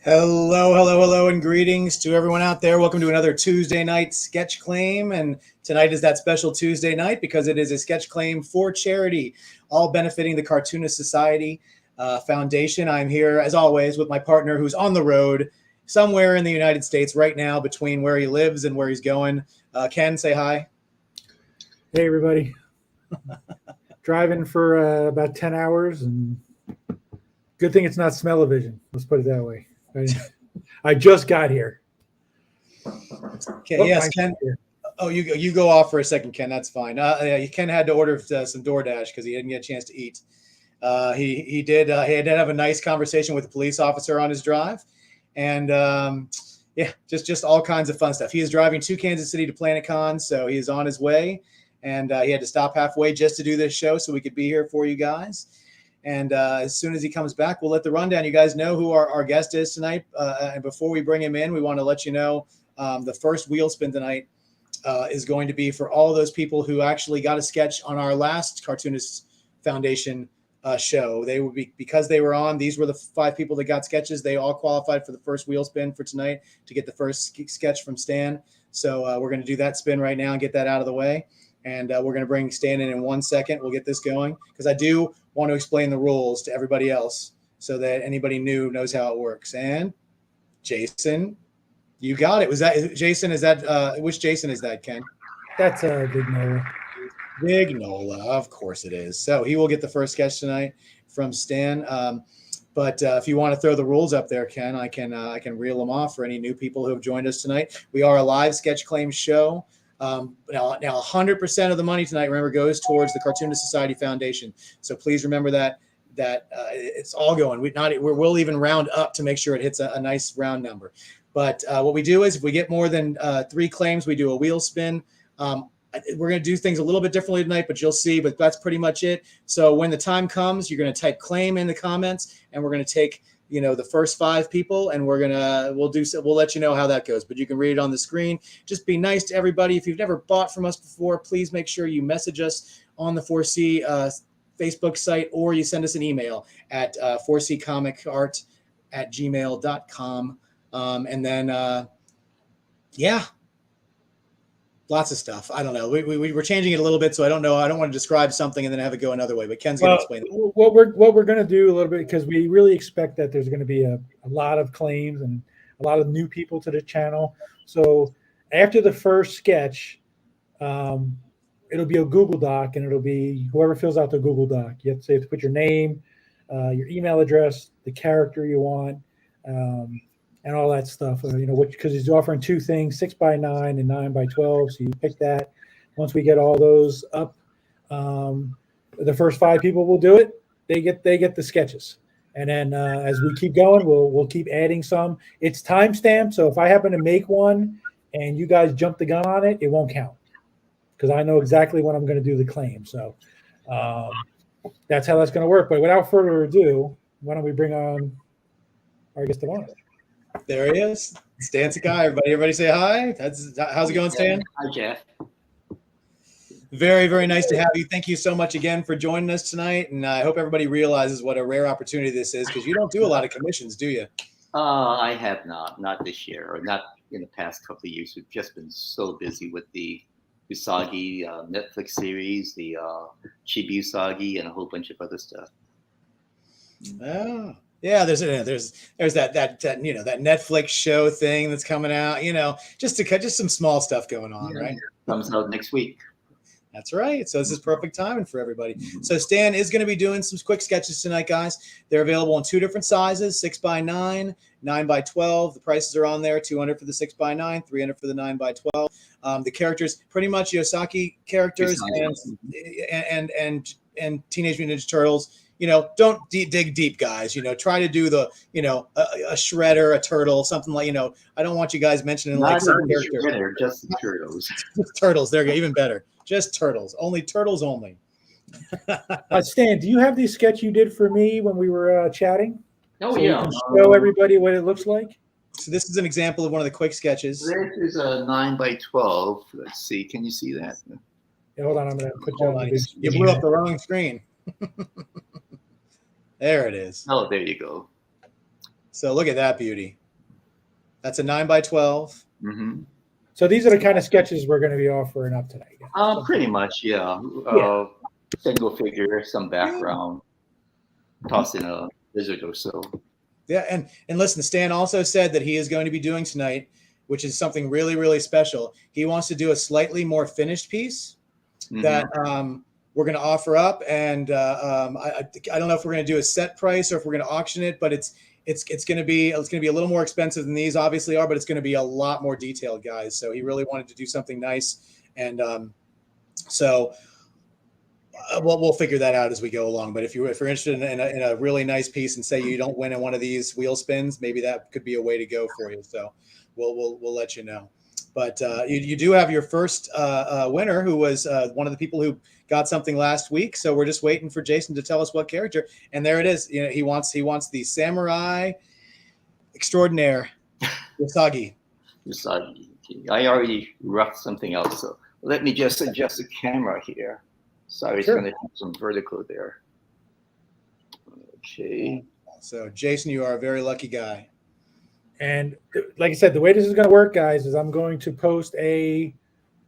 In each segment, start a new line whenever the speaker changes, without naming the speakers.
Hello, hello, hello, and greetings to everyone out there. Welcome to another Tuesday night sketch claim. And tonight is that special Tuesday night because it is a sketch claim for charity, all benefiting the Cartoonist Society Foundation. I'm here, as always, with my partner who's on the road somewhere in the United States right now between where he lives and where he's going. Ken, say hi.
Hey, everybody. Driving for about 10 hours, and good thing it's not smell-o-vision. Let's put it that way. I just got here.
Okay, yes, Ken. Oh, you go off for a second, Ken. That's fine. Yeah, Ken had to order some DoorDash because he didn't get a chance to eat. He did have a nice conversation with a police officer on his drive, and yeah, just all kinds of fun stuff. He is driving to Kansas City to PlanetCon, so he is on his way, and he had to stop halfway just to do this show so we could be here for you guys. And as soon as he comes back, we'll let the rundown. You guys know who our guest is tonight. And before we bring him in, we want to let you know the first wheel spin tonight is going to be for all those people who actually got a sketch on our last Cartoonist Foundation show. They would be, because they were on, these were the 5 people that got sketches. They all qualified for the first wheel spin for tonight to get the first sketch from Stan. So we're going to do that spin right now and get that out of the way. And we're going to bring Stan in 1 second. We'll get this going because I do want to explain the rules to everybody else so that anybody new knows how it works. And Jason, you got it. Was that Jason? Is that which Jason is that, Ken?
That's Big Nola.
Big Nola, of course it is. So he will get the first sketch tonight from Stan. But if you want to throw the rules up there, Ken, I can reel them off for any new people who have joined us tonight. We are a live sketch claim show. Now 100% of the money tonight, remember, goes towards the Cartoonist Society Foundation. So please remember that it's all going. We'll even round up to make sure it hits a nice round number. But what we do is if we get more than 3 claims, we do a wheel spin. We're going to do things a little bit differently tonight, but you'll see. But that's pretty much it. So when the time comes, you're going to type claim in the comments, and we're going to take the first 5 people, and we'll let you know how that goes. But you can read it on the screen. Just be nice to everybody. If you've never bought from us before, please make sure you message us on the 4C Facebook site, or you send us an email at 4ccomicart@gmail.com. And then, yeah, lots of stuff. I don't know. We're changing it a little bit, so I don't know. I don't want to describe something and then have it go another way. But Ken's going to explain it.
What we're going to do a little bit, because we really expect that there's going to be a lot of claims and a lot of new people to the channel. So after the first sketch, it'll be a Google Doc, and it'll be whoever fills out the Google Doc. You have to put your name, your email address, the character you want, and all that stuff. Because he's offering 2 things, 6x9 and 9x12. So you pick that. Once we get all those up, the first 5 people will do it. They get the sketches, and then as we keep going, we'll keep adding some. It's time stamped, so if I happen to make one and you guys jump the gun on it, it won't count because I know exactly when I'm going to do the claim. So that's how that's going to work. But without further ado, why don't we bring on our guest of honor?
There he is, Stan Sakai. Everybody say hi. How's it going, Stan?
Hi, Jeff.
Very, very nice to have you. Thank you so much again for joining us tonight. And I hope everybody realizes what a rare opportunity this is, because you don't do a lot of commissions, do you?
I have not this year, or not in the past couple of years. We've just been so busy with the Yusagi Netflix series, the Chibi Yusagi, and a whole bunch of other stuff.
Oh. Yeah, there's that Netflix show thing that's coming out. Just some small stuff going on, right?
Comes out next week.
That's right. So this is perfect timing for everybody. So Stan is going to be doing some quick sketches tonight, guys. They're available in 2 different sizes: 6x9, 9x12. The prices are on there: $200 for the 6x9, $300 for the 9x12. The characters, pretty much Yosaki characters and Teenage Mutant Ninja Turtles. Don't dig deep, guys. Try to do the, a shredder, a turtle, something like, I don't want you guys mentioning like some character.
Shredder, just the turtles.
Just turtles. There you go. Even better. Just turtles. Only turtles only.
Stan, do you have the sketch you did for me when we were chatting?
Oh,
so
yeah.
You can show everybody what it looks like.
So this is an example of one of the quick sketches.
This is a 9x12. Let's see. Can you see that?
Yeah, hold on. I'm going to put you on the big screen.
You blew up the wrong screen. There it is.
Oh, there you go.
So look at that beauty. That's a 9x12.
Mm-hmm.
So these are the kind of sketches we're going to be offering up tonight.
Pretty much, yeah. Single figure, some background, toss in a lizard or so.
Yeah, and listen, Stan also said that he is going to be doing tonight, which is something really, really special. He wants to do a slightly more finished piece that we're going to offer up, and I don't know if we're going to do a set price or if we're going to auction it, but it's going to be a little more expensive than these obviously are, but it's going to be a lot more detailed, guys. So he really wanted to do something nice, and so we'll figure that out as we go along. But if you're interested in a really nice piece, and say you don't win in one of these wheel spins, maybe that could be a way to go for you. So we'll let you know. But you do have your first winner, who was one of the people who got something last week. So we're just waiting for Jason to tell us what character. And there it is. You know, he wants the samurai extraordinaire, Yusagi.
Yusagi. I already roughed something else, so let me just adjust the camera here. Sorry, it's going to have some vertical there. Okay.
So Jason, you are a very lucky guy.
And like I said, the way this is going to work, guys, is I'm going to post a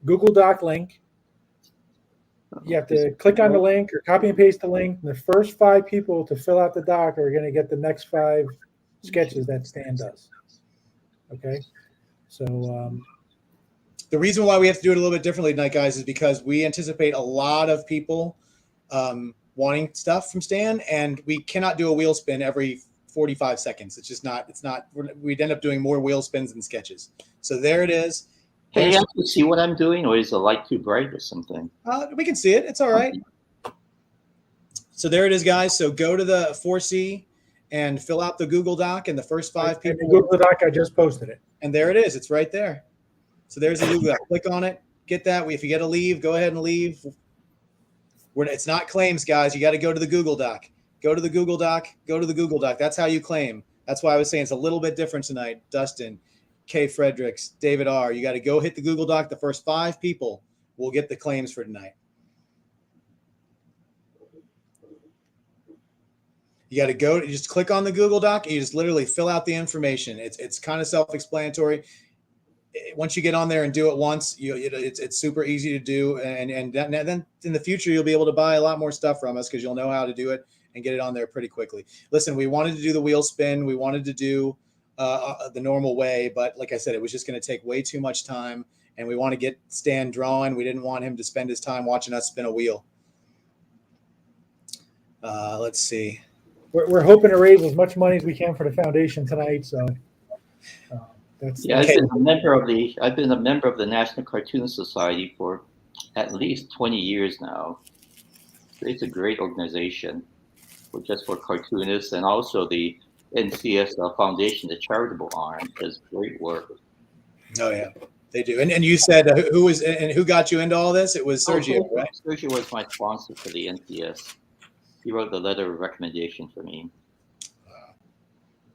Google Doc link. You have to click on the link or copy and paste the link. And the first 5 people to fill out the doc are going to get the next 5 sketches that Stan does. Okay. So
the reason why we have to do it a little bit differently tonight, guys, is because we anticipate a lot of people wanting stuff from Stan, and we cannot do a wheel spin every 45 seconds. It's just not, we'd end up doing more wheel spins than sketches. So there it is.
Can you actually see what I'm doing, or is the light too bright or something?
We can see it. It's all right. So there it is, guys. So go to the 4C and fill out the Google Doc, and the first 5 people.
The Google Doc, I just posted it.
And there it is. It's right there. So there's the Google Doc. Click on it. Get that. If you get to leave, go ahead and leave. It's not claims, guys. You got to go to the Google Doc. Go to the Google Doc. Go to the Google Doc. That's how you claim. That's why I was saying it's a little bit different tonight. Dustin, Kay Fredericks, David R. You got to go hit the Google Doc. The first 5 people will get the claims for tonight. You got to go. You just click on the Google Doc and you just literally fill out the information. It's kind of self-explanatory. Once you get on there and do it once, it's super easy to do. And then in the future, you'll be able to buy a lot more stuff from us because you'll know how to do it and get it on there pretty quickly. Listen, we wanted to do the wheel spin. We wanted to do the normal way, but like I said, it was just going to take way too much time, and we want to get Stan drawing. We didn't want him to spend his time watching us spin a wheel. Let's see.
We're hoping to raise as much money as we can for the foundation tonight. So that's
I've been a member of the National Cartoonist Society for at least 20 years now. It's a great organization just for cartoonists, and also the NCS Foundation, the charitable arm, does great work.
Oh yeah, they do. And you said who got you into all this? It was Sergio, right?
Sergio was my sponsor for the NCS. He wrote the letter of recommendation for me.
Wow,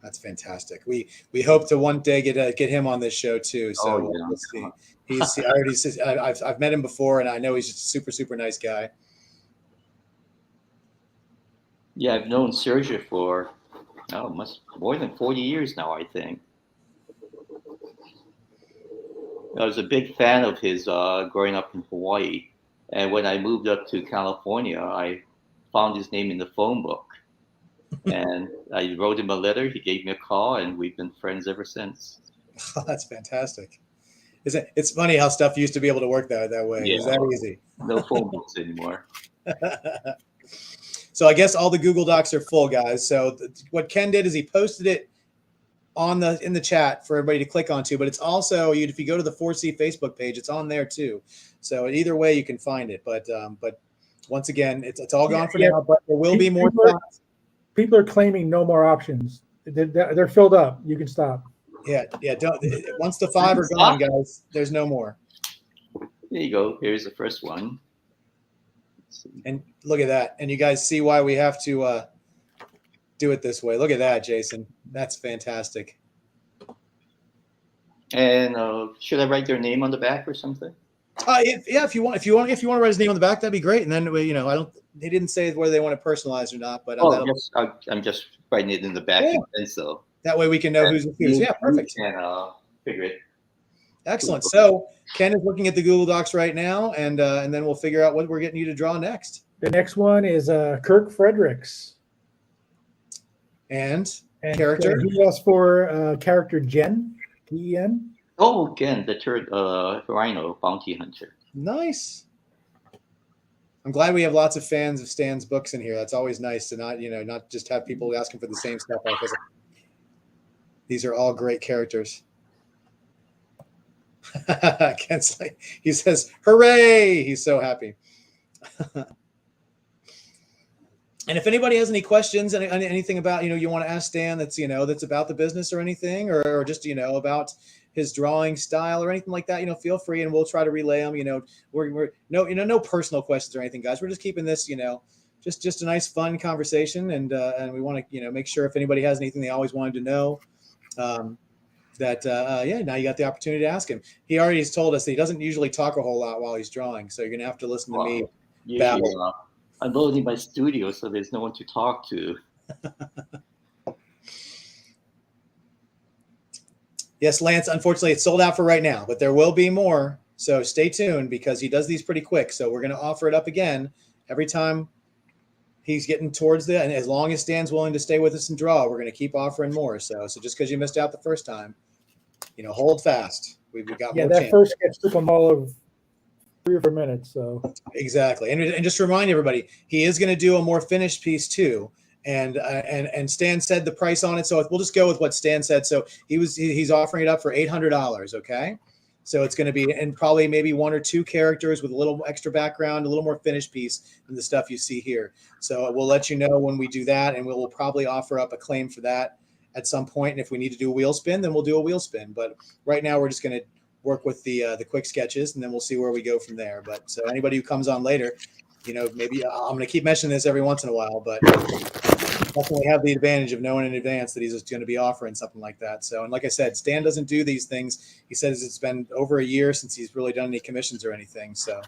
that's fantastic. We hope to one day get him on this show too. So we'll see. I've met him before, and I know he's just a super, super nice guy.
Yeah, I've known Sergio for more than 40 years now, I think. I was a big fan of his growing up in Hawaii. And when I moved up to California, I found his name in the phone book. And I wrote him a letter. He gave me a call, and we've been friends ever since.
Oh, that's fantastic. It's funny how stuff used to be able to work that way. Yeah. It's that easy.
No phone books anymore.
So I guess all the Google Docs are full, guys. So what Ken did is he posted it in the chat for everybody to click onto, but it's also, if you go to the 4C Facebook page, it's on there too. So either way you can find it. But once again, it's all gone for now, but there will be more.
People are claiming no more options. They're filled up. You can stop.
Yeah. Once the 5 are gone, guys, there's no more.
There you go. Here's the first one.
And look at that. And you guys see why we have to do it this way. Look at that, Jason. That's fantastic.
And should I write their name on the back or something?
If you want to write his name on the back, that'd be great. And then they didn't say whether they want it personalized or not, but
I'm just writing it in the back.
Yeah.
And so
That way we can know who's who's. Yeah, perfect.
And figure it.
Excellent. So Ken is looking at the Google Docs right now, and then we'll figure out what we're getting you to draw next.
The next one is Kirk Fredericks.
And character?
He asked for character Jen, T-E-N.
Oh, again, the third Rhino bounty hunter.
Nice. I'm glad we have lots of fans of Stan's books in here. That's always nice to not just have people asking for the same stuff. These are all great characters. Ken's like, he says, "Hooray!" He's so happy. And if anybody has any questions, anything about you want to ask Stan that's about the business or anything, or just about his drawing style or anything like that, feel free, and we'll try to relay them. We're no personal questions or anything, guys. We're just keeping this just a nice fun conversation, and we want to make sure if anybody has anything they always wanted to know, now you got the opportunity to ask him. He already has told us that he doesn't usually talk a whole lot while he's drawing, so you're gonna have to listen to me babble.
I'm loading my studio, so there's no one to talk to.
Yes, Lance, unfortunately it's sold out for right now, but there will be more, so stay tuned because he does these pretty quick. So we're going to offer it up again every time he's getting towards and as long as Stan's willing to stay with us and draw, we're going to keep offering more. So just because you missed out the first time, hold fast. We've got more.
That first sketch took them all of 3 or 4 minutes. So
exactly, and just to remind everybody, he is going to do a more finished piece too. And Stan said the price on it, so we'll just go with what Stan said. So he's offering it up for $800. Okay, so it's going to be and probably maybe 1 or 2 characters with a little extra background, a little more finished piece than the stuff you see here. So we'll let you know when we do that, and we'll probably offer up a claim for that at some point. And if we need to do a wheel spin, then we'll do a wheel spin. But right now we're just going to work with the quick sketches, and then we'll see where we go from there. But so anybody who comes on later, maybe I'm going to keep mentioning this every once in a while, but definitely have the advantage of knowing in advance that he's going to be offering something like that. So, and like I said, Stan doesn't do these things. He says it's been over a year since he's really done any commissions or anything. So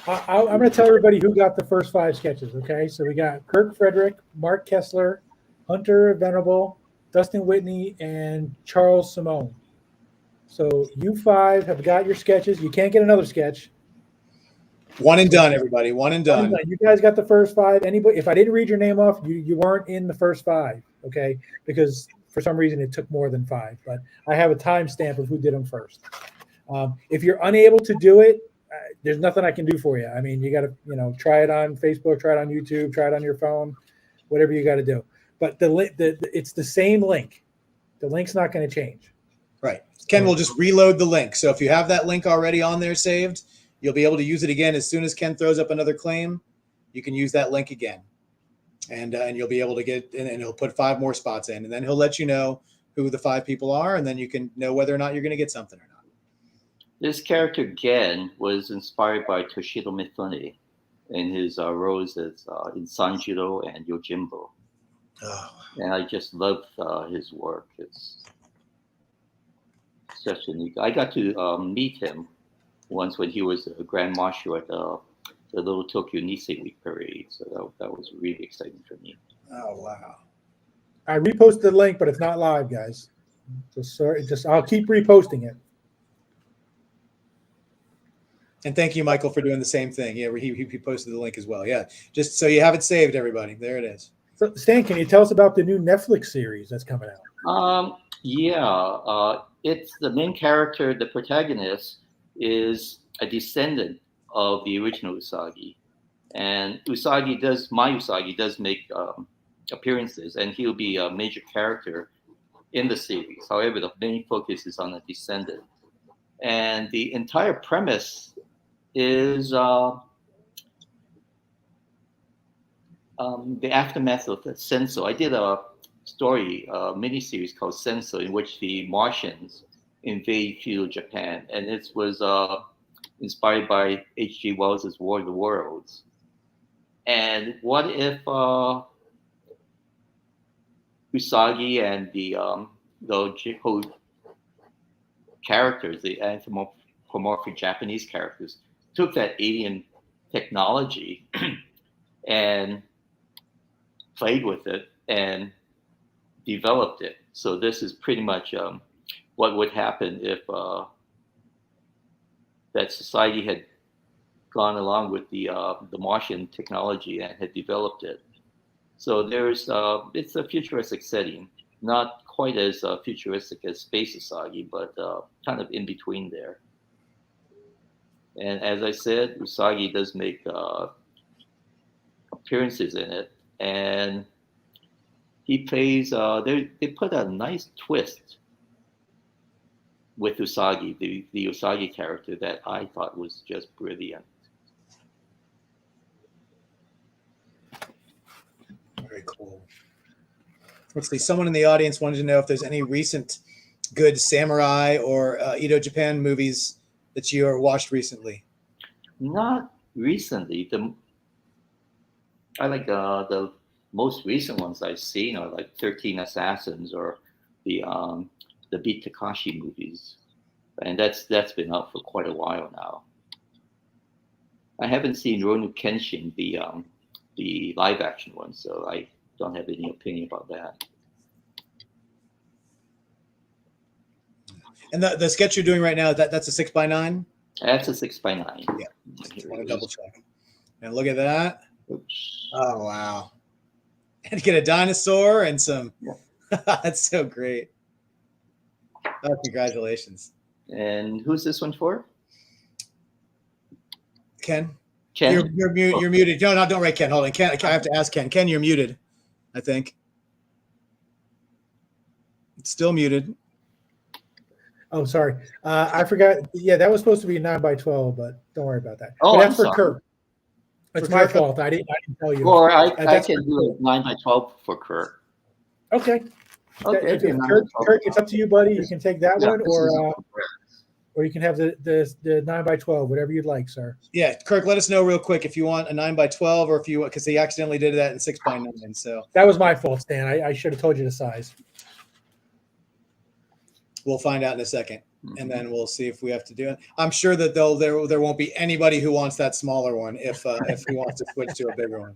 I'm going to tell everybody who got the first 5 sketches. Okay. So we got Kirk Frederick, Mark Kessler, Hunter Venable, Dustin Whitney, and Charles Simone. So you 5 have got your sketches. You can't get another sketch.
One and done, everybody. One and done.
You guys got the first 5. Anybody, if I didn't read your name off, you weren't in the first 5, okay? Because for some reason it took more than 5. But I have a timestamp of who did them first. If you're unable to do it, there's nothing I can do for you. I mean, you got to try it on Facebook, try it on YouTube, try it on your phone, whatever you got to do. But it's the same link. The link's not going to change.
Right. Ken will just reload the link. So if you have that link already on there saved, you'll be able to use it again as soon as Ken throws up another claim. You can use that link again, and you'll be able to get. And he'll put 5 more spots in, and then he'll let you know who the 5 people are, and then you can know whether or not you're going to get something or not.
This character Gen was inspired by Toshiro Mifune in his roles as in Sanjiro and Yojimbo, and I just love his work. It's such a neat. I got to meet him once when he was a Grand Marshal at the Little Tokyo Nisei Week Parade. So that was really exciting for me.
Oh, wow.
I reposted the link, but it's not live, guys. I'll keep reposting it.
And thank you, Michael, for doing the same thing. Yeah, he posted the link as well. Yeah, just so you have it saved, everybody. There it is.
So, Stan, can you tell us about the new Netflix series that's coming out?
It's the main character, the protagonist, is a descendant of the original Usagi, and my Usagi does make appearances, and he'll be a major character in the series. However, the main focus is on a descendant, and the entire premise is the aftermath of the Senso. I did a story, miniseries called Senso, in which the Martians invade feudal Japan, and it was inspired by H.G. Wells' War of the Worlds. And what if Usagi and the whole characters, the anthropomorphic Japanese characters, took that alien technology and played with it and developed it. So this is pretty much what would happen if that society had gone along with the Martian technology and had developed it. So there's it's a futuristic setting, not quite as futuristic as Space Usagi, but kind of in between there. And as I said, Usagi does make appearances in it, and he plays. They put a nice twist with Usagi, the Usagi character, that I thought was just brilliant.
Very cool. Let's see. Someone in the audience wanted to know if there's any recent good samurai or Edo Japan movies that you watched recently.
Not recently. I like the most recent ones I've seen are like 13 Assassins or the Beat Takashi movies, and that's been out for quite a while now. I haven't seen Ronu Kenshin, the live action one, so I don't have any opinion about that.
And the sketch you're doing right now, that's a 6x9?
That's a 6x9.
Yeah. I want to double check. And look at that.
Oops.
Oh, wow. And get a dinosaur and some.
Yeah.
That's so great. Oh, congratulations.
And who's this one for?
Ken?
Ken?
You're muted. No, don't write Ken. Hold on. Ken, I have to ask Ken. Ken, you're muted, I think. It's still muted.
Oh, sorry. I forgot. Yeah, that was supposed to be a 9x12, but don't worry about that.
Oh,
but that's
I'm
for
sorry.
Kurt. It's
For
my
Kurt.
fault. I didn't tell you.
Or I
That's
can do a 9x12 for Kurt.
Okay.
Okay.
Kurt, it's up to you, buddy. You can take that one,
this is
or you can have the 9x12, whatever you'd like, sir.
Yeah, Kirk, let us know real quick if you want a 9x12 or if you want, because he accidentally did that in 6x9. So
That was my fault, Stan. I should have told you the size.
we'll find out in a second, and then we'll see if we have to do it. I'm sure that there won't be anybody who wants that smaller one if he wants to switch to a bigger one.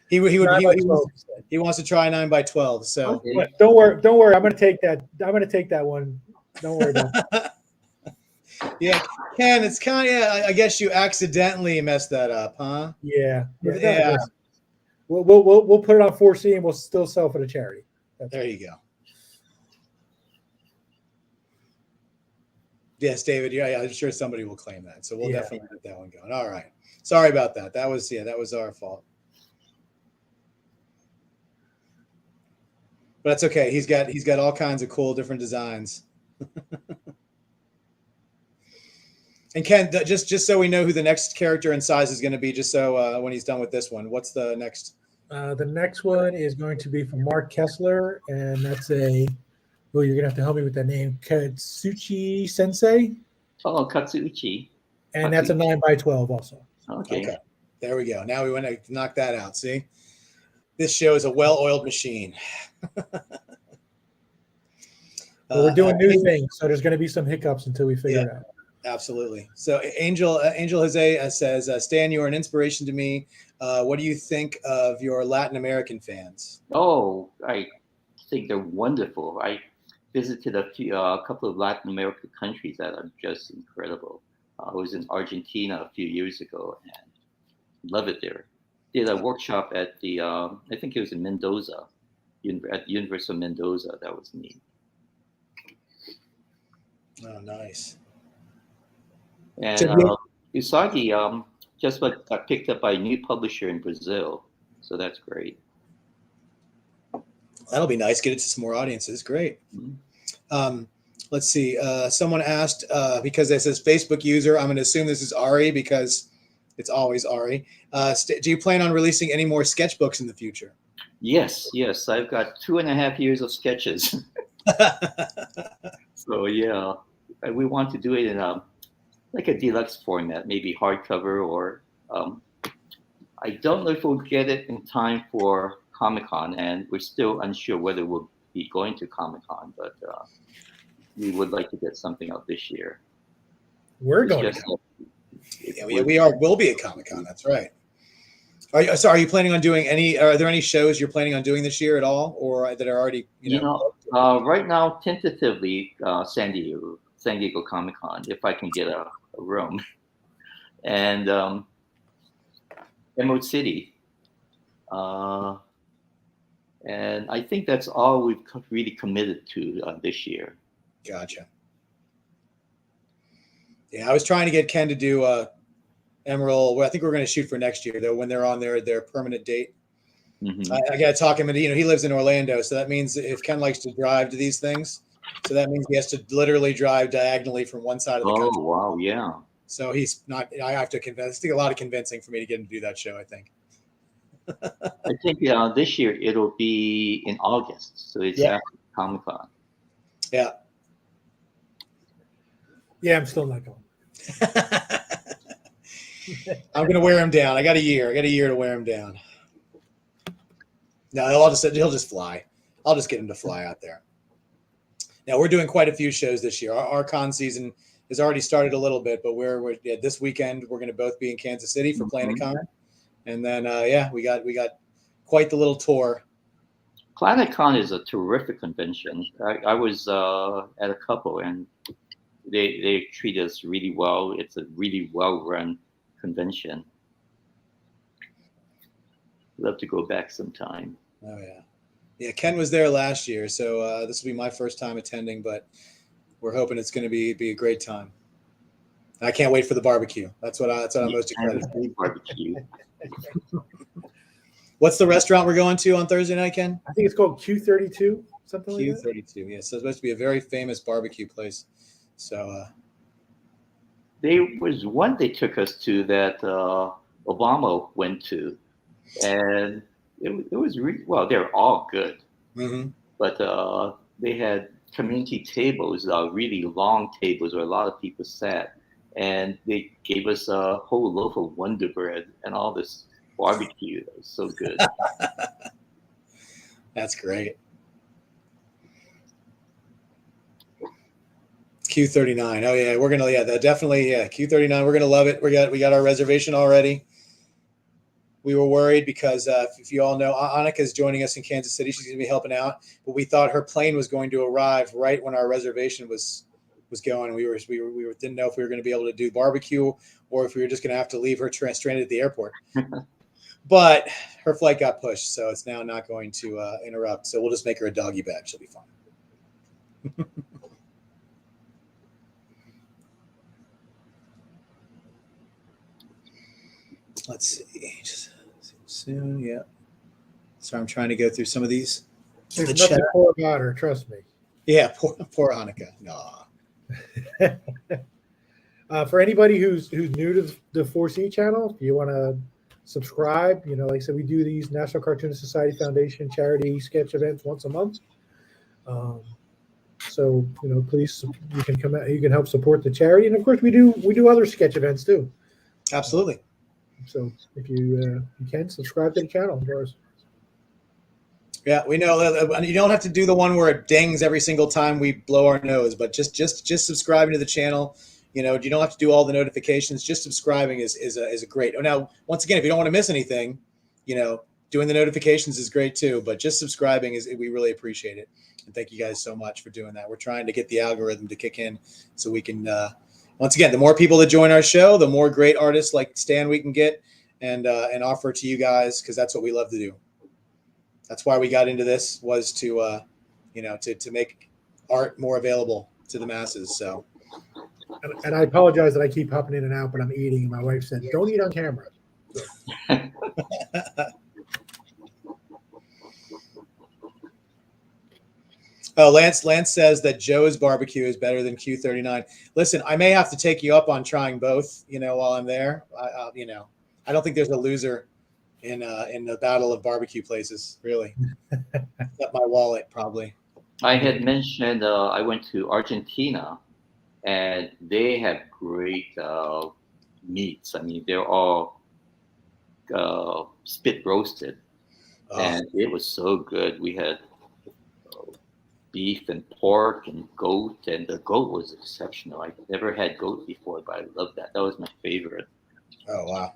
He wants to try 9x12. So
Okay.
But don't worry. I'm going to take that. I'm going to take that one. Don't worry about it.
Yeah, Ken, it's kind of. Yeah, I guess you accidentally messed that up, huh?
Yeah.
Yeah.
We'll put it on 4C and we'll still sell for the charity.
There you go. Yes, David. Yeah, I'm sure somebody will claim that. So we'll definitely get that one going. All right. Sorry about that. That was our fault. But that's okay. He's got all kinds of cool different designs. And Ken, just so we know who the next character and size is going to be, just so when he's done with this one, what's the next?
The next one is going to be from Mark Kessler, and that's you're going to have to help me with that name, Katsuchi Sensei.
Oh, Katsuchi.
And that's a 9x12 also.
Okay.
There we go. Now we want to knock that out. See? This show is a well-oiled machine.
Well, we're doing new things, so there's going to be some hiccups until we figure it out.
Absolutely. So Angel Jose says, Stan, you are an inspiration to me. What do you think of your Latin American fans?
Oh, I think they're wonderful. I visited a couple of Latin American countries that are just incredible. I was in Argentina a few years ago and love it there. Did a workshop at I think it was in Mendoza, at the University of Mendoza. That was neat.
Oh, nice.
And Yusagi just got picked up by a new publisher in Brazil, so that's great.
That'll be nice. Get it to some more audiences. Great. Mm-hmm. Let's see. Someone asked, because it says Facebook user, I'm going to assume this is Ari because it's always Ari. Do you plan on releasing any more sketchbooks in the future?
Yes. I've got 2.5 years of sketches. So yeah, we want to do it in like a deluxe format, maybe hardcover, or I don't know if we'll get it in time for Comic-Con, and we're still unsure whether we'll be going to Comic-Con, but we would like to get something out this year.
We're going
to. Yeah, we'll be at Comic-Con. That's right. Are you planning on doing any? Are there any shows you're planning on doing this year at all, or that are already
Right now, tentatively, San Diego Comic Con, if I can get a room, and Emerald City, and I think that's all we've really committed to this year.
Gotcha. Yeah, I was trying to get Ken to do Emerald. Well, I think we're going to shoot for next year though, when they're on their permanent date.
Mm-hmm.
I got to talk him into, he lives in Orlando, so that means if Ken likes to drive to these things, so that means he has to literally drive diagonally from one side of the country.
Oh wow, yeah.
So he's not. I have to convince. It's a lot of convincing for me to get him to do that show, I think.
I think this year it'll be in August, so it's after Comic Con.
Yeah.
Yeah, I'm still not going.
I'm gonna wear him down. I got a year to wear him down. No, he'll just fly. I'll just get him to fly out there. Now we're doing quite a few shows this year. Our con season has already started a little bit, but we're this weekend we're going to both be in Kansas City for Planet Con, and then we got quite the little tour.
Planet Con is a terrific convention. I was at a couple, and they treat us really well. It's a really well run convention. Love to go back sometime.
Oh yeah. Ken was there last year, so this will be my first time attending, but we're hoping it's going to be a great time. I can't wait for the barbecue. That's what I'm most excited for.
Barbecue.
What's the restaurant we're going to on Thursday night, Ken?
I think it's called Q32, something like that.
Q32, yeah. So it's supposed to be a very famous barbecue place. So
there was one they took us to that Obama went to, and it was really well. They're all good, but they had community tables, really long tables where a lot of people sat, and they gave us a whole loaf of Wonder Bread and all this barbecue. That was so good.
That's great. Q39. Oh yeah, we're gonna definitely Q39. We're gonna love it. We got our reservation already. We were worried because if you all know, Annika's joining us in Kansas City. She's gonna be helping out, but we thought her plane was going to arrive right when our reservation was going. We didn't know if we were going to be able to do barbecue or if we were just going to have to leave her stranded at the airport. But her flight got pushed, so it's now not going to interrupt. So we'll just make her a doggy bag. She'll be fine. Let's see. Just soon, yeah. So I'm trying to go through some of these.
There's nothing poor about her, trust me.
Yeah, poor Annika. No.
For anybody who's new to the 4C channel, if you want to subscribe, like I said, we do these National Cartoonist Society Foundation charity sketch events once a month. So please, you can come out, you can help support the charity, and of course we do other sketch events too.
Absolutely.
So if you can subscribe to the channel, of course.
Yeah, we know you don't have to do the one where it dings every single time we blow our nose, but just subscribing to the channel. You don't have to do all the notifications. Just subscribing is a great. Oh, now once again, if you don't want to miss anything, doing the notifications is great too. But just subscribing we really appreciate it, and thank you guys so much for doing that. We're trying to get the algorithm to kick in so we can. Once again, the more people that join our show, the more great artists like Stan we can get and offer to you guys, because that's what we love to do. That's why we got into this, was to to make art more available to the masses. So,
and I apologize that I keep hopping in and out, but I'm eating. And my wife said, "Don't eat on camera."
Oh, Lance says that Joe's barbecue is better than Q39. Listen, I may have to take you up on trying both. While I'm there, I don't think there's a loser in the battle of barbecue places, really. Except my wallet, probably.
I had mentioned I went to Argentina, and they have great meats. I mean, they're all spit roasted, and it was so good. We had beef and pork and goat, and the goat was exceptional. I've never had goat before, but I love that. That was my favorite.
Oh, wow.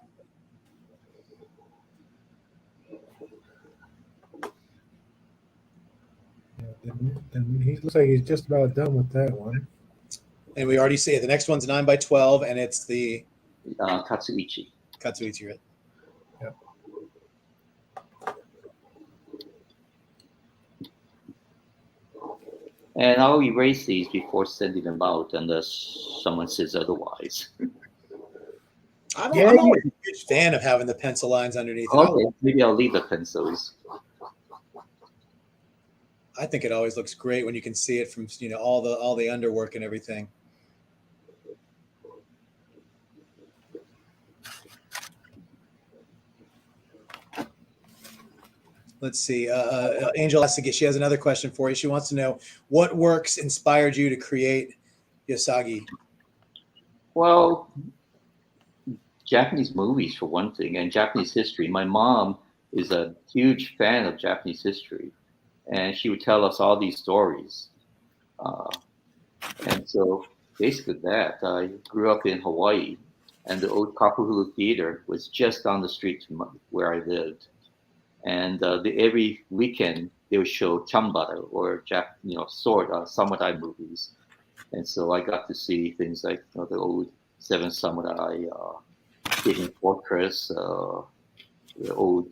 Then he looks like he's just about done with that one.
And we already see it. The next one's 9x12, and it's the
Katsuichi.
Katsuichi. Right?
Yep.
And I'll erase these before sending them out unless someone says otherwise.
I'm always a huge fan of having the pencil lines underneath it.
Okay, maybe I'll leave the pencils.
I think it always looks great when you can see it from all the underwork and everything. Let's see. Angel she has another question for you. She wants to know what works inspired you to create Yusagi.
Well, Japanese movies for one thing, and Japanese history. My mom is a huge fan of Japanese history, and she would tell us all these stories. And so basically that, I grew up in Hawaii, and the old Kapuhulu Theater was just down the street from where I lived. And every weekend they would show chambara or sword samurai movies. And so I got to see things like the old Seven Samurai, Hidden Fortress, the old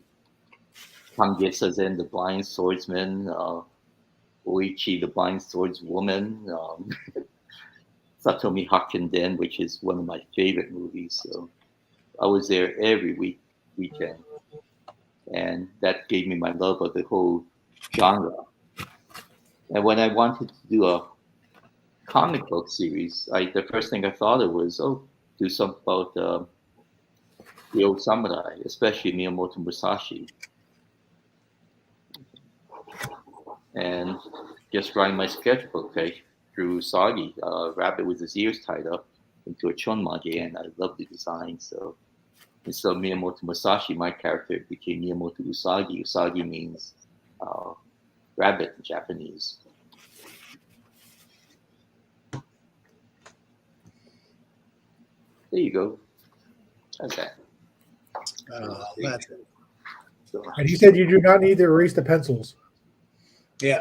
Kangetsuzen, the Blind Swordsman, Oichi, the Blind Swordswoman, Satomi Hakkenden, which is one of my favorite movies. So I was there every weekend. And that gave me my love of the whole genre. And when I wanted to do a comic book series, the first thing I thought of was, do something about the old samurai, especially Miyamoto Musashi. And just writing my sketchbook, I drew Usagi, a rabbit with his ears tied up, into a chonmage, and I loved the design. So instead of Miyamoto Musashi, my character became Miyamoto Usagi. Usagi means rabbit in Japanese. There you go. Okay.
That's it.
And you said you do not need to erase the pencils.
Yeah,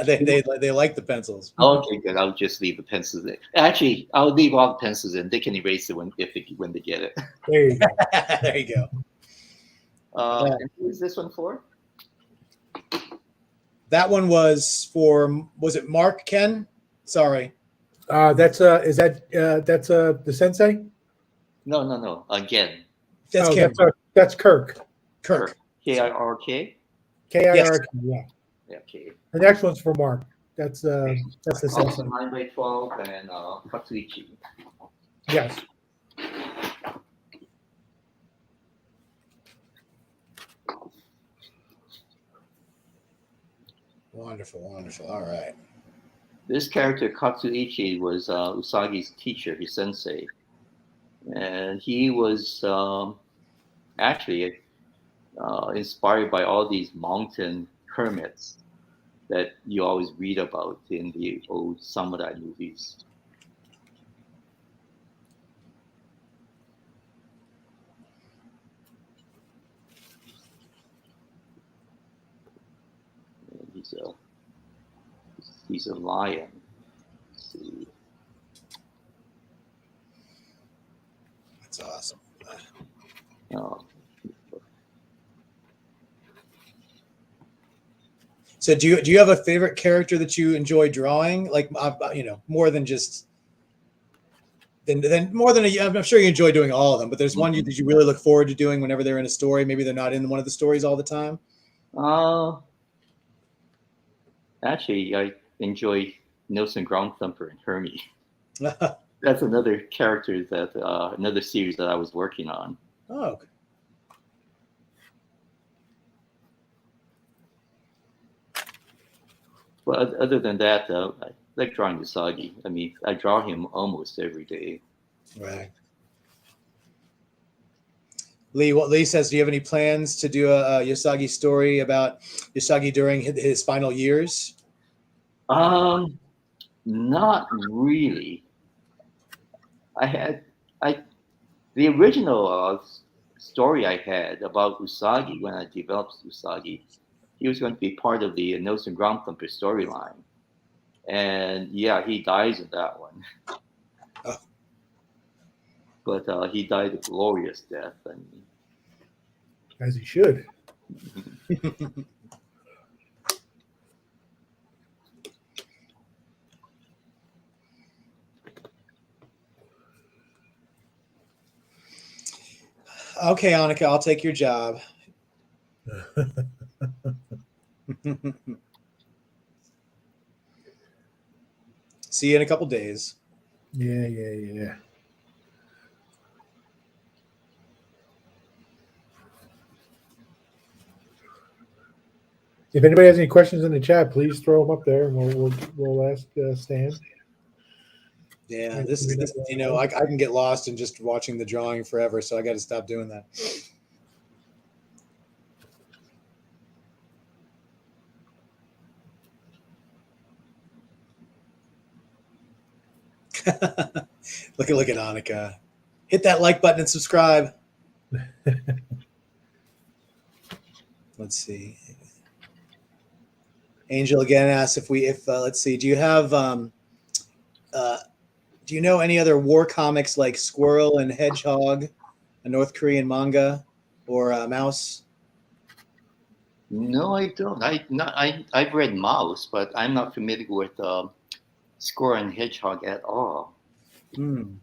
they like the pencils.
Okay, good. I'll just leave the pencils in. Actually, I'll leave all the pencils in. They can erase it when they get it.
There you go.
There you go.
And who is this one for?
That one was it Mark Ken? Sorry.
That's the sensei?
No. Again.
That's Ken.
That's Kirk.
Kirk.
K-I-R-K?
K-I-R-K, yeah.
Yeah, okay.
The next one's for Mark. That's the sensei.
9x12 and Katsuichi.
Yes.
Wonderful. All right.
This character, Katsuichi, was Usagi's teacher, his sensei. And he was actually inspired by all these mountain hermits that you always read about in the old samurai movies. And he's a lion. Let's see.
That's awesome. So do you have a favorite character that you enjoy drawing? Like more than just I'm sure you enjoy doing all of them, but there's one that you really look forward to doing whenever they're in a story. Maybe they're not in one of the stories all the time.
Actually, I enjoy Nelson Ground Thumper and Hermie. That's another character another series that I was working on.
Oh, okay.
But other than that, I like drawing Yusagi. I mean, I draw him almost every day.
Right. Lee says, do you have any plans to do a Yusagi story about Yusagi during his final years?
Not really. The original story I had about Usagi when I developed Usagi he was going to be part of the Nose and Ground Thumper storyline. And yeah, he dies in that one.
Oh.
But he died a glorious death.
As he should.
Okay, Annika, I'll take your job. See you in a couple days.
Yeah. If anybody has any questions in the chat, please throw them up there, and we'll ask Stan.
Yeah, this is you know, I can get lost in just watching the drawing forever, so I got to stop doing that. Look at Annika. Hit that like button and subscribe. Let's see. Angel again asks if let's see. Do you have do you know any other war comics like Squirrel and Hedgehog, a North Korean manga, or Mouse?
No, I don't. I've read Mouse, but I'm not familiar with Squirrel and Hedgehog at all.
And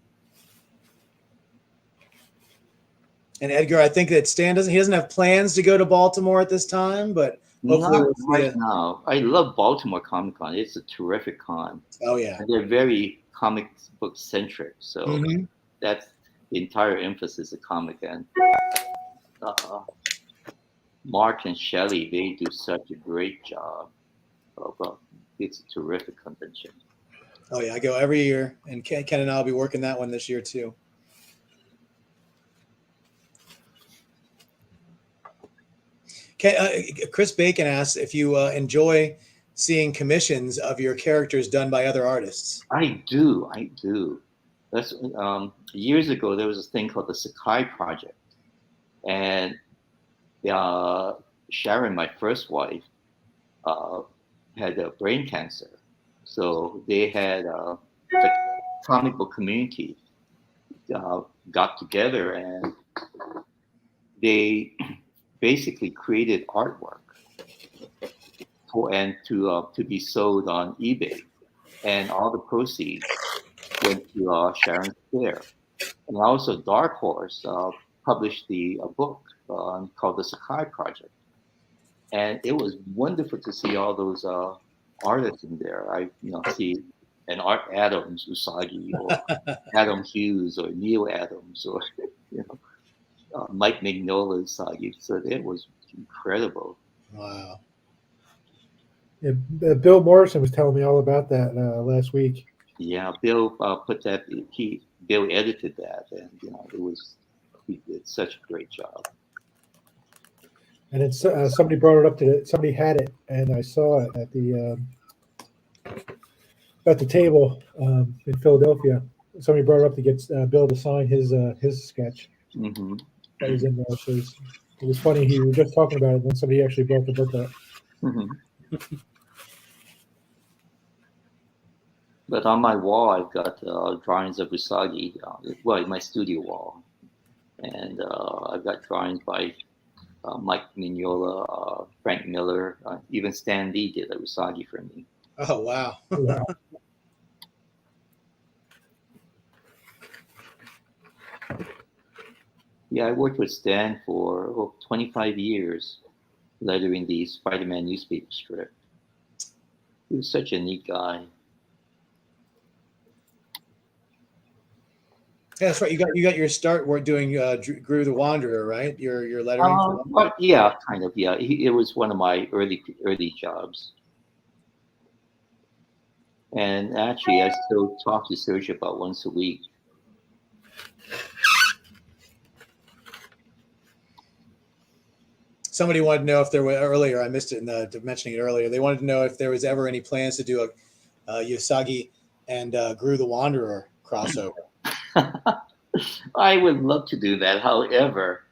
Edgar, I think that Stan doesn't have plans to go to Baltimore at this time, but hopefully
Not
we'll see
right now. I love Baltimore Comic Con. It's a terrific con.
Oh yeah,
And they're very comic book centric. So that's the entire emphasis of comic. And Mark and Shelley, they do such a great job. It's a terrific convention.
Oh yeah, I go every year, and Ken and I'll be working that one this year too. Chris Bacon asks if you enjoy seeing commissions of your characters done by other artists.
I do. That's years ago there was this thing called the Sakai Project, and Sharon, my first wife, had brain cancer, so they had the comic book community got together and they basically created artwork to be sold on eBay, and all the proceeds went to Sharon's Fair. And also Dark Horse published a book called the Sakai Project, and it was wonderful to see all those artists in there. I see an Art Adams Usagi, or Adam Hughes, or Neil Adams, or Mike Mignola Usagi. So it was incredible.
Wow.
Yeah, Bill Morrison was telling me all about that last week.
Yeah, Bill put that. Bill edited that, and he did such a great job.
And it's somebody brought it up somebody had it, and I saw it at the table in Philadelphia. Somebody brought it up to get Bill to sign his sketch.
Mm-hmm.
That was in there. So it was funny. He was just talking about it, and then somebody actually brought the book up.
Mm-hmm. But on my wall, I've got drawings of Usagi. My studio wall, and I've got drawings by Mike Mignola, Frank Miller, even Stan Lee did a Usagi for me.
Oh wow!
Wow.
Yeah, I worked with Stan for 25 years, lettering the Spider-Man newspaper strip. He was such a neat guy.
Yeah, that's right. You got your start work doing Gru the Wanderer, right? Your lettering.
Yeah, kind of. Yeah, it was one of my early jobs. And actually, I still talk to Serge about once a week.
Somebody wanted to know if there were earlier. I missed it in mentioning it earlier. They wanted to know if there was ever any plans to do a Yusagi and Gru the Wanderer crossover.
I would love to do that. However,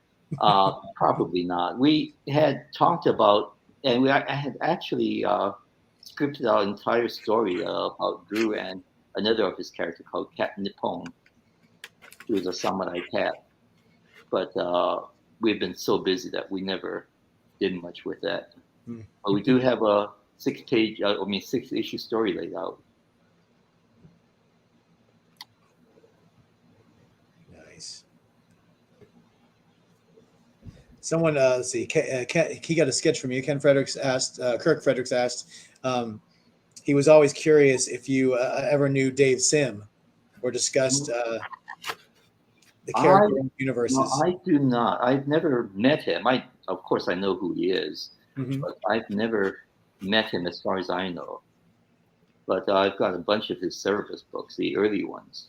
probably not. We had talked about and I had actually scripted our entire story about Drew and another of his characters called Cat Nippon, who is a samurai cat. But we've been so busy that we never did much with that. But we do have a 6-issue story laid out.
Nice. Someone, let's see, he got a sketch from you. Kirk Fredericks asked, he was always curious if you ever knew Dave Sim or discussed the character universes.
No, I do not. I've never met him. Of course, I know who he is, but I've never met him as far as I know. But I've got a bunch of his Cerebus books, the early ones.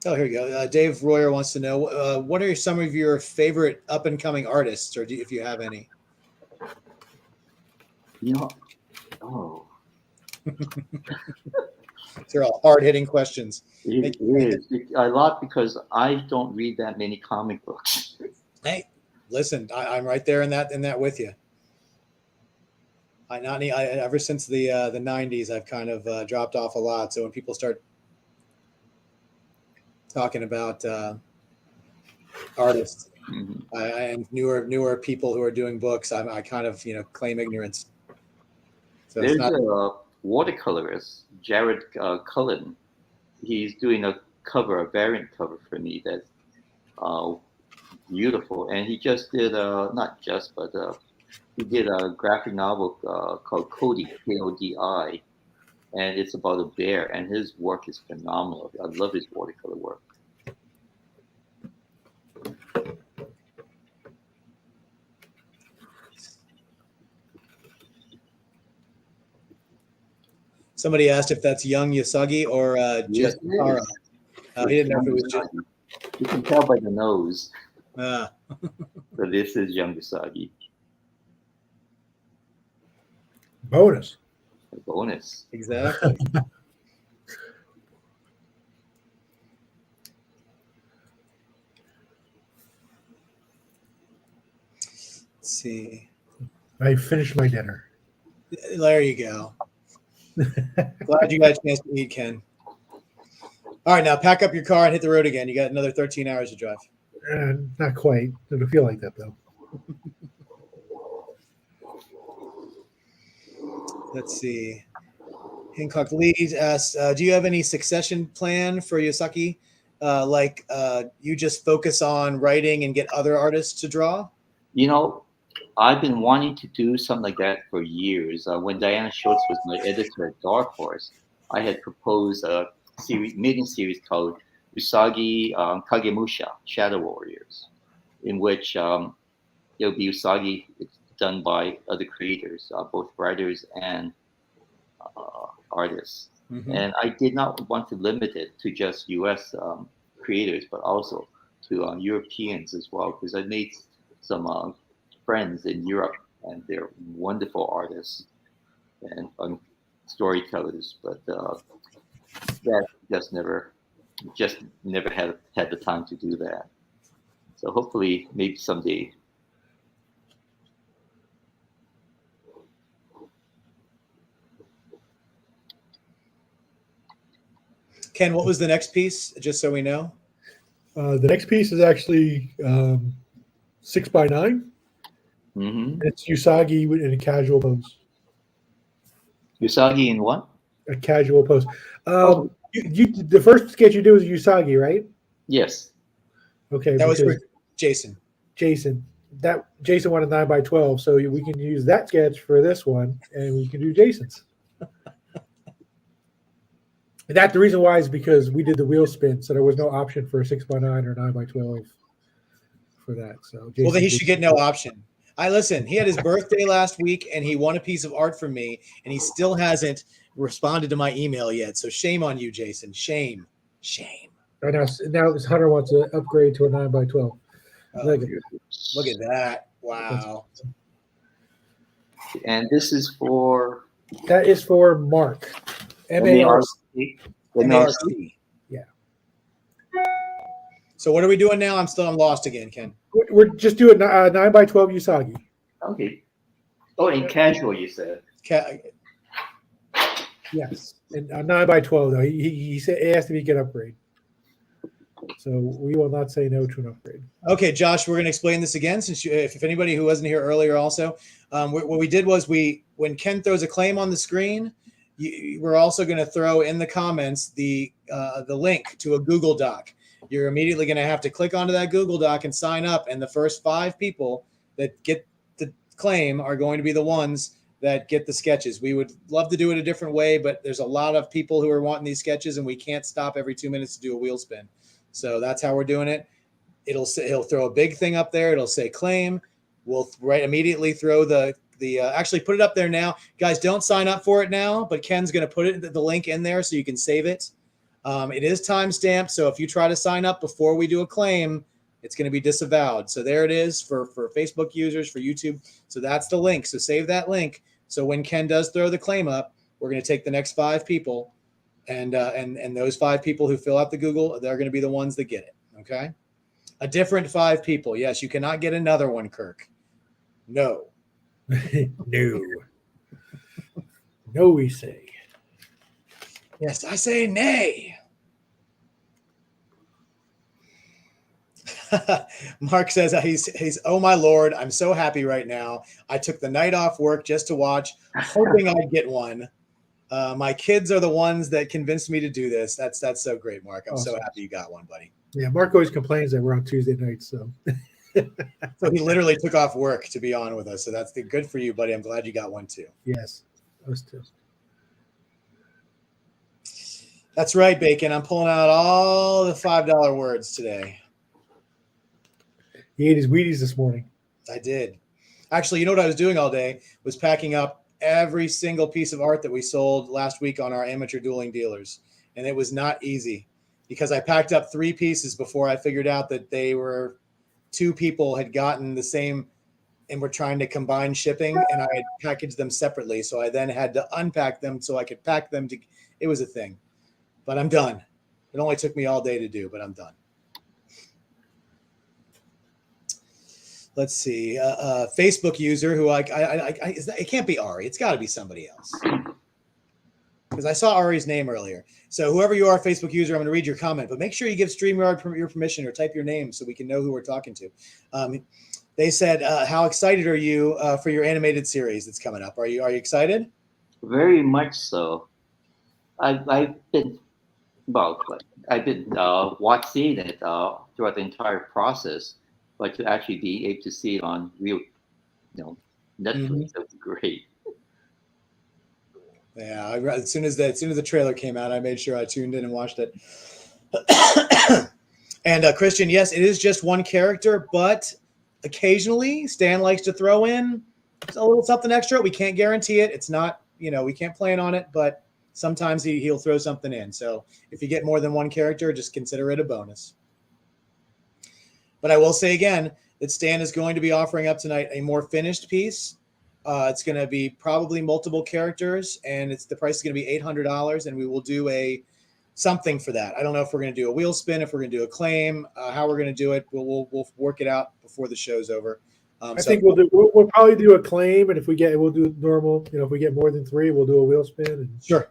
Oh, here you go. Dave Royer wants to know, what are some of your favorite up-and-coming artists, or if you have any? They're all hard-hitting questions.
It is a lot because I don't read that many comic books.
Hey, listen, I'm right there in that with you. Ever since the 90s, I've kind of dropped off a lot. So when people start talking about artists and newer people who are doing books, I kind of claim ignorance. So
there's a watercolorist, Jared Cullen. He's doing a variant cover for me that's beautiful, and he just did he did a graphic novel called Cody, Kodi, and it's about a bear, and his work is phenomenal. I love his watercolor work.
Somebody asked if that's young Yusagi or just Tara. He didn't know if it was just.
You can tell by the nose.
So
this is young Yusagi.
Bonus.
A bonus.
Exactly. Let's see.
I finished my dinner.
There you go. Glad you got a chance to eat, Ken. All right, now pack up your car and hit the road again. You got another 13 hours to drive.
Not quite. Doesn't feel like that, though.
Let's see. Hancock Lee asks, do you have any succession plan for Yosaki? You just focus on writing and get other artists to draw?
I've been wanting to do something like that for years. When Diana Schultz was my editor at Dark Horse, I had proposed a mini-series called Yusagi Kagemusha, Shadow Warriors, in which it'll be Yusagi done by other creators, both writers and artists. And I did not want to limit it to just U.S. Creators, but also to Europeans as well, because I made some friends in Europe, and they're wonderful artists and storytellers, but that just never had the time to do that. So hopefully, maybe someday.
Ken, what was the next piece, just so we know?
The next piece is actually 6x9. It's Yusagi in a casual pose.
Yusagi in what?
A casual pose. The first sketch you do is Yusagi, right?
Yes.
Okay.
That was for Jason.
Jason wanted 9x12, so we can use that sketch for this one, and we can do Jason's. And the reason why is because we did the wheel spin, so there was no option for a 6x9 or 9x12 for that. So
Jason, well, then he should get no option. Listen, he had his birthday last week, and he won a piece of art from me, and he still hasn't responded to my email yet. So shame on you, Jason. Shame.
Right now this Hunter wants to upgrade to a 9x12.
Look at that. Wow.
And this is for?
That is for Mark. MARC.
MARC. Yeah. So what are we doing now? I'm lost again, Ken.
We're just doing 9x12 Yusagi.
Okay. Oh, and casual, you said.
Yes, and 9x12 though. He said he asked if he could upgrade. So we will not say no to an upgrade.
Okay, Josh, we're going to explain this again. Since if anybody who wasn't here earlier, also, what we did was when Ken throws a claim on the screen, we're also going to throw in the comments the link to a Google Doc. You're immediately going to have to click onto that Google Doc and sign up. And the first 5 people that get the claim are going to be the ones that get the sketches. We would love to do it a different way, but there's a lot of people who are wanting these sketches, and we can't stop every 2 minutes to do a wheel spin. So that's how we're doing it. He'll throw a big thing up there. It'll say claim. We'll immediately throw the actually put it up there now. Guys, don't sign up for it now, but Ken's going to put the link in there so you can save it. It is time stamped, so if you try to sign up before we do a claim, it's going to be disavowed. So there it is for Facebook users, for YouTube. So that's the link. So save that link. So when Ken does throw the claim up, we're going to take the next 5 people, and those 5 people who fill out the Google, they're going to be the ones that get it. Okay, a different 5 people. Yes, you cannot get another one, Kirk. No.
No. No, we say.
Yes, I say nay. Mark says he's oh my Lord, I'm so happy right now. I took the night off work just to watch, hoping I'd get one. My kids are the ones that convinced me to do this. That's so great, Mark. I'm so happy you got one, buddy.
Yeah, Mark always complains that we're on Tuesday nights, so
so he literally took off work to be on with us. So that's good for you, buddy. I'm glad you got one too.
Yes, us too.
That's right, Bacon. I'm pulling out all the $5 words today.
He ate his Wheaties this morning.
I did. Actually, you know what I was doing all day was packing up every single piece of art that we sold last week on our amateur dueling dealers. And it was not easy because I packed up 3 pieces before I figured out that 2 people had gotten the same and were trying to combine shipping, and I had packaged them separately. So I then had to unpack them so I could pack them. It was a thing, but I'm done. It only took me all day to do, but I'm done. Let's see. Facebook user who it can't be Ari. It's got to be somebody else. Because I saw Ari's name earlier. So whoever you are, Facebook user, I'm going to read your comment. But make sure you give StreamYard your permission or type your name so we can know who we're talking to. They said, how excited are you for your animated series that's coming up? Are you excited?
Very much so. I've been watching it throughout the entire process. But to actually be able to see it on real, Netflix, that would be great.
Yeah, as soon as the trailer came out, I made sure I tuned in and watched it. And Christian, yes, it is just one character, but occasionally Stan likes to throw in a little something extra. We can't guarantee it. It's not, we can't plan on it, but sometimes he'll throw something in. So if you get more than one character, just consider it a bonus. But I will say again that Stan is going to be offering up tonight a more finished piece. It's going to be probably multiple characters, and the price is going to be $800, and we will do something for that. I don't know if we're going to do a wheel spin, if we're going to do a claim, how we're going to do it. We'll work it out before the show's over.
I think we'll probably do a claim, and we'll do normal. If we get more than 3, we'll do a wheel spin. And...
Sure.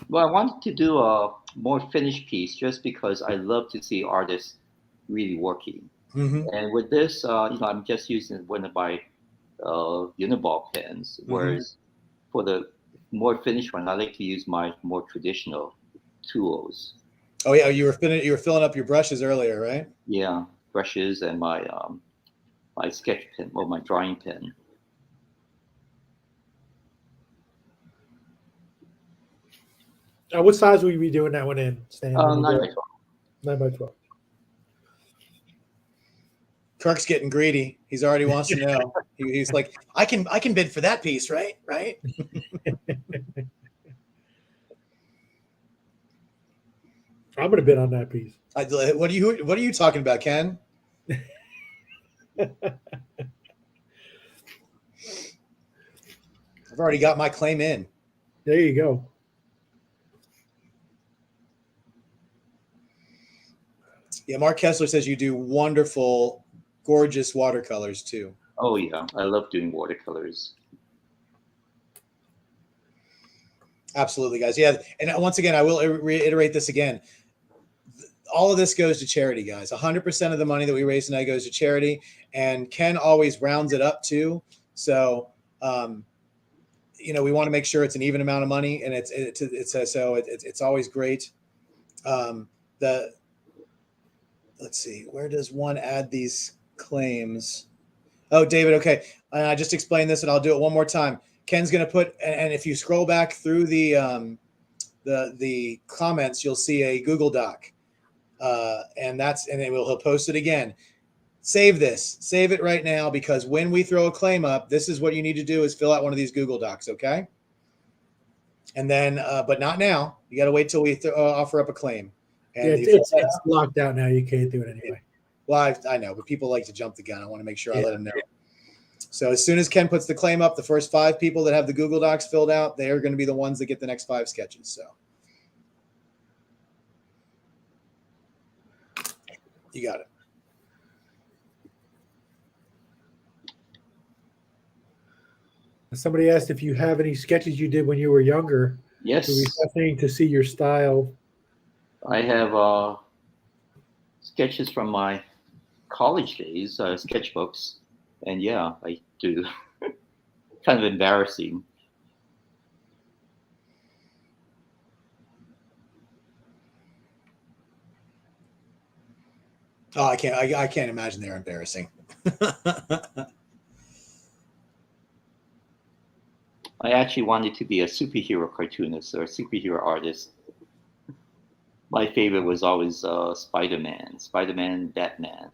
Well, I wanted to do a more finished piece just because I love to see artists really working.
Mm-hmm.
And with this, I'm just using one of my uniball pens, whereas for the more finished one, I like to use my more traditional tools.
Oh yeah, you were filling up your brushes earlier, right?
Yeah, brushes and my my sketch pen or my drawing pen.
What size will you be doing that one in, Stan?
9x12.
9x12.
Kirk's getting greedy. He's already wants to know. He's like, I can bid for that piece, right? Right.
I'm going to bid on that piece.
What are you talking about, Ken? I've already got my claim in.
There you go.
Yeah, Mark Kessler says you do wonderful, gorgeous watercolors too.
Oh yeah, I love doing watercolors.
Absolutely, guys. Yeah, and once again, I will reiterate this again. All of this goes to charity, guys. 100% of the money that we raise tonight goes to charity, and Ken always rounds it up too. So, we want to make sure it's an even amount of money, and it's always great. Let's see, where does one add these claims? Oh, David. Okay, I just explained this, and I'll do it one more time. Ken's going to put, and if you scroll back through the comments, you'll see a Google Doc. And he'll post it again. Save it right now, because when we throw a claim up, this is what you need to do is fill out one of these Google Docs. Okay. And then, but not now, you got to wait till we offer up a claim. And
it's locked out now. You can't do it anyway.
Well, I know, but people like to jump the gun. I want to make sure I let them know. So as soon as Ken puts the claim up, the first 5 people that have the Google Docs filled out, they are going to be the ones that get the next 5 sketches. So you got it.
Somebody asked if you have any sketches you did when you were younger.
Yes.
So we're fascinating to see your style.
I have sketches from my college days, sketchbooks, and yeah, I do. Kind of embarrassing.
Oh, I can't imagine they're embarrassing.
I actually wanted to be a superhero cartoonist or a superhero artist. My favorite was always Spider-Man, Batman.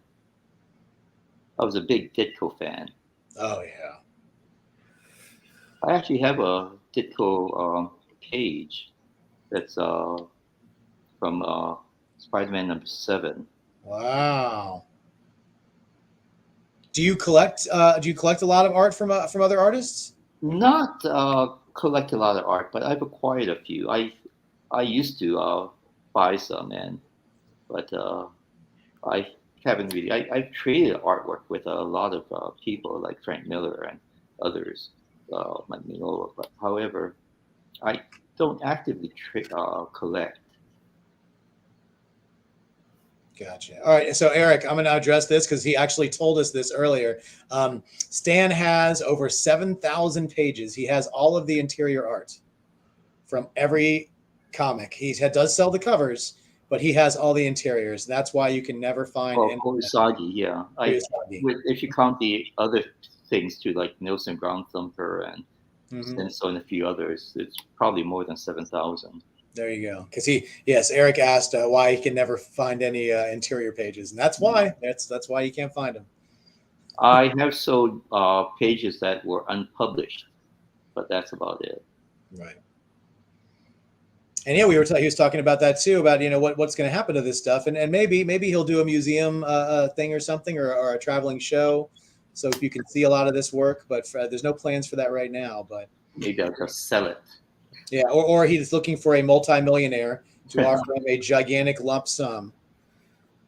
I was a big Ditko fan.
Oh yeah.
I actually have a Ditko page that's from Spider-Man #7.
Wow. Do you collect a lot of art from other artists?
Not collect a lot of art, but I've acquired a few. I used to buy some, but I haven't really. I've traded artwork with a lot of people like Frank Miller and others, like Minola. But however, I don't actively collect.
Gotcha. All right. So Eric, I'm going to address this because he actually told us this earlier. Stan has over 7,000 pages. He has all of the interior art from every comic. He does sell the covers, but he has all the interiors. That's why you can never find.
Yusagi, yeah.
Yusagi.
If you count the other things too, like Nelson Ground Thumper and Senso and a few others, it's probably more than 7,000.
There you go. Because Eric asked why he can never find any interior pages, and that's why. That's why you can't find them.
I have sold pages that were unpublished, but that's about it.
Right. And yeah, he was talking about that too, about what's going to happen to this stuff, and maybe he'll do a museum thing or something, or a traveling show, so you can see a lot of this work. But there's no plans for that right now. But
maybe I'll just sell it.
Yeah, or he's looking for a multimillionaire to offer him a gigantic lump sum.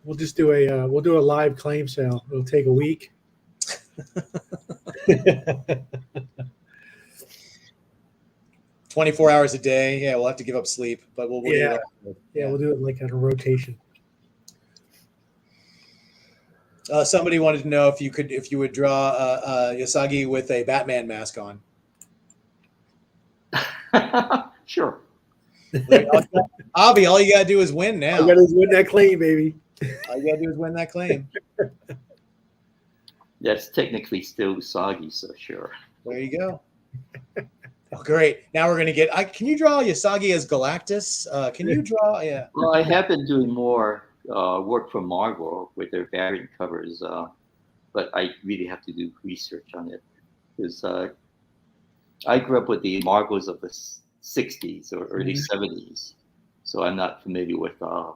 We'll just do a live claim sale. It'll take a week.
24 hours a day. Yeah, we'll have to give up sleep, but we'll do it.
We'll do it like on a rotation.
Somebody wanted to know if you would draw Yusagi with a Batman mask on.
Sure.
Avi, all you gotta do is win now.
All you gotta do is win that claim, baby.
All you gotta do is win that claim.
That's technically still Usagi, so sure.
There you go. Oh, great. Now we're gonna get. Can you draw Yusagi as Galactus? Can you draw? Yeah.
Well, I have been doing more work for Marvel with their variant covers, but I really have to do research on it because I grew up with the Marvels of the 60s or early 70s, so I'm not familiar with the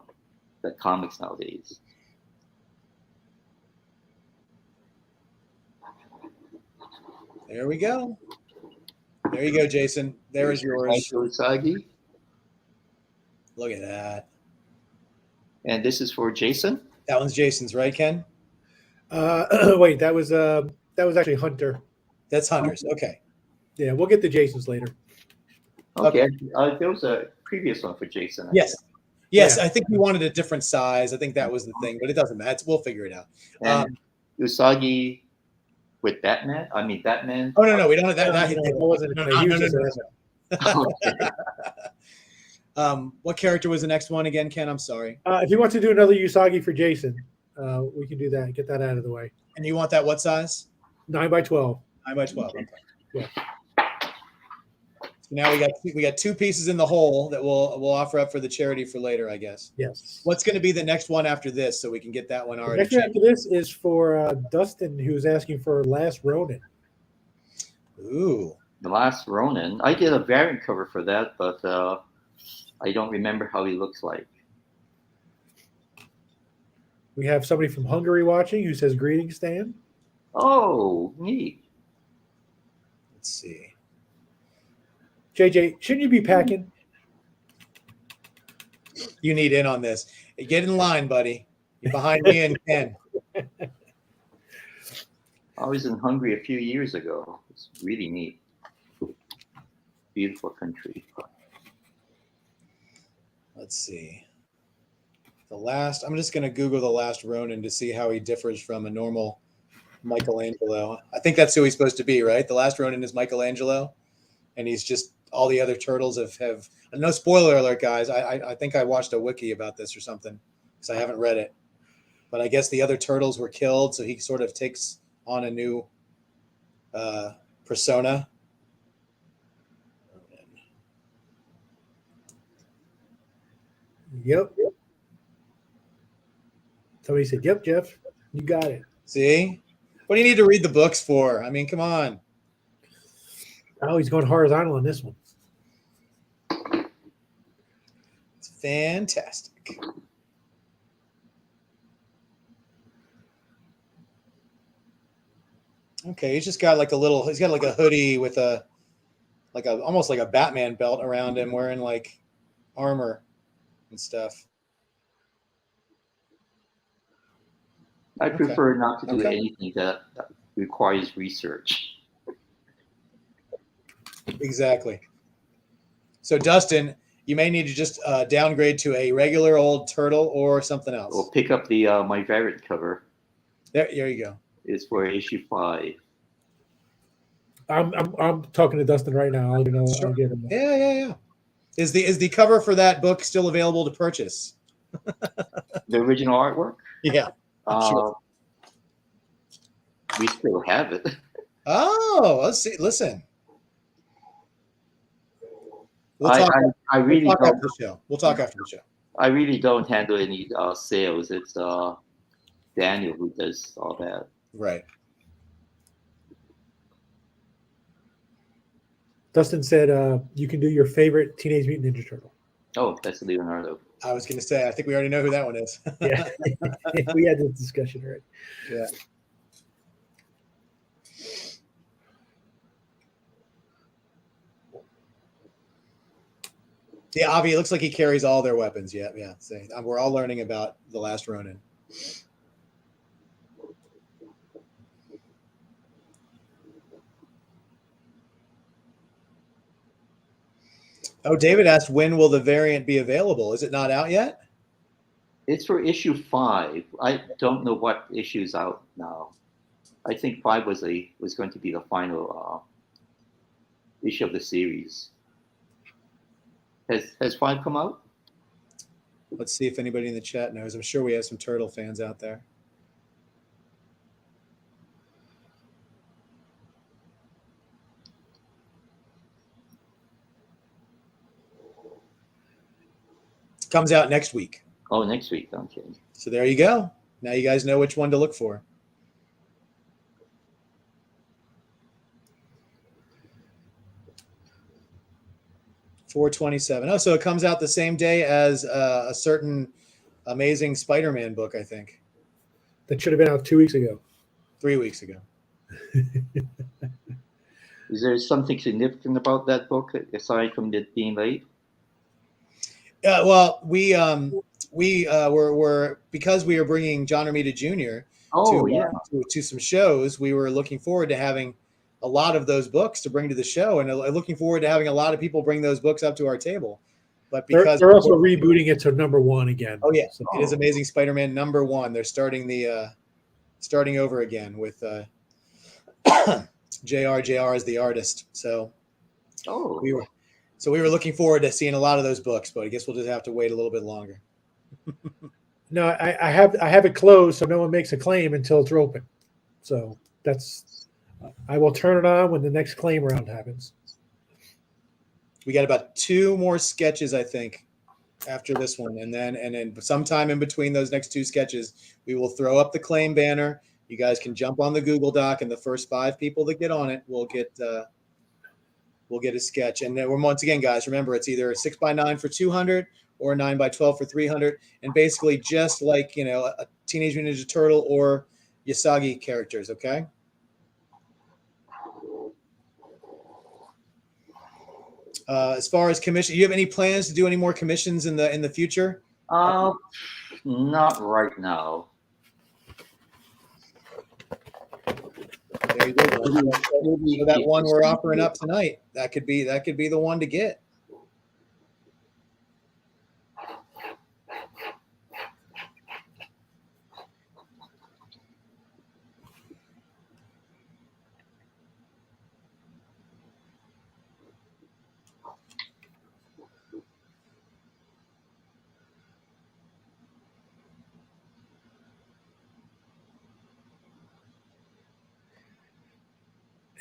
comics nowadays.
There we go. There you go, Jason. There is yours.
Usagi.
Look at that.
And this is for Jason?
That one's Jason's, right, Ken?
Wait, that was actually Hunter.
That's Hunter's. Okay.
Yeah, we'll get to Jason's later.
Okay. There was a previous one for Jason.
Yes. Yes,
Yeah.
I think we wanted a different size. I think that was the thing, but it doesn't matter. We'll figure it out.
And Usagi with Batman. I mean Batman.
Oh no, we don't have that.
That wasn't
No,
a
no,
he
no,
was
no,
just
no,
Okay.
What character was the next one again, Ken? I'm sorry.
if you want to do another Yusagi for Jason, we can do that. Get that out of the way.
And you want that what size?
9x12.
9x12. Okay.
Yeah.
So now we got two pieces in the hole that we'll offer up for the charity for later, I guess.
Yes.
What's going to be the next one after this, so we can get that one
The
already?
next one after this is for Dustin, who's asking for Last Ronin.
Ooh.
The Last Ronin. I did a variant cover for that, but I don't remember how he looks like.
We have somebody from Hungary watching who says, "Greetings, Stan."
Oh, neat.
Let's see.
JJ, shouldn't you be packing?
You need in on this. Get in line, buddy. You're behind me and Ken.
I was in Hungary a few years ago. It's really neat. Beautiful country.
Let's see. I'm just going to Google the Last Ronin to see how he differs from a normal Michelangelo. I think that's who he's supposed to be, right? The Last Ronin is Michelangelo, and he's just all the other turtles have no spoiler alert, guys. I think I watched a wiki about this or something because I haven't read it. But I guess the other turtles were killed, so he sort of takes on a new persona.
Yep. Somebody said, "Yep, Jeff, you got it."
See? What do you need to read the books for? I mean, come on.
Oh, he's going horizontal on this one.
It's fantastic. Okay, he's got like a hoodie with almost like a Batman belt around him, wearing like armor and stuff.
I
Okay.
prefer not to do
Okay.
anything that requires research.
Exactly. So, Dustin, you may need to just downgrade to a regular old turtle or something else.
We'll pick up the my variant cover.
There you go.
It's for issue 5.
I'm talking to Dustin right now. I'll
Sure.
I'll get him.
Yeah. Is the cover for that book still available to purchase?
The original artwork?
Yeah. Sure.
We still have it.
Oh, let's see. Listen.
I really
we'll talk
don't.
after the show. We'll talk after the show.
I really don't handle any sales. It's Daniel who does all that.
Right.
Dustin said, "You can do your favorite Teenage Mutant Ninja Turtle."
Oh, that's Leonardo.
I was going to say, I think we already know who that one is.
Yeah, we had this discussion already.
Yeah. Yeah, Avi, it looks like he carries all their weapons. Yeah. So, we're all learning about the Last Ronin. Oh, David asked, when will the variant be available? Is it not out yet?
It's for issue 5. I don't know what issue's out now. I think 5 was going to be the final issue of the series. Has 5 come out?
Let's see if anybody in the chat knows. I'm sure we have some turtle fans out there. Comes out next week.
Oh, next week. Okay.
So there you go. Now you guys know which one to look for. $4.27. Oh, so it comes out the same day as a certain amazing Spider-Man book, I think.
That should have been out 2 weeks ago.
3 weeks ago.
Is there something significant about that book aside from it being late?
Well, we were because we are bringing John Romita Jr.
Oh, yeah.
To some shows. We were looking forward to having a lot of those books to bring to the show, and looking forward to having a lot of people bring those books up to our table. But because
they're also rebooting it to #1 again.
Oh yeah,
so.
It is Amazing Spider-Man #1. They're starting starting over again with JR as the artist. So we were looking forward to seeing a lot of those books, but I guess we'll just have to wait a little bit longer.
No, I have it closed, so no one makes a claim until it's open. So I will turn it on when the next claim round happens.
We got about 2 more sketches, I think, after this one, and then sometime in between those next 2 sketches, we will throw up the claim banner. You guys can jump on the Google Doc, and the first 5 people that get on it will get a sketch. And then once again, guys, remember it's either a 6x9 for 200 or a 9x12 for 300, and basically just like a Teenage Mutant Ninja Turtle or Yusagi characters. Okay. As far as commission, you have any plans to do any more commissions in the future?
Not right now.
There you go. So that one we're offering up tonight, that could be the one to get.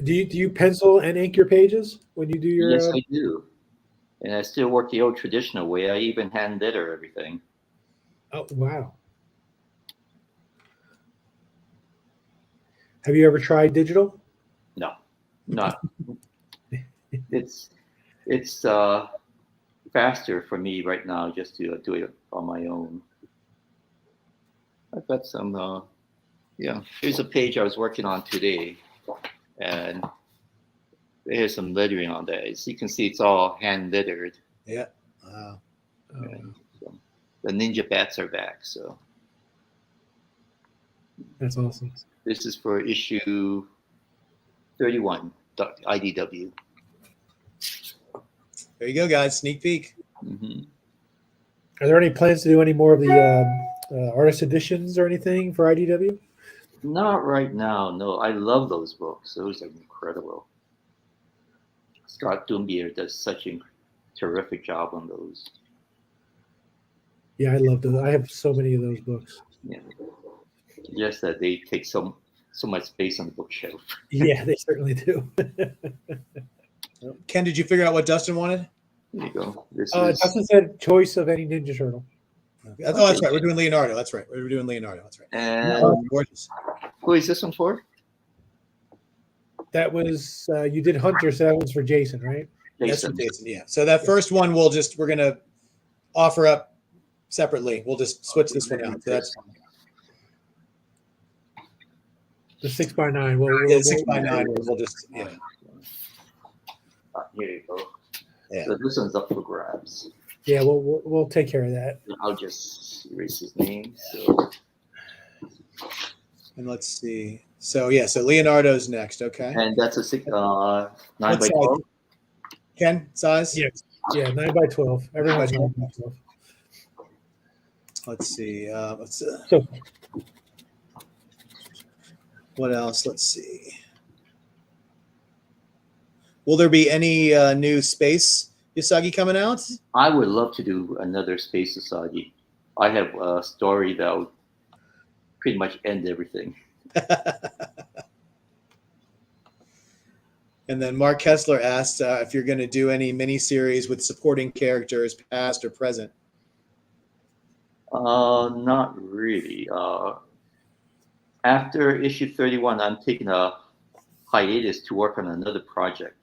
Do you pencil and ink your pages when you do your?
Yes, I do. And I still work the old traditional way. I even hand letter everything.
Oh, wow. Have you ever tried digital?
No, not. It's faster for me right now just to do it on my own. I've got some. Here's a page I was working on today, and there's some lettering on that. As you can see, it's all hand lettered.
Yeah. Wow.
So the ninja bats are back. So
that's awesome.
This is for issue 31, IDW.
There you go, guys. Sneak peek.
Mm-hmm.
Are there any plans to do any more of the artist editions or anything for IDW?
Not right now. No, I love those books. Those are incredible. Scott Dumbier does such a terrific job on those.
Yeah, I love those. I have so many of those books.
Yeah, just that they take so much space on the bookshelf.
Yeah, they certainly do.
Ken, did you figure out what Dustin wanted?
There you go.
Dustin said choice of any Ninja Turtle.
Okay. Oh, that's right. We're doing Leonardo. That's right. We're doing Leonardo. That's right.
And who is this one for?
That was you did Hunter, so that was for Jason, right?
Jason.
That's for Jason. Yeah. So that first one we're gonna offer up separately. We'll just switch this one out. So that's
the 6x9.
The 6x9. We'll just
Here you go.
Yeah.
So this one's up for grabs.
Yeah, we'll take care of that.
I'll just erase his name. So.
And let's see. So Leonardo's next. Okay.
And that's a 9x12.
Ken, size?
Yeah, 9x12. Everyone's 9x12.
Let's see.
So,
what else? Let's see. Will there be any new Space Yusagi coming out?
I would love to do another Space Yusagi. I have a story that would pretty much end everything.
And then Mark Kessler asked if you're going to do any miniseries with supporting characters, past or present.
Not really. After issue 31, I'm taking a hiatus to work on another project.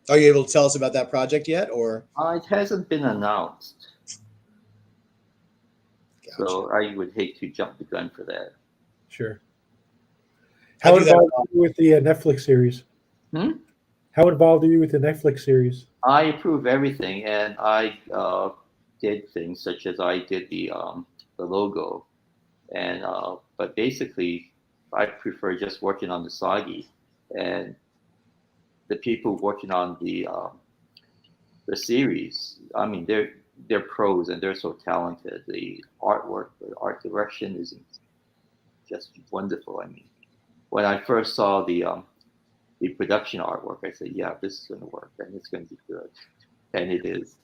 Are you able to tell us about that project yet, or?
It hasn't been announced.
Gotcha.
So I would hate to jump the gun for that.
Sure. How about with the Netflix series? How involved are you with the Netflix series?
I approve everything, and I did things such as I did the logo, and but basically, I prefer just working on the Sagi, and the people working on the series. I mean, they're pros and they're so talented. The artwork, the art direction is just wonderful. I mean, when I first saw the production artwork, I said, "Yeah, this is going to work and it's going to be good," and it is.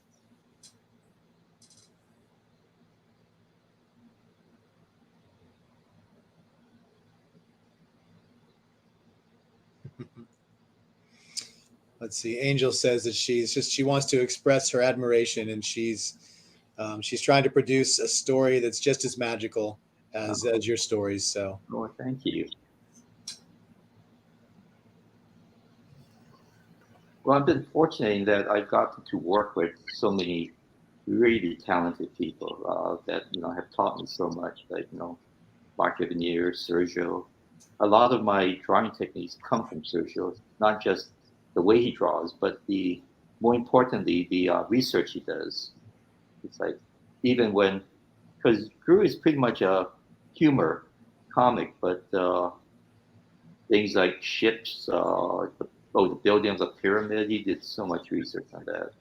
Let's see. Angel says that she wants to express her admiration, and she's trying to produce a story that's just as magical as your stories. So,
Oh, thank you. Well, I've been fortunate in that I've gotten to work with so many really talented people that have taught me so much. Like Mark Evanier, Sergio. A lot of my drawing techniques come from Sergio, not just the way he draws, but more importantly, the research he does. It's like even when, because Gru is pretty much a humor comic, but things like ships, the building of the pyramid, he did so much research on that.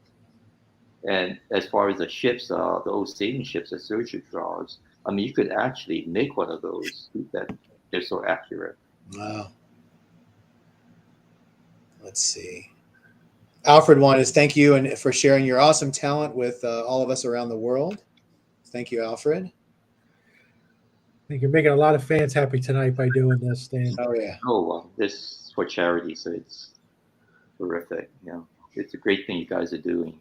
And as far as the ships, the old sailing ships that Sergio draws, I mean, you could actually make one of those that they're so accurate.
wow. Let's see. Alfred wanted to thank you and for sharing your awesome talent with all of us around the world. Thank you, Alfred.
I think you're making a lot of fans happy tonight by doing this, Stan.
Oh yeah.
Oh well, this is for charity, so it's terrific. It's a great thing you guys are doing.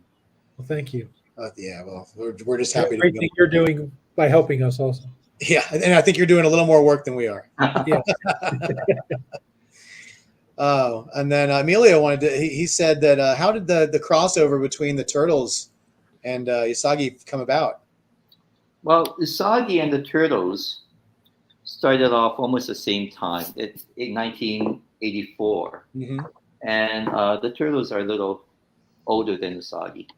Well, thank you.
Yeah. Well, we're just happy.
Great thing you're doing by helping us also.
Yeah, and I think you're doing a little more work than we are.
Yeah.
Oh, and then Emilio wanted to. He said that how did the crossover between the Turtles and Yusagi come about?
Well, Usagi and the Turtles started off almost the same time, in 1984.
Mm-hmm.
And the Turtles are a little older than Usagi.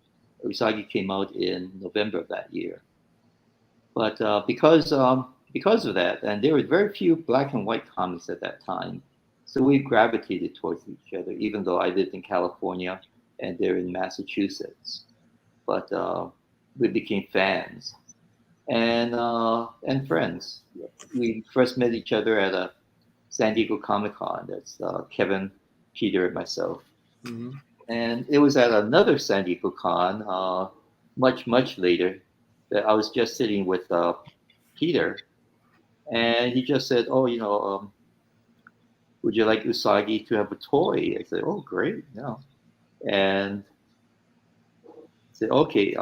Usagi came out in November of that year. But because of that, and there were very few black and white comics at that time, so we gravitated towards each other, even though I lived in California and they're in Massachusetts. But we became fans and friends. We first met each other at a San Diego Comic Con. That's Kevin, Peter, and myself.
Mm-hmm.
And it was at another San Diego Con, much later, that I was just sitting with Peter, and he just said, "Oh, would you like Usagi to have a toy?" I said, "Oh, great, and said, "Okay,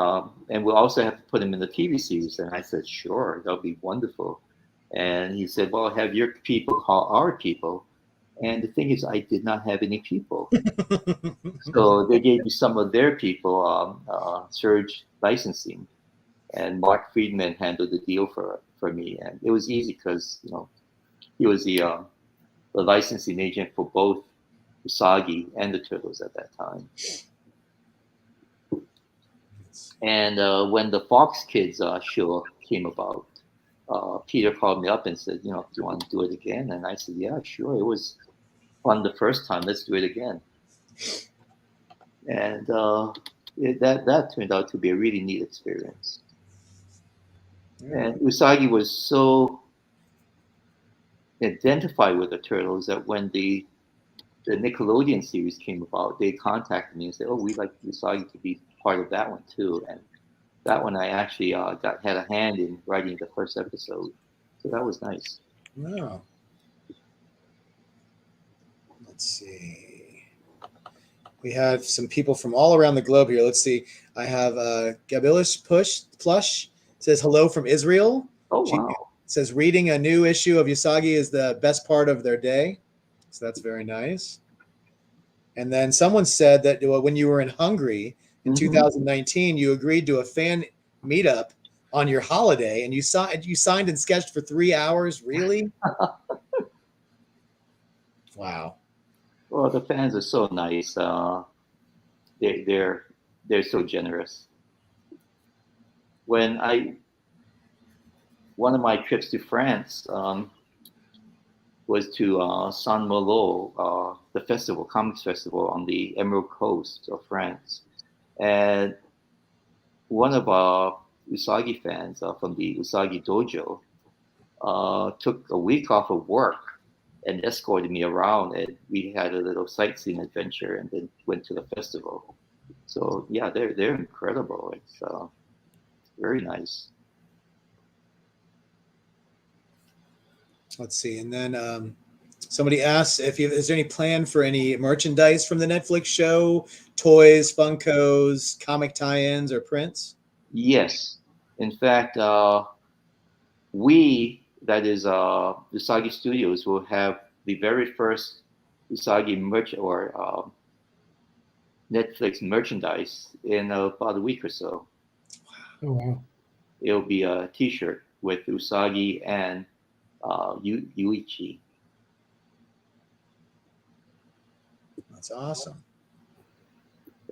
and we'll also have to put him in the TV series." And I said, "Sure, that'll be wonderful." And he said, "Well, have your people call our people." And the thing is, I did not have any people. So they gave me some of their people, Surge Licensing, and Mark Friedman handled the deal for me. And it was easy because, he was the licensing agent for both Usagi and the Turtles at that time. And when the Fox Kids show came about, Peter called me up and said, "Do you want to do it again?" And I said, "Yeah, sure. It was fun the first time. Let's do it again." And that turned out to be a really neat experience. And Usagi was so identified with the Turtles that when the Nickelodeon series came about, they contacted me and said, "Oh, we'd like Usagi to be part of that one too." And that one I actually had a hand in writing the first episode, so that was nice.
Wow. Let's see. We have some people from all around the globe here. Let's see. I have Gabilish Plush says hello from Israel.
Oh,
She
wow.
says reading a new issue of Yusagi is the best part of their day. So that's very nice. And then someone said that when you were in Hungary in 2019, you agreed to a fan meetup on your holiday, and you signed and sketched for 3 hours. Really? Wow.
Well, the fans are so nice. They they're so generous. When I one of my trips to France was to Saint Malo, the festival, comics festival on the Emerald Coast of France, and one of our Usagi fans from the Usagi Dojo took a week off of work and escorted me around, and we had a little sightseeing adventure, and then went to the festival. So yeah, they're incredible. It's very nice.
Let's see. And then somebody asks is there any plan for any merchandise from the Netflix show, toys, Funkos, comic tie-ins, or prints?
Yes, in fact, that is Usagi Studios, will have the very first Usagi merch or Netflix merchandise in about a week or so.
Oh wow!
It'll be a T-shirt with Usagi and Yuichi.
That's awesome.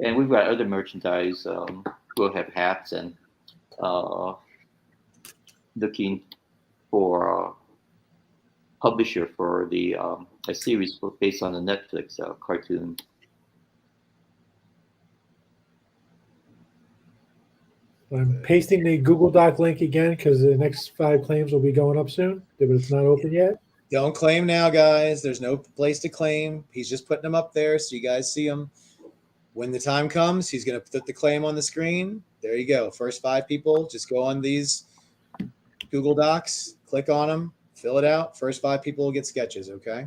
And we've got other merchandise. We'll have hats and looking for a publisher for the a series based on the Netflix cartoon.
I'm pasting the Google Doc link again because the next 5 claims will be going up soon, but it's not open yet.
Don't claim now, guys. There's no place to claim. He's just putting them up there so you guys see them. When the time comes, he's going to put the claim on the screen. There you go. First 5 people, just go on these Google Docs, click on them, fill it out. First 5 people will get sketches, okay?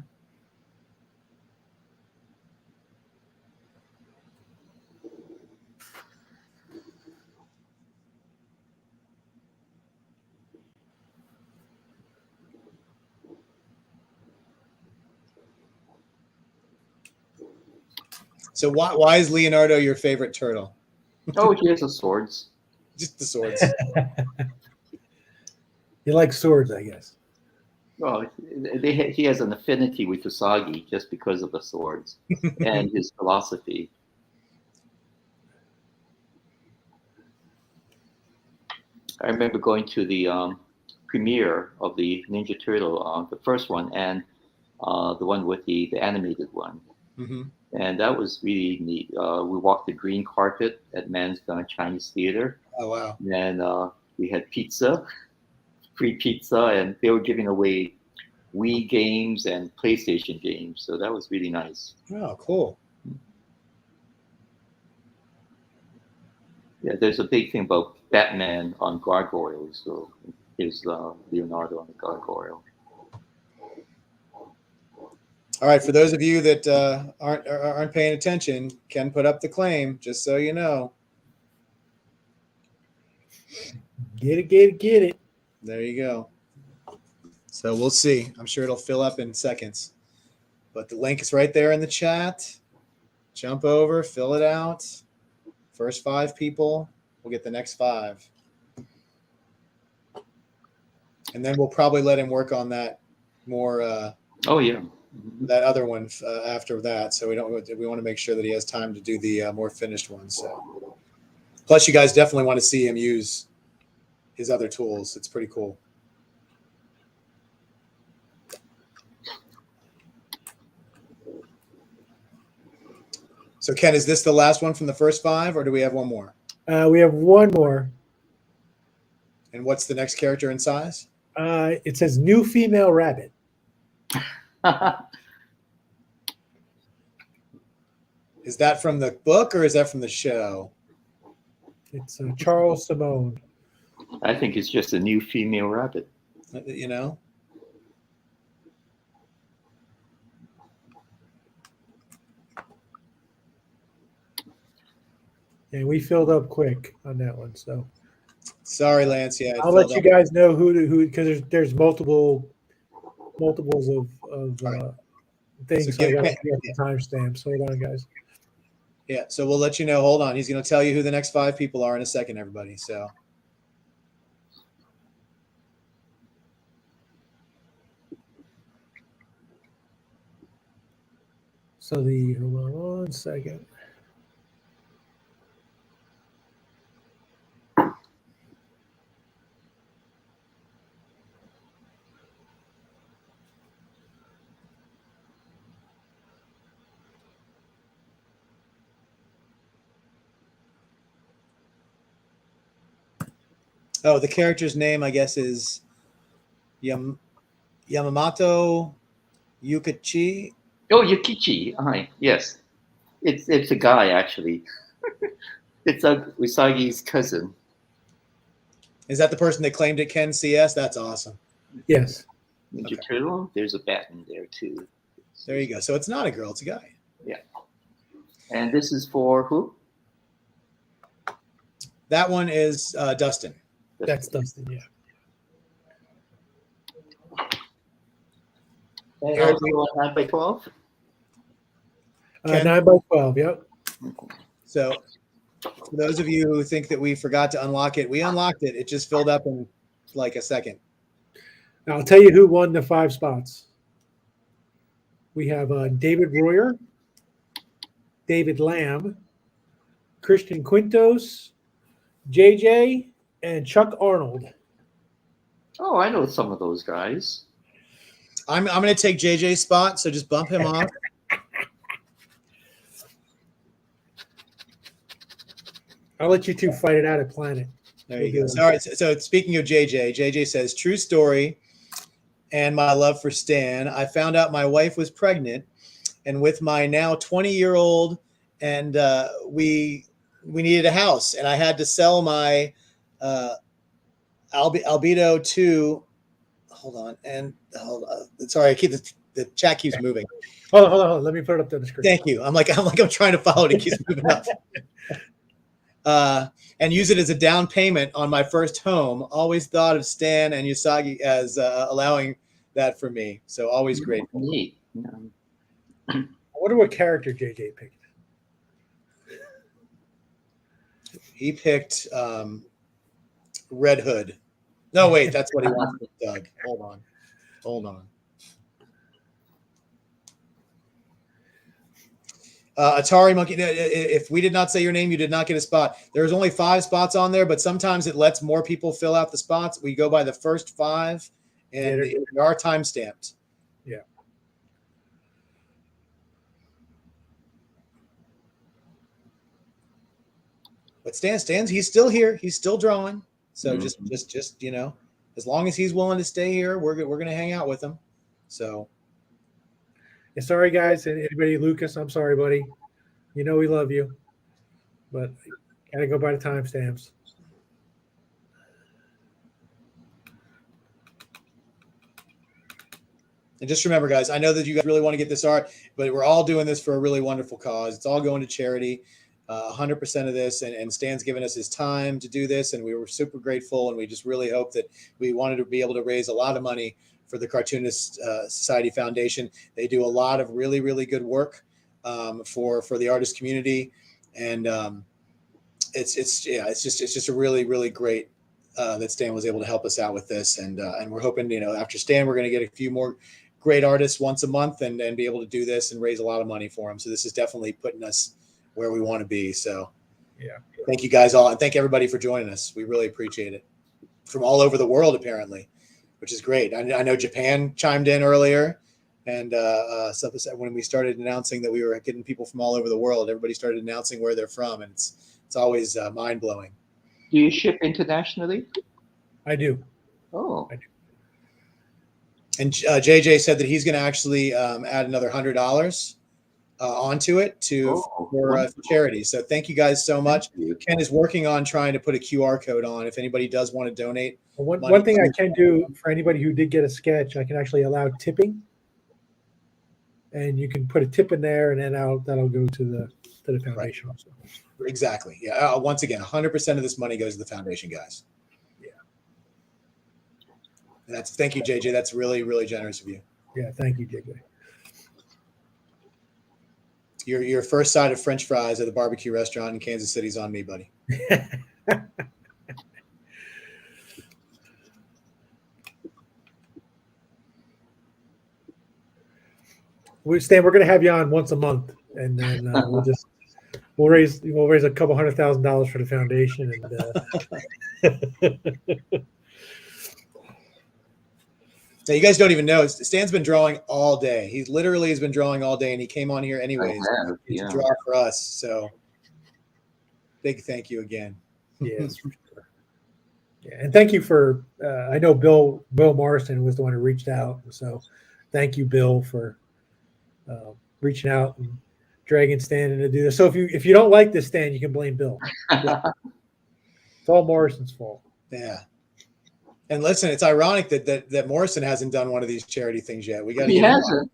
So why is Leonardo your favorite turtle?
Oh, he has the swords.
Just the swords.
You like swords, I guess.
Well, he has an affinity with Usagi just because of the swords and his philosophy. I remember going to the premiere of the Ninja Turtle, the first one, and the one with the animated one.
Mm-hmm.
And that was really neat. We walked the green carpet at Man's Chinese Theater.
Oh, wow.
And we had pizza, free pizza, and they were giving away Wii games and PlayStation games. So that was really nice.
Oh, cool.
Yeah, there's a big thing about Batman on gargoyles. So here's Leonardo on the gargoyle.
All right, for those of you that aren't paying attention, Ken put up the claim, just so you know.
Get it.
There you go. So we'll see. I'm sure it'll fill up in seconds. But the link is right there in the chat. Jump over, fill it out. First 5 people will get the next 5. And then we'll probably let him work on that more.
Oh, yeah.
That other one after that. So we want to make sure that he has time to do the more finished ones. So. Plus, you guys definitely want to see him use his other tools. It's pretty cool. So, Ken, is this the last one from the first 5, or do we have one more?
We have one more.
And what's the next character in size?
It says new female rabbit.
Is that from the book or is that from the show?
It's Charles Simone.
I think it's just a new female rabbit.
You know?
And we filled up quick on that one. So
sorry, Lance. Yeah,
I'll let you guys know who because there's multiples of
right.
things. So I got to get the timestamps. Hold on, guys.
Yeah, so we'll let you know. Hold on. He's going to tell you who the next 5 people are in a second, everybody.
hold on one second.
Oh, the character's name, I guess, is Yamamoto Yukichi.
Oh, Yukichi. Hi. Yes. It's a guy actually. It's a Usagi's cousin.
Is that the person that claimed it, Ken CS? That's awesome.
Yes.
Ninja
Okay.
Turtle. There's a bat in there too.
There you go. So it's not a girl, it's a guy.
Yeah. And this is for who?
That one is Dustin.
That's Dustin, yeah.
And
Eric,
also 9x12.
9x12, yep.
So for those of you who think that we forgot to unlock it, we unlocked it. It just filled up in like a second.
Now, I'll tell you who won the 5 spots. We have David Royer, David Lamb, Christian Quintos, JJ, and Chuck Arnold.
Oh, I know some of those guys.
I'm going to take JJ's spot, so just bump him off.
I'll let you two fight it out at Planet.
There you go. All right. So speaking of JJ says, true story and my love for Stan. I found out my wife was pregnant, and with my now 20-year-old, and we needed a house, and I had to sell my Albedo 2. Hold on. Sorry, the chat keeps moving.
Hold on. Let me put it up to the screen.
Thank you. I'm trying to follow it. It keeps moving up. And use it as a down payment on my first home. Always thought of Stan and Yusagi as allowing that for me. So always grateful.
Neat.
I wonder what character JJ picked.
He picked Red Hood. No, wait, that's what he wants, Doug. Hold on. Atari Monkey, if we did not say your name, you did not get a spot. There's only 5 spots on there, but sometimes it lets more people fill out the spots. We go by the first 5, and they are time stamped.
Yeah.
But Stan's he's still here. He's still drawing. So just as long as he's willing to stay here, we're gonna hang out with him. So.
Yeah, sorry, guys. Anybody, Lucas, I'm sorry, buddy. You know we love you, but gotta go by the timestamps.
And just remember, guys, I know that you guys really want to get this art, but we're all doing this for a really wonderful cause. It's all going to charity, 100% of this. And Stan's given us his time to do this, and we were super grateful. And we just really hope that we wanted to be able to raise a lot of money for the Cartoonist Society Foundation. They do a lot of really, really good work for the artist community, and it's just a really, really great that Stan was able to help us out with this, and we're hoping, after Stan, we're going to get a few more great artists once a month and be able to do this and raise a lot of money for them. So this is definitely putting us where we want to be. So
yeah,
thank you guys all, and thank everybody for joining us. We really appreciate it, from all over the world apparently, which is great. I know Japan chimed in earlier, and when we started announcing that we were getting people from all over the world, everybody started announcing where they're from, and it's always mind blowing.
Do you ship internationally?
I do.
Oh,
I do.
And JJ said that he's going to actually add another $100 onto it for charity. So thank you guys so much. Ken is working on trying to put a QR code on if anybody does want to donate.
One thing I can do for anybody who did get a sketch, I can actually allow tipping, and you can put a tip in there, and then that'll go to the foundation also.
Exactly. Yeah. Once again, 100% of this money goes to the foundation, guys.
Yeah.
And thank you, JJ. That's really, really generous of you.
Yeah. Thank you, JJ.
Your first side of French fries at the barbecue restaurant in Kansas City's on me, buddy.
Stan, we're going to have you on once a month, and then we'll raise a couple $100,000 for the foundation, and
So you guys don't even know. Stan's been drawing all day. He literally has been drawing all day, and he came on here anyways to draw for us. So big thank you again.
Yes, for sure. Yeah, and thank you for. I know Bill Morrison was the one who reached out, so thank you, Bill, for reaching out and dragging Stan in to do this. So if you don't like this, Stan, you can blame Bill. Yeah. It's all Morrison's fault.
Yeah. And listen, it's ironic that Morrison hasn't done one of these charity things yet. We got to
He
get
hasn't.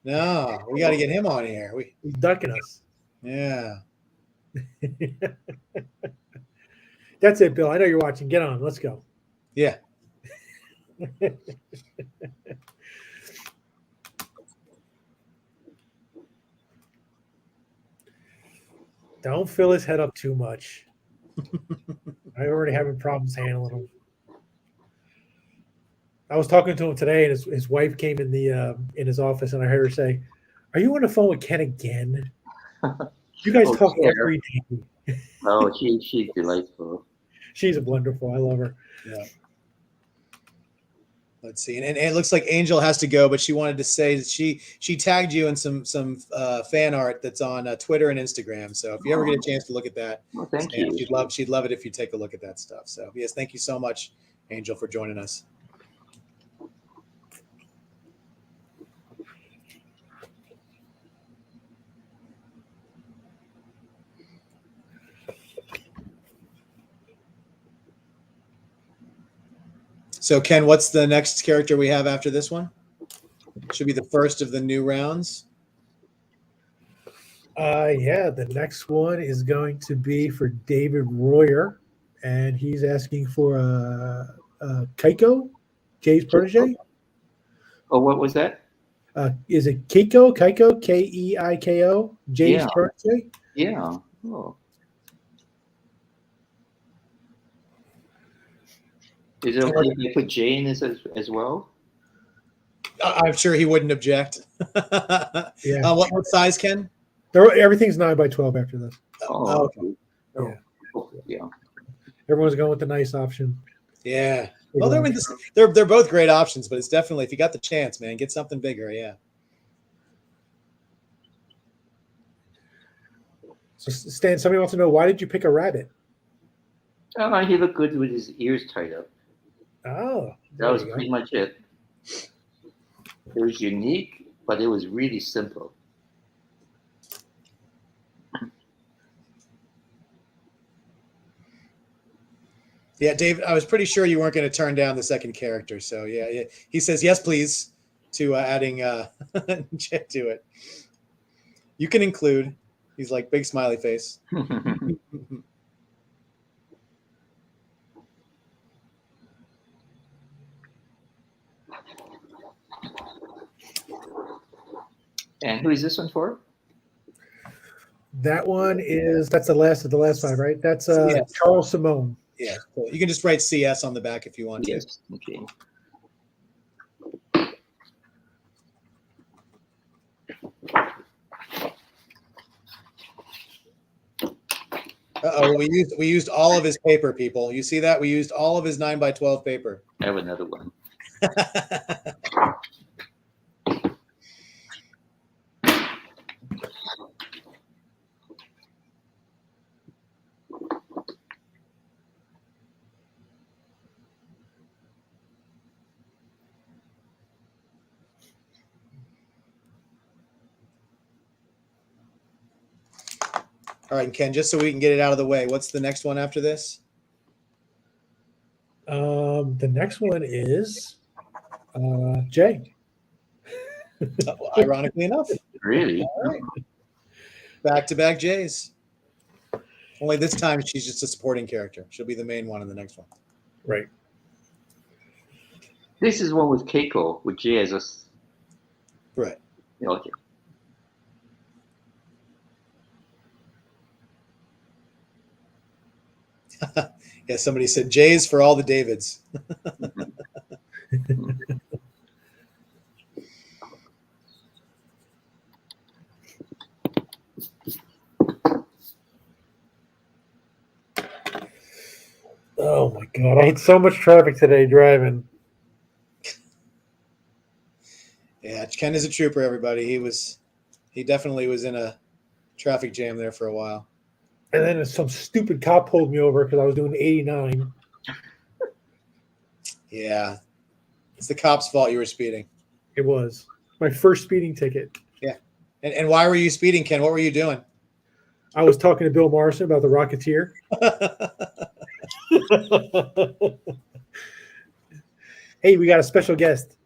him on. No, we got to get him on here.
He's ducking us.
Yeah.
That's it, Bill. I know you're watching. Get on. Let's go.
Yeah.
Don't fill his head up too much. I already having problems handling him. I was talking to him today, and his wife came in his office, and I heard her say, "Are you on the phone with Ken again? You guys talk every day."
Oh, she's delightful.
She's wonderful. I love her.
Yeah. Let's see, and it looks like Angel has to go, but she wanted to say that she tagged you in some fan art that's on Twitter and Instagram. So if you ever get a chance to look at that,
well, thank you.
She'd love it if you take a look at that stuff. So yes, thank you so much, Angel, for joining us. So Ken, what's the next character we have after this one? Should be the first of the new rounds.
Yeah, the next one is going to be for David Royer, and he's asking for Keiko, Jay's protege.
Oh, what was that?
Is it Keiko? Keiko, Keiko, Jay's protege?
Yeah. Oh. Is it okay if you put Jay in this as well?
I'm sure he wouldn't object.
Yeah.
What size, Ken?
Everything's 9x12 after this.
Oh,
okay.
Yeah.
Everyone's going with the nice option.
Yeah. Well, they're both great options, but it's definitely, if you got the chance, man, get something bigger. Yeah.
So Stan, somebody wants to know, why did you pick a rabbit?
He looked good with his ears tied up.
Oh,
that was pretty much it. It was unique, but it was really simple.
Yeah, Dave, I was pretty sure you weren't going to turn down the second character. So yeah. He says, yes, please, to adding Jet to it. You can include. He's like, big smiley face.
And who is this one for?
That's the last of the last five, right? That's Charles Simone.
Yeah, cool. You can just write CS on the back if you want to.
Yes, okay.
Uh-oh, we used all of his paper, people. You see that? We used all of his 9x12 paper.
I have another one.
All right, Ken, just so we can get it out of the way, what's the next one after this?
The next one is Jay.
Ironically enough.
Really?
All right. Back-to-back Jays. Only this time she's just a supporting character. She'll be the main one in the next one.
Right.
This is one with Keiko, with Jay as a...
Right.
Okay.
Yeah, somebody said Jay's for all the Davids.
God, I hate so much traffic today driving.
Yeah, Ken is a trooper, everybody. He definitely was in a traffic jam there for a while.
And then some stupid cop pulled me over because I was doing 89.
Yeah. It's the cop's fault you were speeding.
It was my first speeding ticket.
Yeah. And why were you speeding, Ken? What were you doing?
I was talking to Bill Morrison about the Rocketeer. Hey, we got a special guest.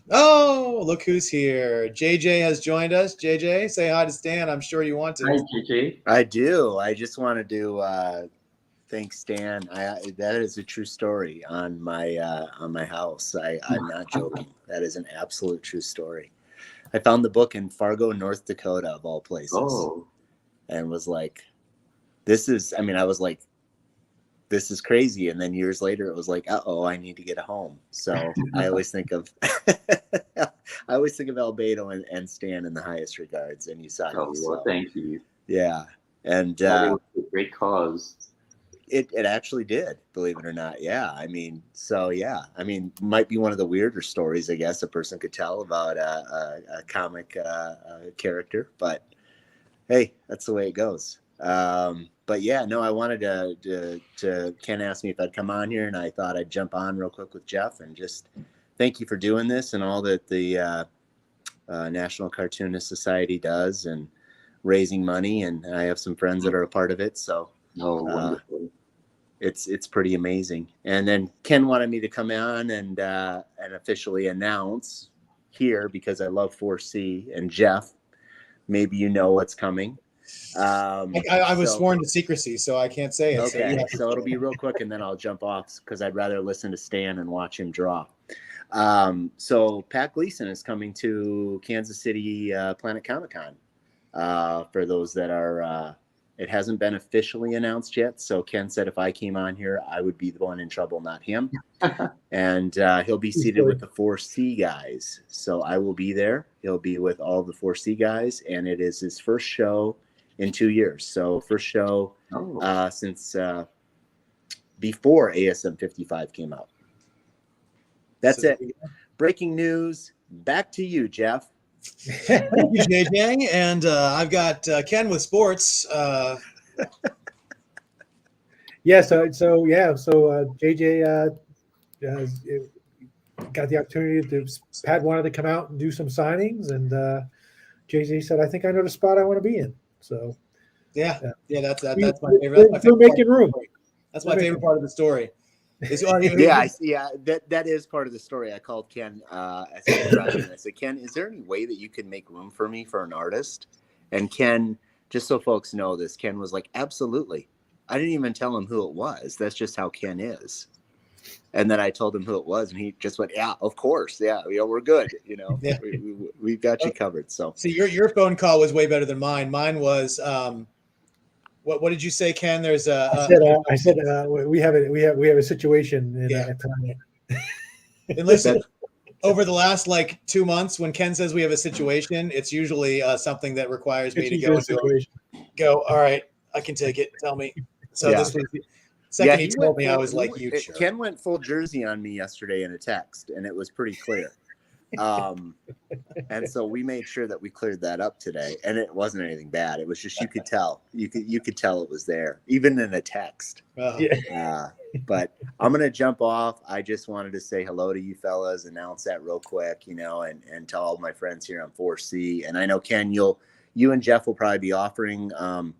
Oh, look who's here. JJ has joined us. JJ, say hi to Stan. I'm sure you want to.
Hi, JJ.
I do. I just wanted to thank Stan. That is a true story on my house. I'm not joking. That is an absolute true story. I found the book in Fargo, North Dakota, of all places, and was like, "This is." I mean, I was like, "This is crazy." And then years later, it was like, "Uh-oh, I need to get a home." So I always think of, Albedo and Stan in the highest regards, and Yusagi.
Oh, well, thank you.
Yeah, and
it was a great cause.
It actually did, believe it or not. Yeah, I mean, so yeah, I mean, might be one of the weirder stories, I guess, a person could tell about a comic character, but hey, that's the way it goes. But yeah, no, I wanted to Ken asked me if I'd come on here, and I thought I'd jump on real quick with Jeff and just thank you for doing this and all that the National Cartoonist Society does and raising money, and I have some friends that are a part of it, so
Wonderful.
it's pretty amazing. And then Ken wanted me to come on and officially announce here, because I love 4C, and Jeff, maybe you know what's coming.
I was sworn to secrecy, so I can't say it.
Okay, so it'll be real quick, and then I'll jump off because I'd rather listen to Stan and watch him draw. So Pat Gleason is coming to Kansas City Planet Comic-Con. For those that are, it hasn't been officially announced yet. So Ken said if I came on here, I would be the one in trouble, not him. And he'll be seated with the 4C guys. So I will be there. He'll be with all the 4C guys, and it is his first show in 2 years. So first show since before ASM 55 came out. That's it. Breaking news. Back to you, Jeff.
Thank you, JJ. And I've got Ken with sports.
Yeah, so JJ got the opportunity to. Pat wanted to come out and do some signings, and JJ said, "I think I know the spot I want to be in." So
yeah, that's my favorite.
We're making room.
That's my favorite part of the story.
Yeah, that is part of the story. I called Ken. I said, Ken, is there any way that you can make room for me for an artist? And Ken, just so folks know this, Ken was like, absolutely. I didn't even tell him who it was. That's just how Ken is. And then I told him who it was, and he just went, "Yeah, of course, yeah, we're good.
Yeah.
We've got you covered." So
see, your phone call was way better than mine. Mine was. What did you say, Ken? There's
I said we have a situation in tonight.
And listen, over the last 2 months, when Ken says we have a situation, it's usually something that requires me to go. All right, I can take it. Tell me. So this was the second he told me, I was like, "You sure?"
Ken went full Jersey on me yesterday in a text, and it was pretty clear. And so we made sure that we cleared that up today, and it wasn't anything bad. It was just you could tell it was there, even in a text. But I'm gonna jump off. I just wanted to say hello to you fellas, announce that real quick, and to all my friends here on 4C. And I know Ken, you and Jeff will probably be offering.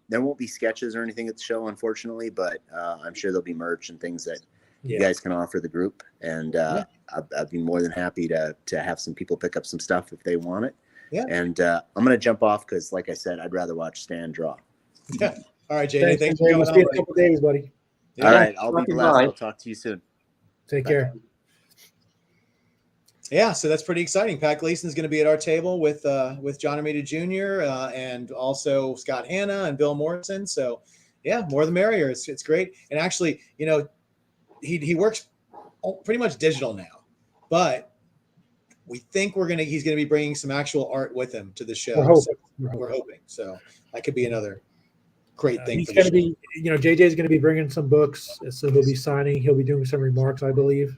There won't be sketches or anything at the show, unfortunately, but I'm sure there'll be merch and things that you guys can offer the group, and I'd be more than happy to have some people pick up some stuff if they want it. Yeah. And I'm gonna jump off because, like I said, I'd rather watch Stan draw.
Yeah. All right, JD. Thanks for
coming on. In a couple days, buddy.
Yeah. All right, I'll be blessed. I'll talk to you soon.
Take care.
Yeah, so that's pretty exciting. Pat Gleason is going to be at our table with John Armita Jr. And also Scott Hanna and Bill Morrison. So yeah, more the merrier. It's great. And actually, he works pretty much digital now, but we think he's going to be bringing some actual art with him to the show. We're hoping. So that could be another great thing.
He's
for the
going to
show.
be, JJ's going to be bringing some books, so he'll be signing. He'll be doing some remarks, I believe,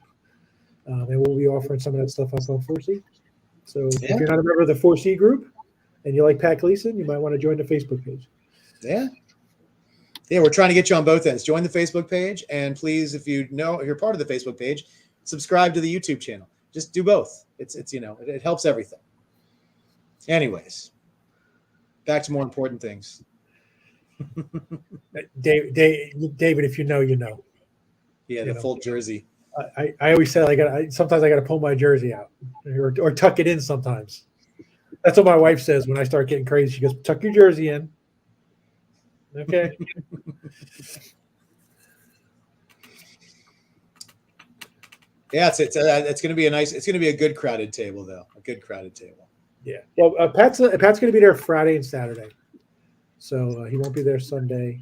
and we'll be offering some of that stuff up on 4C. So if you're not a member of the 4C group and you like Pat Gleason, you might want to join the Facebook page.
Yeah. Yeah, we're trying to get you on both ends. Join the Facebook page, and please, if you're part of the Facebook page, subscribe to the YouTube channel. Just do both. It's it helps everything. Anyways, back to more important things.
David, if you know, you know.
Yeah, the full jersey.
I always say sometimes I got to pull my jersey out or tuck it in sometimes. That's what my wife says when I start getting crazy. She goes, "Tuck your jersey in." Okay.
Yeah, it's going to be it's going to be a good crowded table though. A good crowded table.
Yeah. Well, Pat's going to be there Friday and Saturday, so he won't be there Sunday.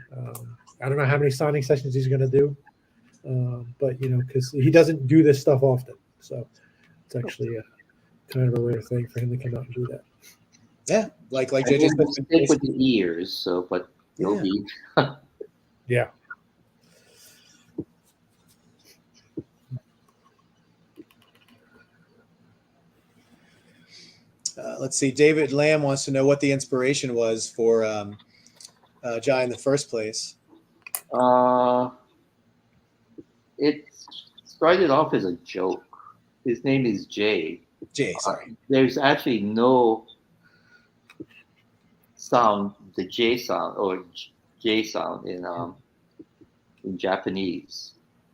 I don't know how many signing sessions he's going to do, but because he doesn't do this stuff often, so it's actually kind of a rare thing for him to come out and do that.
Yeah, like
I
JJ
stick with the ears, so but you'll be.
Yeah.
Let's see. David Lamb wants to know what the inspiration was for Jai in the first place.
It started off as a joke. His name is Jay.
Jay, sorry.
There's actually no sound, the J sound or J sound in Japanese,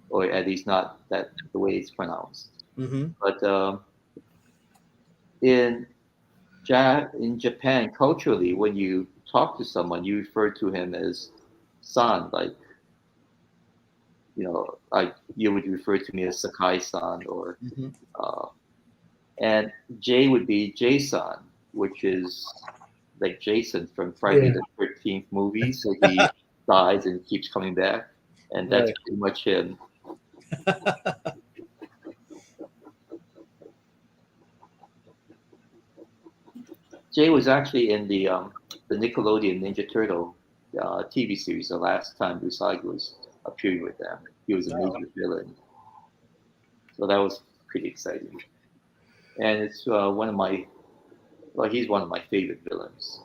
or at least not that the way it's pronounced.
Mm-hmm.
But in Japan, culturally, when you talk to someone, you refer to him as san, like you would refer to me as Sakai-san, or and Jay would be Jason, which is like Jason from Friday the 13th movie. So he dies and keeps coming back, and that's pretty much him. Jay was actually in the Nickelodeon Ninja Turtle TV series the last time Yusagi was appearing with them. He was a major villain. So that was pretty exciting. And it's he's one of my favorite villains.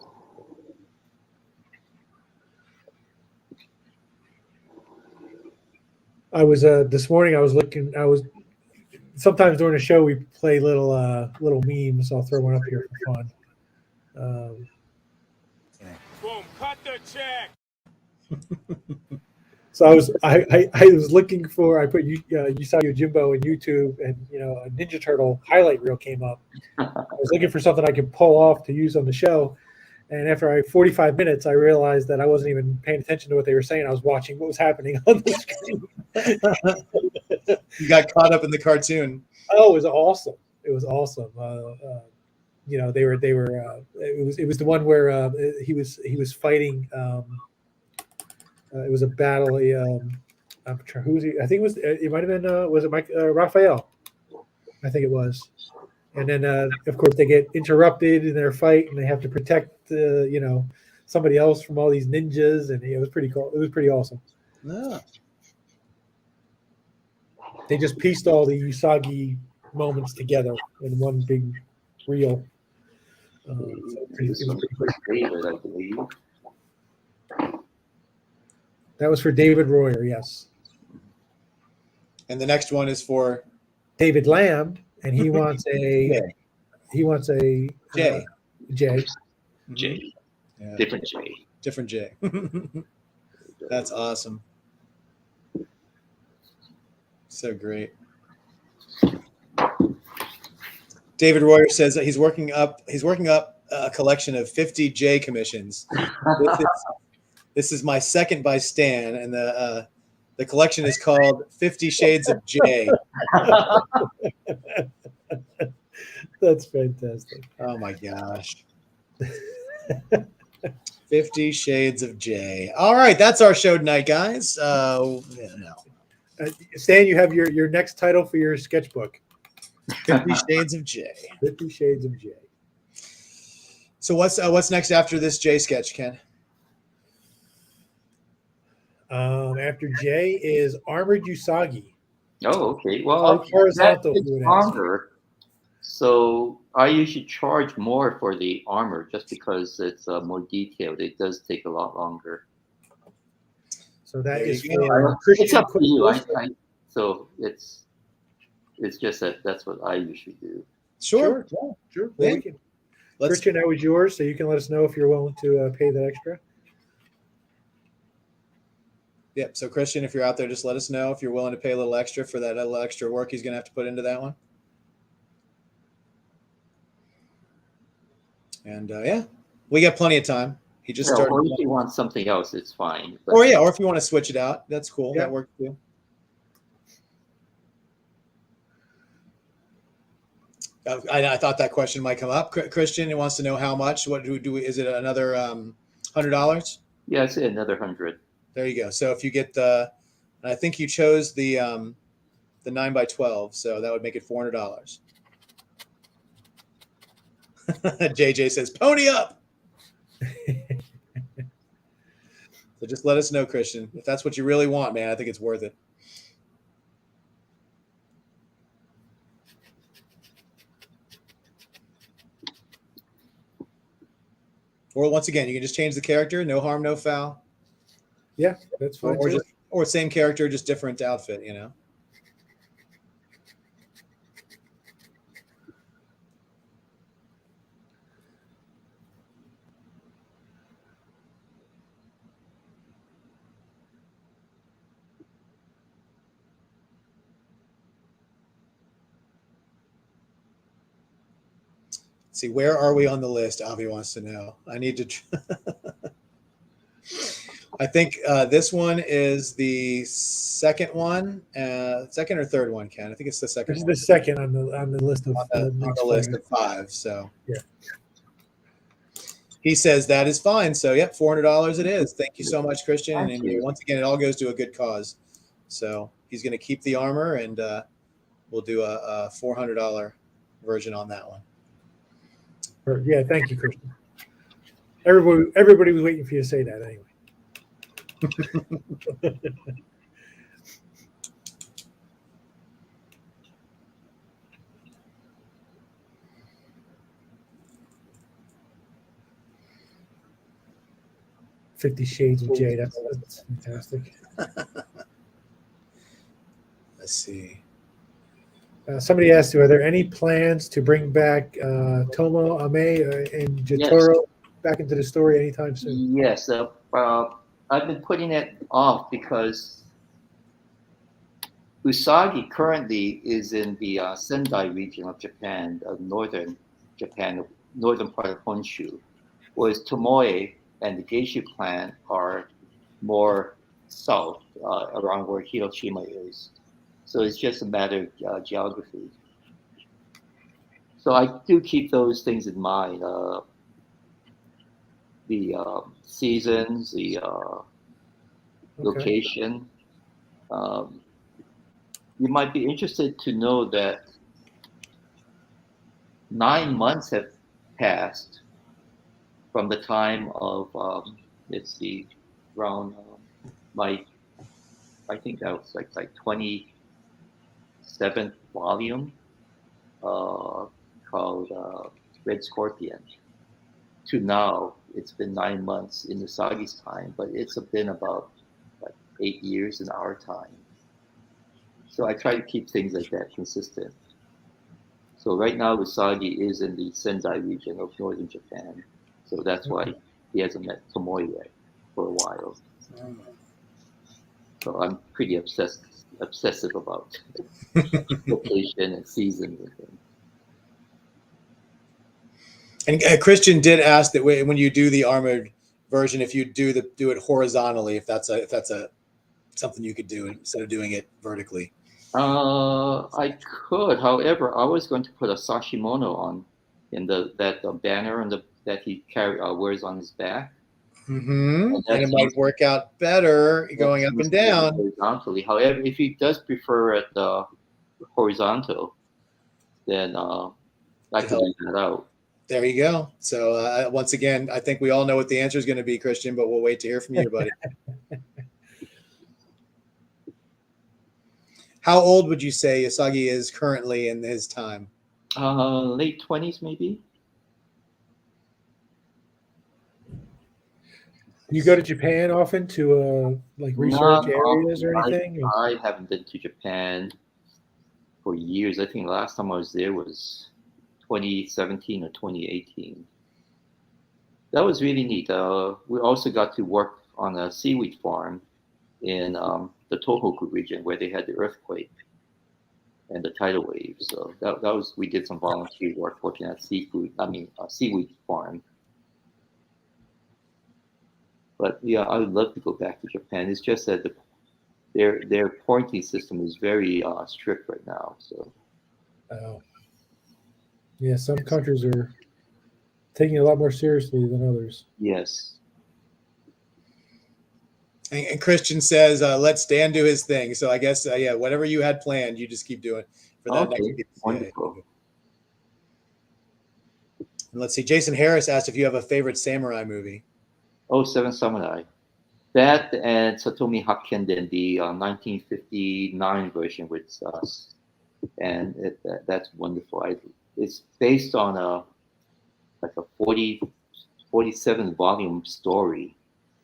I was this morning. I was sometimes during the show we play little memes. I'll throw one up here for fun.
Boom! Cut the check.
So I was looking for. I put Yusagi Yojimbo in YouTube, and a Ninja Turtle highlight reel came up. I was looking for something I could pull off to use on the show, and after 45 minutes, I realized that I wasn't even paying attention to what they were saying. I was watching what was happening on the screen.
You got caught up in the cartoon.
Oh, it was awesome! It was awesome. They were. It was the one where he was fighting. It was a battle. I'm trying. Who's he? I think it was. It might have been. Was it Mike Raphael? I think it was. And then, of course, they get interrupted in their fight, and they have to protect, somebody else from all these ninjas. And it was pretty cool. It was pretty awesome.
Yeah.
They just pieced all the Yusagi moments together in one big reel.
Favorite, I believe.
That was for David Royer, yes.
And the next one is for
David Lamb, and he wants a
Jay.
Jay.
Jay.
Yeah.
Different Jay.
Different Jay. That's awesome. So great. David Royer says that he's working up a collection of 50 J commissions. This is my second by Stan, and the collection is called 50 Shades of J.
That's fantastic.
Oh my gosh. 50 Shades of J. All right, that's our show tonight, guys.
Stan, you have your next title for your sketchbook.
50 Shades of J.
50 Shades of J.
So what's next after this J sketch, Ken?
After J is Armored Yusagi.
Oh, okay. Well, that
Horizontal,
is
you would ask.
armor. So I usually charge more for the armor just because it's more detailed. It does take a lot longer.
So that
There
is
you go.
for
It's
Christian.
up to you. So it's just that's what I usually do.
Sure.
Sure.
Yeah.
Well, Christian, that was yours, so you can let us know if you're willing to pay that extra.
Yep. So Christian, if you're out there, just let us know if you're willing to pay a little extra for that little extra work he's going to have to put into that one. And yeah, we got plenty of time. He just started.
Or if you want something else, it's fine. But,
Or if you want to switch it out, that's cool.
Yeah.
That works too. I thought that question might come up. Christian wants to know how much. What do we? Is it another $100?
yeah, I'd say another 100.
There you go. So if you get I think you chose the 9x12, so that would make it $400. JJ says, "Pony up." So just let us know, Christian, if that's what you really want, man. I think it's worth it. Or once again, you can just change the character. No harm, no foul.
Yeah, that's fine.
Or same character, just different outfit. See, where are we on the list? Avi wants to know. I need to. I think this one is the second one, second or third one, Ken. I think it's the second.
This is
one.
the second on the list of
on the list of 5. So
yeah,
he says that is fine. So yep, $400 it is. Thank you so much, Christian.
Thank
And
you.
once again, it all goes to a good cause. So he's going to keep the armor, and we'll do a $400 version on that one.
Yeah, thank you, Christian. Everybody was waiting for you to say that anyway. $50 Shades of Jay. That's fantastic.
Let's see.
Somebody asked, are there any plans to bring back Tomo, Ame, and Jotaro back into the story anytime soon?
Yes. I've been putting it off because Usagi currently is in the Sendai region of Japan, northern Japan, northern part of Honshu, whereas Tomoe and the Geishu clan are more south, around where Hiroshima is. So it's just a matter of geography. So I do keep those things in mind. The seasons, the location. You might be interested to know that 9 months have passed from the time of, let's see, around I think that was like 27th volume called Red Scorpion. To now, it's been 9 months in Usagi's time, but it's been about 8 years in our time. So I try to keep things like that consistent. So right now, Usagi is in the Sendai region of northern Japan. So that's why he hasn't met Tomoe yet for a while. So I'm pretty obsessive about location and seasons and things.
And Christian did ask that when you do the armored version, if you do it horizontally, if that's something you could do instead of doing it vertically.
I could. However, I was going to put a sashimono on in that banner that he wears on his back.
Mm-hmm. And it might work out better going up and down
horizontally. However, if he does prefer it horizontal, then I can leave that out.
There you go. So once again, I think we all know what the answer is going to be, Christian, but we'll wait to hear from you, buddy. How old would you say Yusagi is currently in his time?
Late 20s, maybe.
You go to Japan often to like research
Not
areas
often.
or anything?
I haven't been to Japan for years. I think last time I was there was 2017 or 2018. That was really neat. We also got to work on a seaweed farm in the Tohoku region where they had the earthquake and the tidal waves. So that was, we did some volunteer work working at a seaweed farm. But yeah, I would love to go back to Japan. It's just that their quarantine system is very strict right now. So
Oh. Yeah, some countries are taking it a lot more seriously than others.
yes,
And Christian says, let Stan do his thing. So I guess, yeah, whatever you had planned, you just keep doing for that next
okay,
piece.
wonderful.
And let's see. Jason Harris asked if you have a favorite samurai movie.
Oh, Seven Samurai. That and Satomi Hakkenden, the 1959 version with us, and that's wonderful. It's based on like a 47 volume story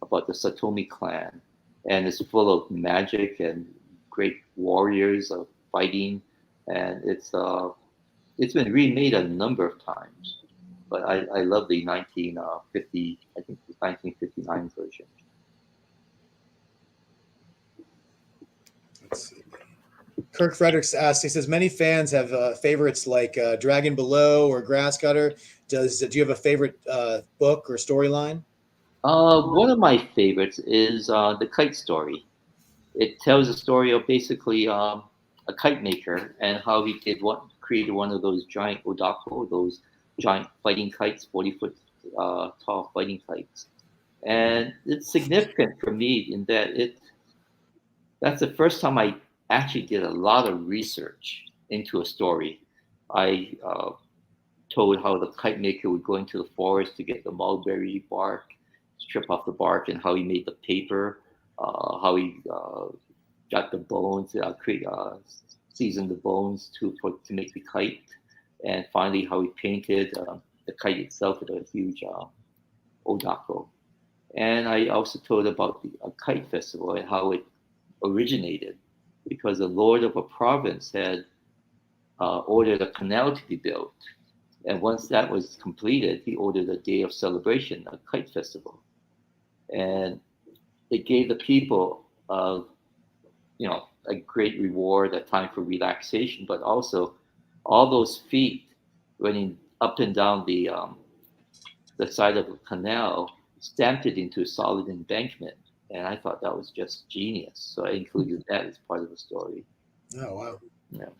about the Satomi clan, and it's full of magic and great warriors of fighting, and it's been remade a number of times. But I love the 1950, I think the 1959 version.
Let's see. Kirk Fredericks asked, he says, many fans have favorites like Dragon Below or Grasscutter. Do you have a favorite book or storyline?
One of my favorites is the Kite Story. It tells a story of basically a kite maker and how he created one of those giant odako, those giant fighting kites, 40-foot tall fighting kites. And it's significant for me in that that's the first time I actually did a lot of research into a story. I told how the kite maker would go into the forest to get the mulberry bark, strip off the bark, and how he made the paper, how he got the bones, seasoned the bones to make the kite, and finally how he painted the kite itself with a huge odako. And I also told about the kite festival and how it originated, because the lord of a province had ordered a canal to be built. And once that was completed, he ordered a day of celebration, a kite festival. And it gave the people, a great reward, a time for relaxation, but also all those feet running up and down the side of the canal stamped it into a solid embankment. And I thought that was just genius. So I included that as part of the story.
Oh, wow.
Yeah.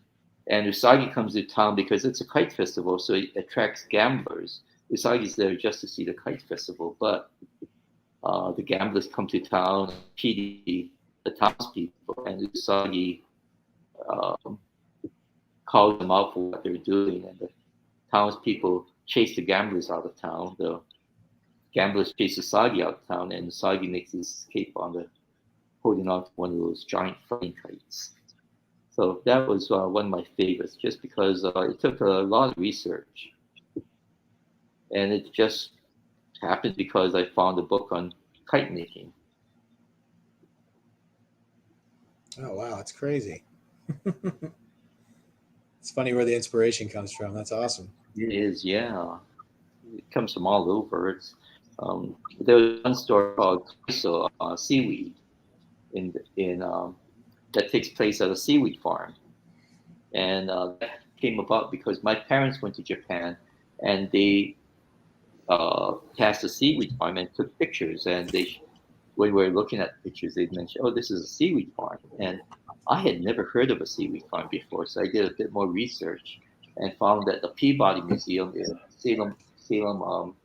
And Usagi comes to town because it's a kite festival, so it attracts gamblers. Usagi's there just to see the kite festival, but the gamblers come to town, PD the townspeople, and Usagi calls them out for what they're doing, and the townspeople chase the gamblers out of town. The gamblers chase Usagi out of town, and Usagi makes his escape holding on to one of those giant fighting kites. So that was one of my favorites, just because it took a lot of research, and it just happened because I found a book on kite making.
Oh, wow. That's crazy. It's funny where the inspiration comes from. That's awesome.
It is, yeah. It comes from all over. There was one story called Seaweed in that takes place at a seaweed farm. And that came about because my parents went to Japan and they passed a seaweed farm and took pictures. And when we were looking at pictures, they mentioned, oh, this is a seaweed farm. And I had never heard of a seaweed farm before. So I did a bit more research and found that the Peabody Museum in Salem,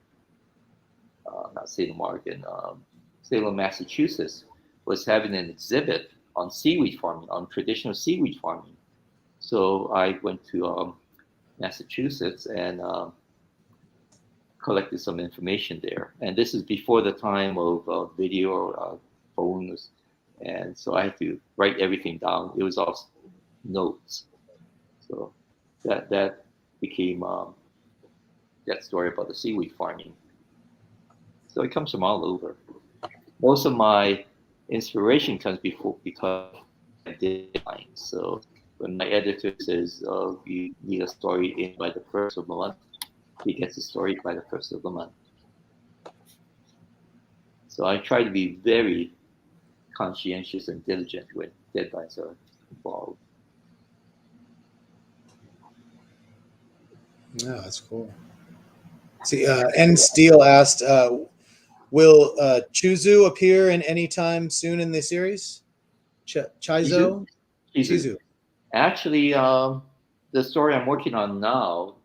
Massachusetts, was having an exhibit on seaweed farming, on traditional seaweed farming. So I went to Massachusetts and collected some information there. And this is before the time of video or phones. And so I had to write everything down. It was all notes. So that became that story about the seaweed farming. So it comes from all over. Most of my inspiration comes because I did deadlines. So when my editor says, "Oh, you need a story in by the first of the month," he gets the story by the first of the month. So I try to be very conscientious and diligent when deadlines are involved.
No, that's cool. See, N Steele asked, will Chuzu appear in any time soon in the series? Chizo? Chizu.
Actually, the story I'm working on now,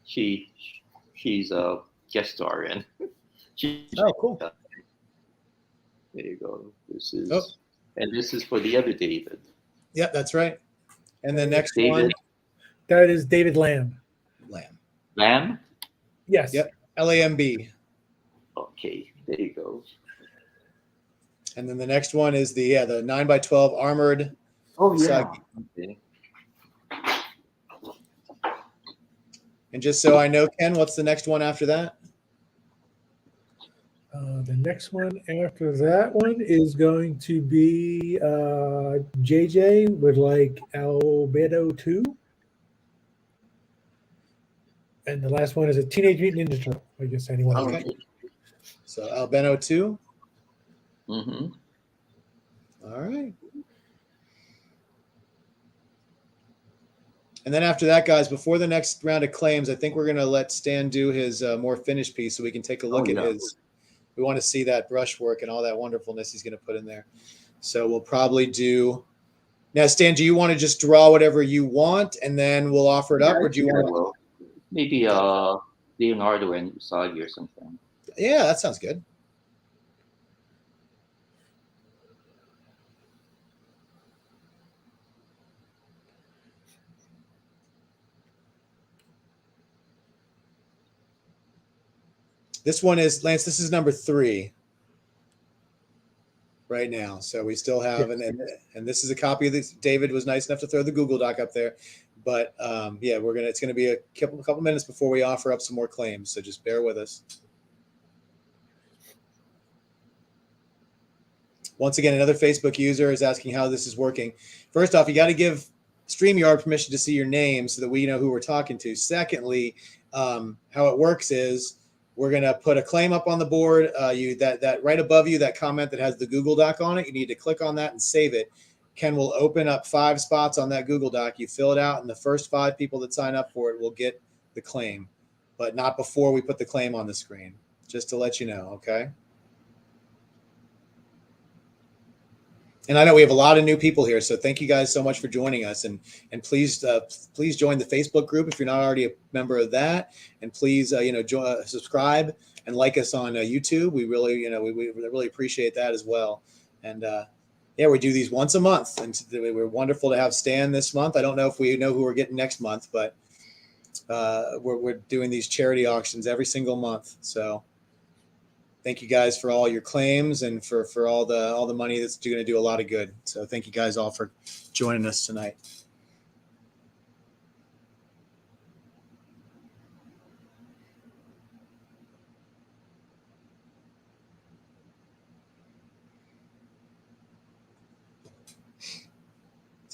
she's a guest star in.
Oh, cool.
There you go. This is for the other David.
Yep, that's right. And the next
David
one,
That is David Lamb.
Lamb.
Yes.
Yep, LAMB.
Okay, there you go.
And then the next one is the 9x12 armored.
Oh
yeah.
Okay.
And just so I know, Ken, what's the next one after that?
The next one after that one is going to be JJ with like Albedo 2. And the last one is a Teenage Mutant Ninja Turtle. I guess anyone.
Okay. So Albeno 2.
Mm-hmm.
All right. And then after that, guys, before the next round of claims, I think we're going to let Stan do his more finished piece so we can take a look at his. We want to see that brushwork and all that wonderfulness he's going to put in there. So we'll probably do. Now, Stan, do you want to just draw whatever you want and then we'll offer it up, or do you want
to? Maybe Leonardo and Yusagi or something.
Yeah, that sounds good. This one is, Lance, this is number 3 right now. So we still have, and this is a copy of this. David was nice enough to throw the Google Doc up there. But yeah, it's going to be a couple minutes before we offer up some more claims. So just bear with us. Once again, another Facebook user is asking how this is working. First off, you got to give StreamYard permission to see your name so that we know who we're talking to. Secondly, how it works is we're going to put a claim up on the board. That right above you, that comment that has the Google Doc on it, you need to click on that and save it. Ken will open up 5 spots on that Google Doc. You fill it out, and the first 5 people that sign up for it will get the claim, but not before we put the claim on the screen, just to let you know, okay? And I know we have a lot of new people here, so thank you guys so much for joining us. And please join the Facebook group if you're not already a member of that. And please, subscribe and like us on YouTube. We really, we really appreciate that as well. And yeah, we do these once a month, and we're wonderful to have Stan this month. I don't know if we know who we're getting next month, but we're doing these charity auctions every single month. So thank you guys for all your claims and for all the money that's going to do a lot of good. So thank you guys all for joining us tonight.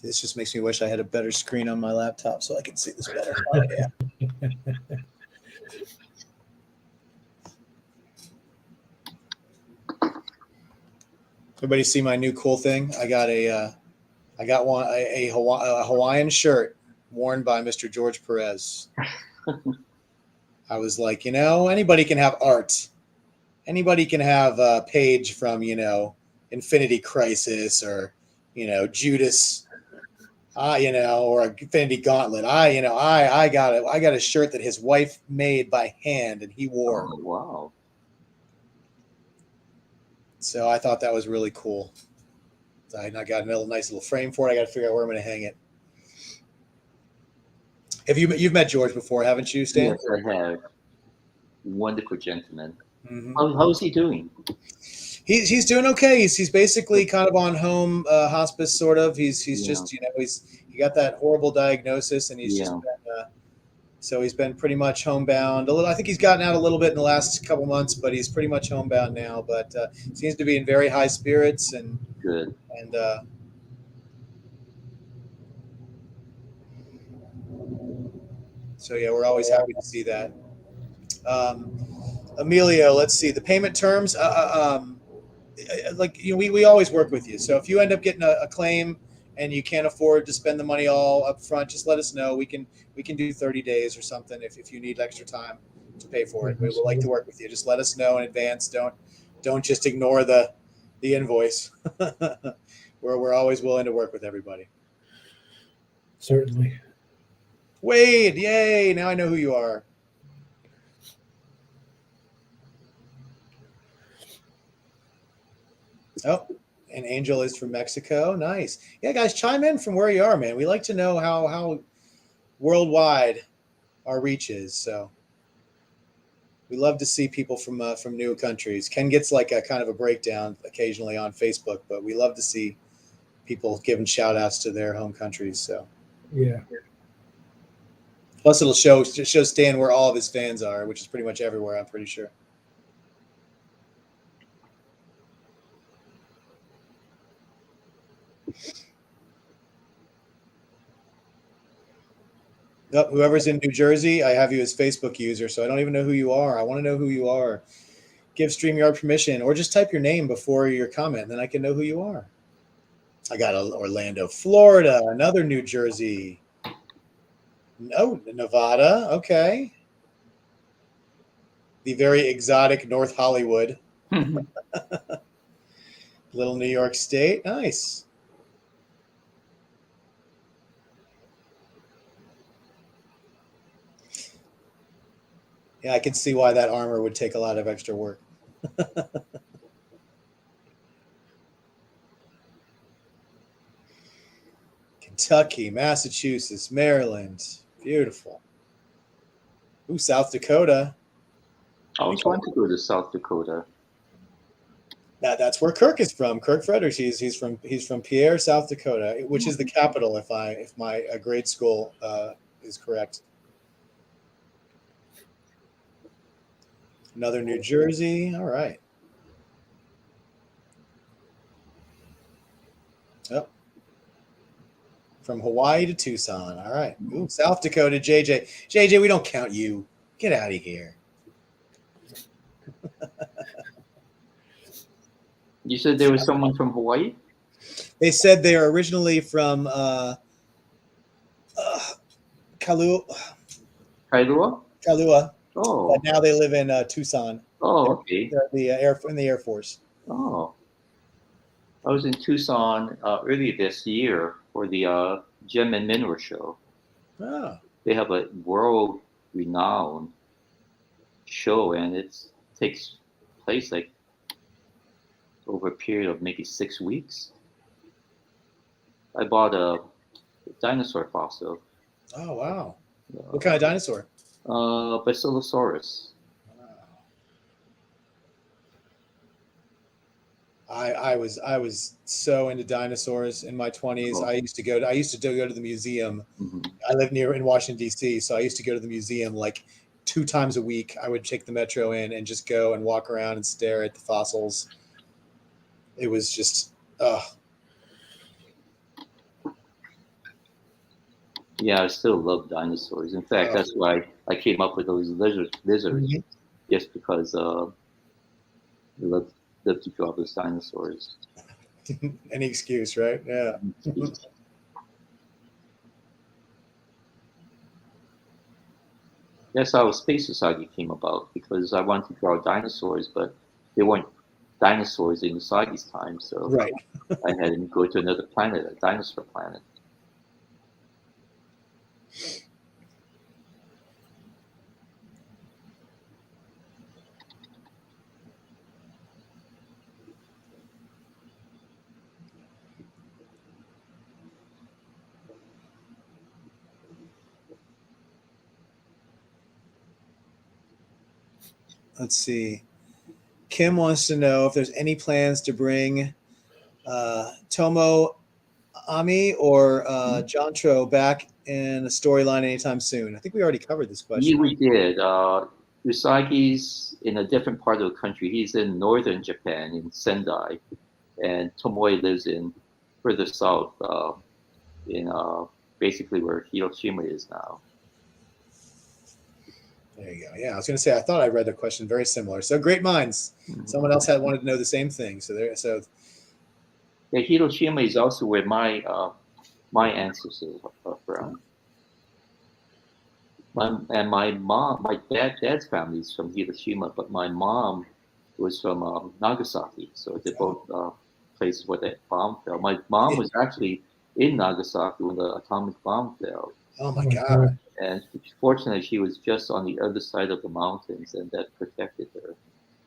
This just makes me wish I had a better screen on my laptop so I could see this better. Oh, yeah. Everybody see my new cool thing? I got a Hawaiian shirt worn by Mr. George Perez. I was like, anybody can have art. Anybody can have a page from, Infinity Crisis or, Judas, or Infinity Gauntlet. I got a shirt that his wife made by hand and he wore.
Oh, wow. So
I thought that was really cool. I got a nice little frame for it. I got to figure out where I'm going to hang it. You've met George before, haven't you, Stan?
Yes, I have. Wonderful gentleman.
Mm-hmm.
How's he doing?
He's doing okay. He's basically kind of on home hospice, sort of. He's just he got that horrible diagnosis, and he's just been, so he's been pretty much homebound. A little, I think he's gotten out a little bit in the last couple months, but he's pretty much homebound now. But seems to be in very high spirits and
Good.
And so yeah, we're always happy to see that. Emilio, let's see the payment terms. Like we always work with you. So if you end up getting a claim and you can't afford to spend the money all up front, just let us know. We can do 30 days or something if you need extra time to pay for it. We would like to work with you. Just let us know in advance. Don't just ignore the invoice. We're always willing to work with everybody.
Certainly.
Wade, yay! Now I know who you are. Oh, and Angel is from Mexico. Nice. Yeah, guys, chime in from where you are, man. We like to know how worldwide our reach is. So we love to see people from new countries. Ken gets like a kind of a breakdown occasionally on Facebook, but we love to see people giving shout outs to their home countries. So
yeah.
Plus, it'll show Stan where all of his fans are, which is pretty much everywhere, I'm pretty sure. Yep, whoever's in New Jersey, I have you as Facebook user, so I don't even know who you are. I want to know who you are. Give StreamYard permission, or just type your name before your comment, and then I can know who you are. I got Orlando, Florida, another New Jersey. No, Nevada. Okay. The very exotic North Hollywood. Little New York State. Nice. Yeah, I can see why that armor would take a lot of extra work. Kentucky, Massachusetts, Maryland. Beautiful. Ooh, South Dakota.
I always wanted to go to South Dakota.
That's where Kirk is from. Kirk Fredericks. He's from Pierre, South Dakota, which is the capital. If my grade school is correct. Another New Jersey. All right. Yep. From Hawaii to Tucson. All right. Ooh, South Dakota, JJ. JJ, we don't count you. Get out of here.
You said there was someone from Hawaii?
They said they are originally from Kailua.
Kailua? Oh.
But now they live in Tucson.
Oh, okay.
They're in the Air Force.
Oh. I was in Tucson earlier this year for the Gem and Mineral Show.
Oh.
They have a world-renowned show, and it takes place like over a period of maybe 6 weeks. I bought a dinosaur fossil.
Oh, wow. What kind of dinosaur?
Basilosaurus.
I was so into dinosaurs in my 20s.
Oh.
I used to go to the museum.
Mm-hmm.
I live in Washington D.C., so I used to go to the museum like 2 times a week. I would take the metro in and just go and walk around and stare at the fossils. It was just
Yeah, I still love dinosaurs. In fact, that's why I came up with those lizards,
Mm-hmm.
just because I love to draw those dinosaurs.
Any excuse, right? Yeah.
That's how Space Usagi came about, because I wanted to draw dinosaurs, but they weren't dinosaurs in Usagi's time, so
Right.
I had him go to another planet, a dinosaur planet.
Let's see. Kim wants to know if there's any plans to bring Tomo Ami or Jontro back in a storyline anytime soon. I think we already covered this question.
Yeah, we did. Usagi's in a different part of the country. He's in northern Japan, in Sendai, and Tomoe lives in further south, in basically where Hiroshima is now.
There you go. Yeah, I was going to say, I thought I read the question very similar. So great minds. Someone else had wanted to know the same thing. So
yeah, Hiroshima is also where my ancestors are from. My dad's family is from Hiroshima, but my mom was from Nagasaki. So they're both places where that bomb fell. My mom was actually in Nagasaki when the atomic bomb fell.
Oh my God.
And fortunately, she was just on the other side of the mountains, and that protected her.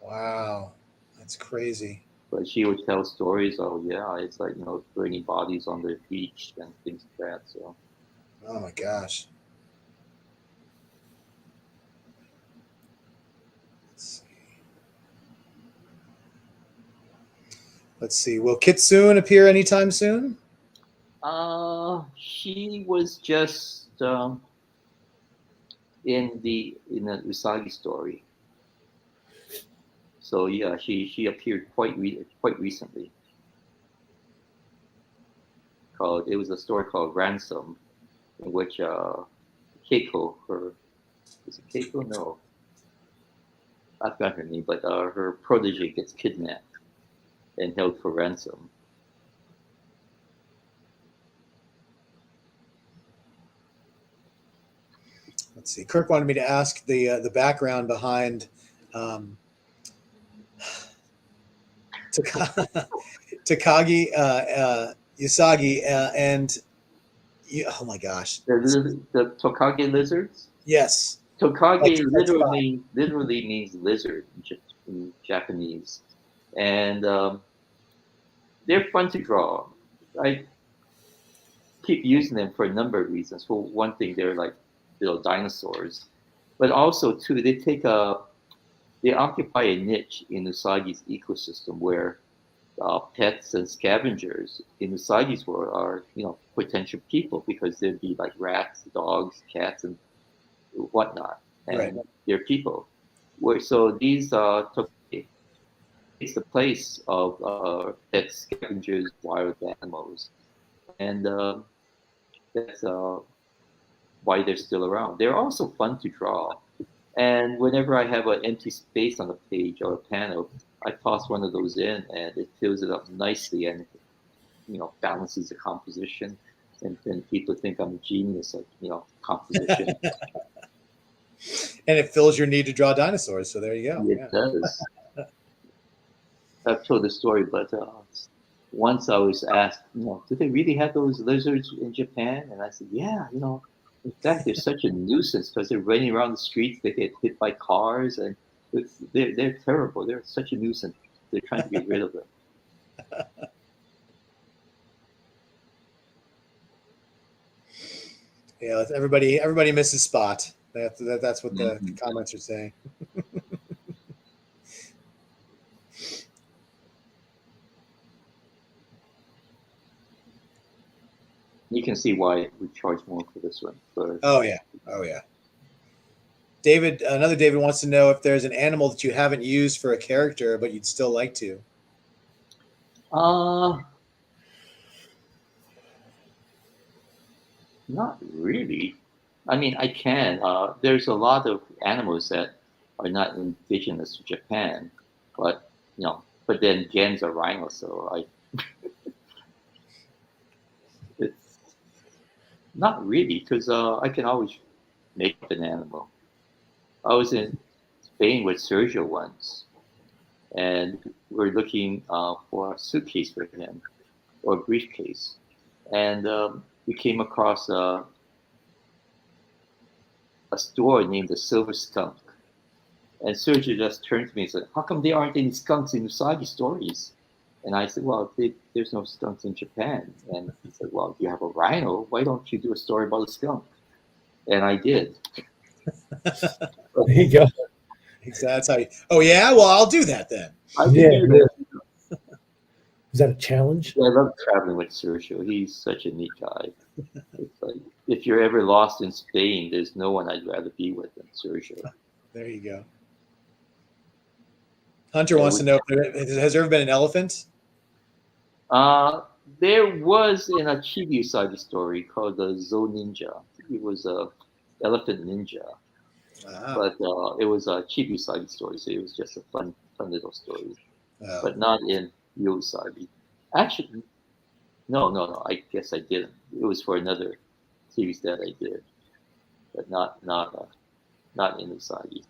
Wow, that's crazy.
But she would tell stories. Oh yeah, it's like burning bodies on the beach and things like that. So.
Oh my gosh. Let's see. Will Kitsune appear anytime soon?
She was just in the Usagi story. So yeah, she appeared quite recently. It was a story called Ransom, in which Keiko, is it Keiko? No, I forgot her name, but her protege gets kidnapped and held for ransom.
Let's see. Kirk wanted me to ask the background behind Takagi, Yusagi, and oh my gosh,
the Tokage lizards.
Yes,
Tokage literally means lizard in Japanese, and they're fun to draw. I keep using them for a number of reasons. For one thing, they're like dinosaurs, but also too they occupy a niche in Usagi's ecosystem where pets and scavengers in Usagi's world are potential people, because there'd be like rats, dogs, cats, and whatnot, and
right.
They're people. So these it's the place of pet scavengers, wild animals, and that's why they're still around. They're also fun to draw. And whenever I have an empty space on a page or a panel, I toss one of those in, and it fills it up nicely, and balances the composition. And then people think I'm a genius at composition.
And it fills your need to draw dinosaurs. So there you go.
It does. I've told the story, but once I was asked, do they really have those lizards in Japan? And I said, yeah, in fact, they're such a nuisance because they're running around the streets. They get hit by cars, and they're terrible. They're such a nuisance. They're trying to get rid of them.
Yeah, everybody misses Spot. That's what the comments are saying.
You can see why we charge more for this one.
Oh yeah. Another David wants to know if there's an animal that you haven't used for a character, but you'd still like to.
Not really. I mean, I can. There's a lot of animals that are not indigenous to Japan, but then Gen's a rhino, so it's not really, because I can always make up an animal. I was in Spain with Sergio once, and we're looking for a suitcase for him, or a briefcase, and we came across a store named the Silver Skunk, and Sergio just turned to me and said, "How come there aren't any skunks in Usagi stories?" And I said, "Well, there's no skunks in Japan." And he said, "Well, you have a rhino. Why don't you do a story about a skunk?" And I did.
There you go.
That's how you. Oh yeah, well I'll do that then.
I can
Yeah,
do that.
Is that a challenge?
I love traveling with Sergio. He's such a neat guy. It's like if you're ever lost in Spain, there's no one I'd rather be with than Sergio.
There you go. Hunter
Yeah,
wants to know, has there ever been an elephant?
There was in a Chibi Usagi story called the Zo Ninja. It was a elephant ninja,
Wow.
but it was a Chibi Usagi story, so it was just a fun little story,
Oh.
but not in Yosagi. Actually, no. I guess I didn't. It was for another series that I did, but not in Usagi.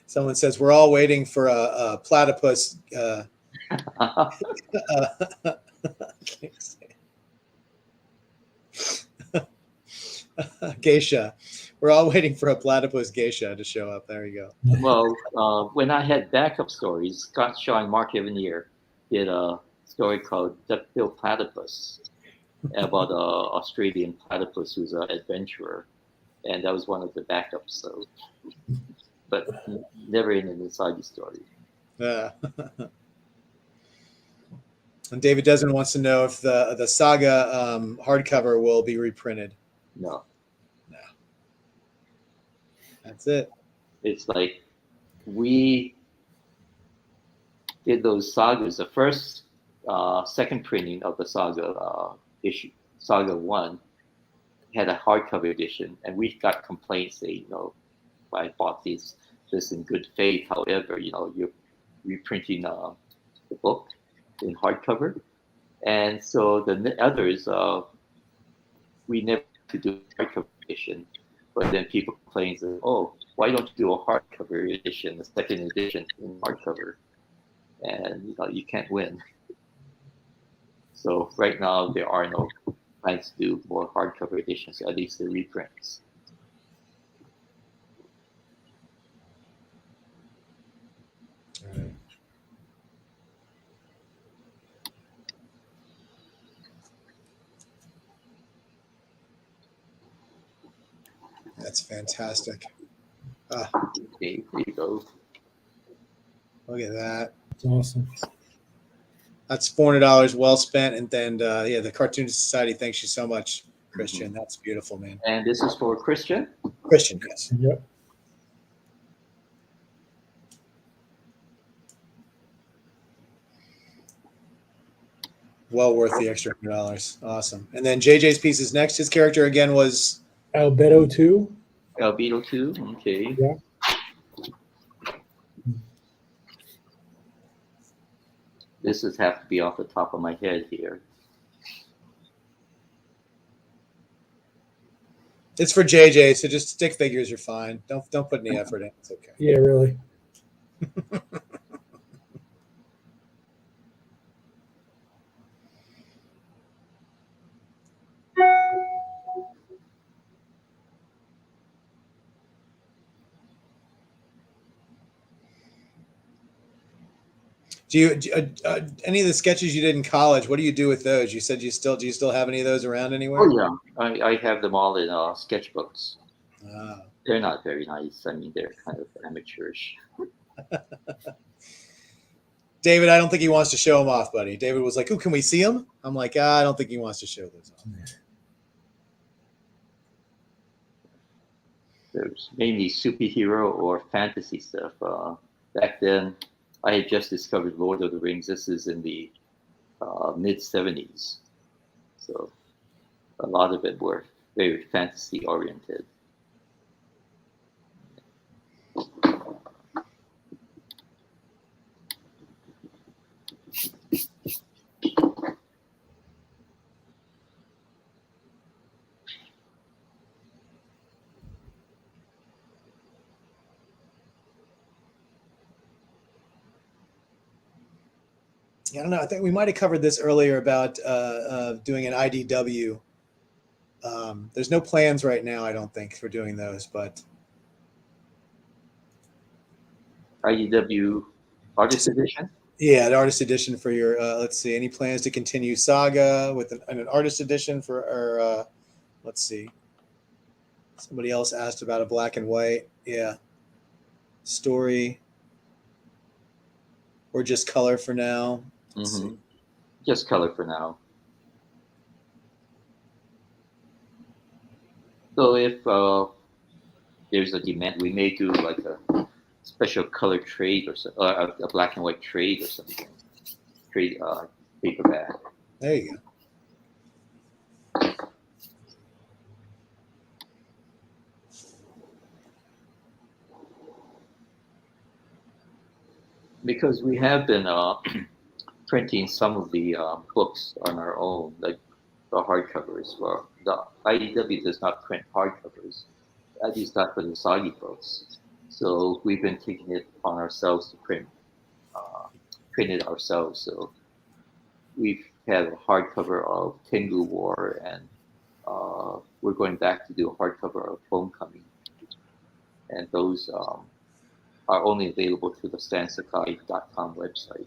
Someone says we're all waiting for a platypus. Geisha. We're all waiting for a platypus geisha to show up. There you go.
Well, when I had backup stories, Scott Shaw and Mark Evanier did a story called Duckbill Platypus about an Australian platypus who's an adventurer, and that was one of the backups. So, but never in an Usagi story.
And David Desmond wants to know if the saga hardcover will be reprinted.
No.
That's it.
It's like we did those sagas. The first, second printing of the saga issue, Saga 1, had a hardcover edition, and we got complaints saying, I bought this in good faith. However, you're reprinting the book in hardcover. And so the others, we never could do a hardcover edition. But then people complain, why don't you do a hardcover edition, the second edition in hardcover? And you can't win. So right now there are no plans to do more hardcover editions, at least the reprints.
Right. That's fantastic.
Okay, there you go.
Look at that.
It's awesome.
That's $400 well spent. And then, the Cartoonist Society thanks you so much, Christian.
Mm-hmm.
That's beautiful, man.
And this is for Christian?
Christian, yes.
Yep.
Well worth the extra $100. Awesome. And then JJ's piece is next. His character again was
Albedo 2.
Albedo 2, okay.
Yeah.
This has have to be off the top of my head here.
It's for JJ, so just stick figures are fine. Don't put any effort in. It's okay.
Yeah, really.
Do you any of the sketches you did in college? What do you do with those? You said do you still have any of those around anywhere?
Oh yeah, I have them all in sketchbooks.
Ah.
They're not very nice. I mean, they're kind of amateurish.
David, I don't think he wants to show them off, buddy. David was like, "Ooh, can we see them?" I'm like, I don't think he wants to show those off.
There's mainly superhero or fantasy stuff. Back then, I had just discovered Lord of the Rings. This is in the mid 70s. So a lot of it were very fantasy oriented.
I don't know. I think we might have covered this earlier about doing an IDW. There's no plans right now, I don't think, for doing those, but
IDW Artist Edition?
yeah, the artist edition for your. Let's see. Any plans to continue Saga with an artist edition for? Or let's see. Somebody else asked about a black and white. Yeah. story, or just color for now. Let's see.
Just color for now. So if there's a demand, we may do like a special color trade or a black and white trade or something. Trade paperback.
There you go.
Because we have been printing some of the books on our own, like the hardcovers. Well, the IDW does not print hardcovers, at least not for the Yusagi books. So we've been taking it upon ourselves to print it ourselves. So we've had a hardcover of Tengu War, and we're going back to do a hardcover of Homecoming. And those are only available through the stansakai.com website.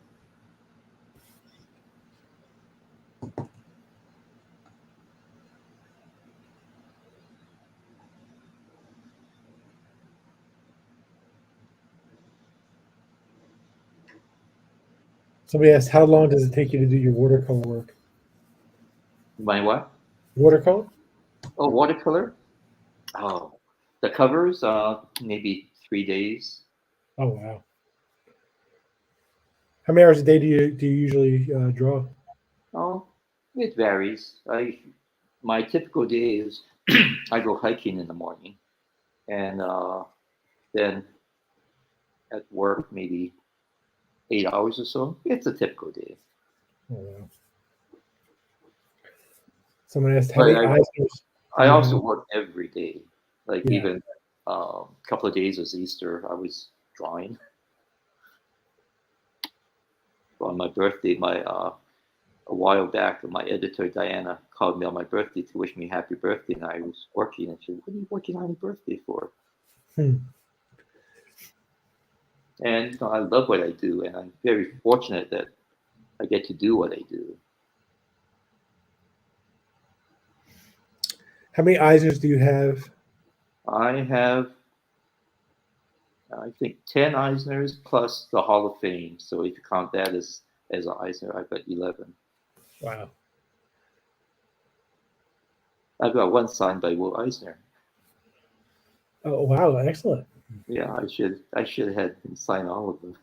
Somebody asked, how long does it take you to do your watercolor work?
My what?
Watercolor?
Oh, watercolor? Oh, the covers, maybe 3 days.
Oh, wow. How many hours a day do you usually draw?
Oh, it varies. My typical day is I go hiking in the morning, and then at work maybe 8 hours or so. It's a typical day.
Oh, wow. Someone asked, how
But
many Eisners?
I also work every day. Like
Yeah.
even a couple of days was Easter, I was drawing. On my birthday, a while back, my editor Diana called me on my birthday to wish me happy birthday, and I was working, and she said, "What are you working on your birthday for?" And I love what I do, and I'm very fortunate that I get to do what I do.
How many Eisners do you have?
I have, I think, 10 Eisners plus the Hall of Fame. So if you count that as an Eisner, I've got 11.
Wow.
I've got one signed by Will Eisner.
Oh, wow. Excellent.
Yeah, I should have had him sign all of them.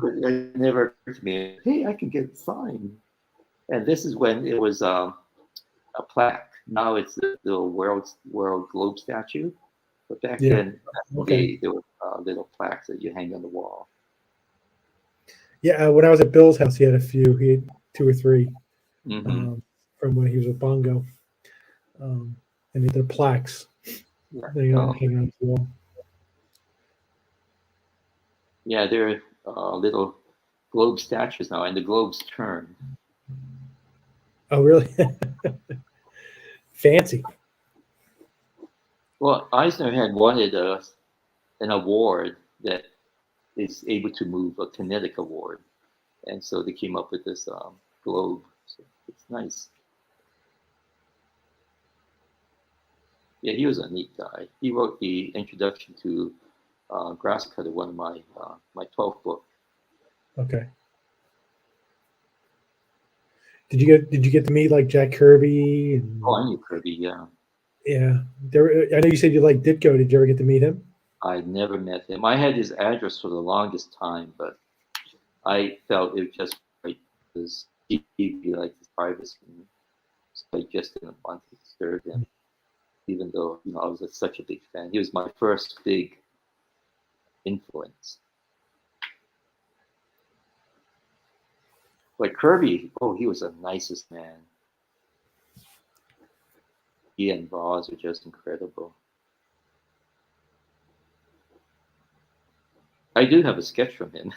But it never occurred to me, hey, I can get it signed. And this is when it was a plaque. Now it's the little world globe statue. But back then, there were little plaques that you hang on the wall.
Yeah, when I was at Bill's house, he had a few. He had 2 or 3
Mm-hmm.
from when he was with Bongo. And he did plaques.
Yeah.
Hanging on the wall.
Yeah, they're little globe statues now, and the globes turn.
Oh, really? Fancy.
Well, Eisner had wanted an award that is able to move, a kinetic award, and so they came up with this globe. So it's nice. Yeah, he was a neat guy. He wrote the introduction to Grasscutter, one of my 12th book.
Okay. Did you get to meet like Jack Kirby? And,
I knew Kirby. Yeah.
Yeah. I know you said you liked Ditko. Did you ever get to meet him?
I never met him. I had his address for the longest time, but I felt it was just right because he'd be like his privacy. So I just didn't want to disturb him, even though I was such a big fan. He was my first big influence. But Kirby, he was the nicest man. He and Roz are just incredible. I do have a sketch from him,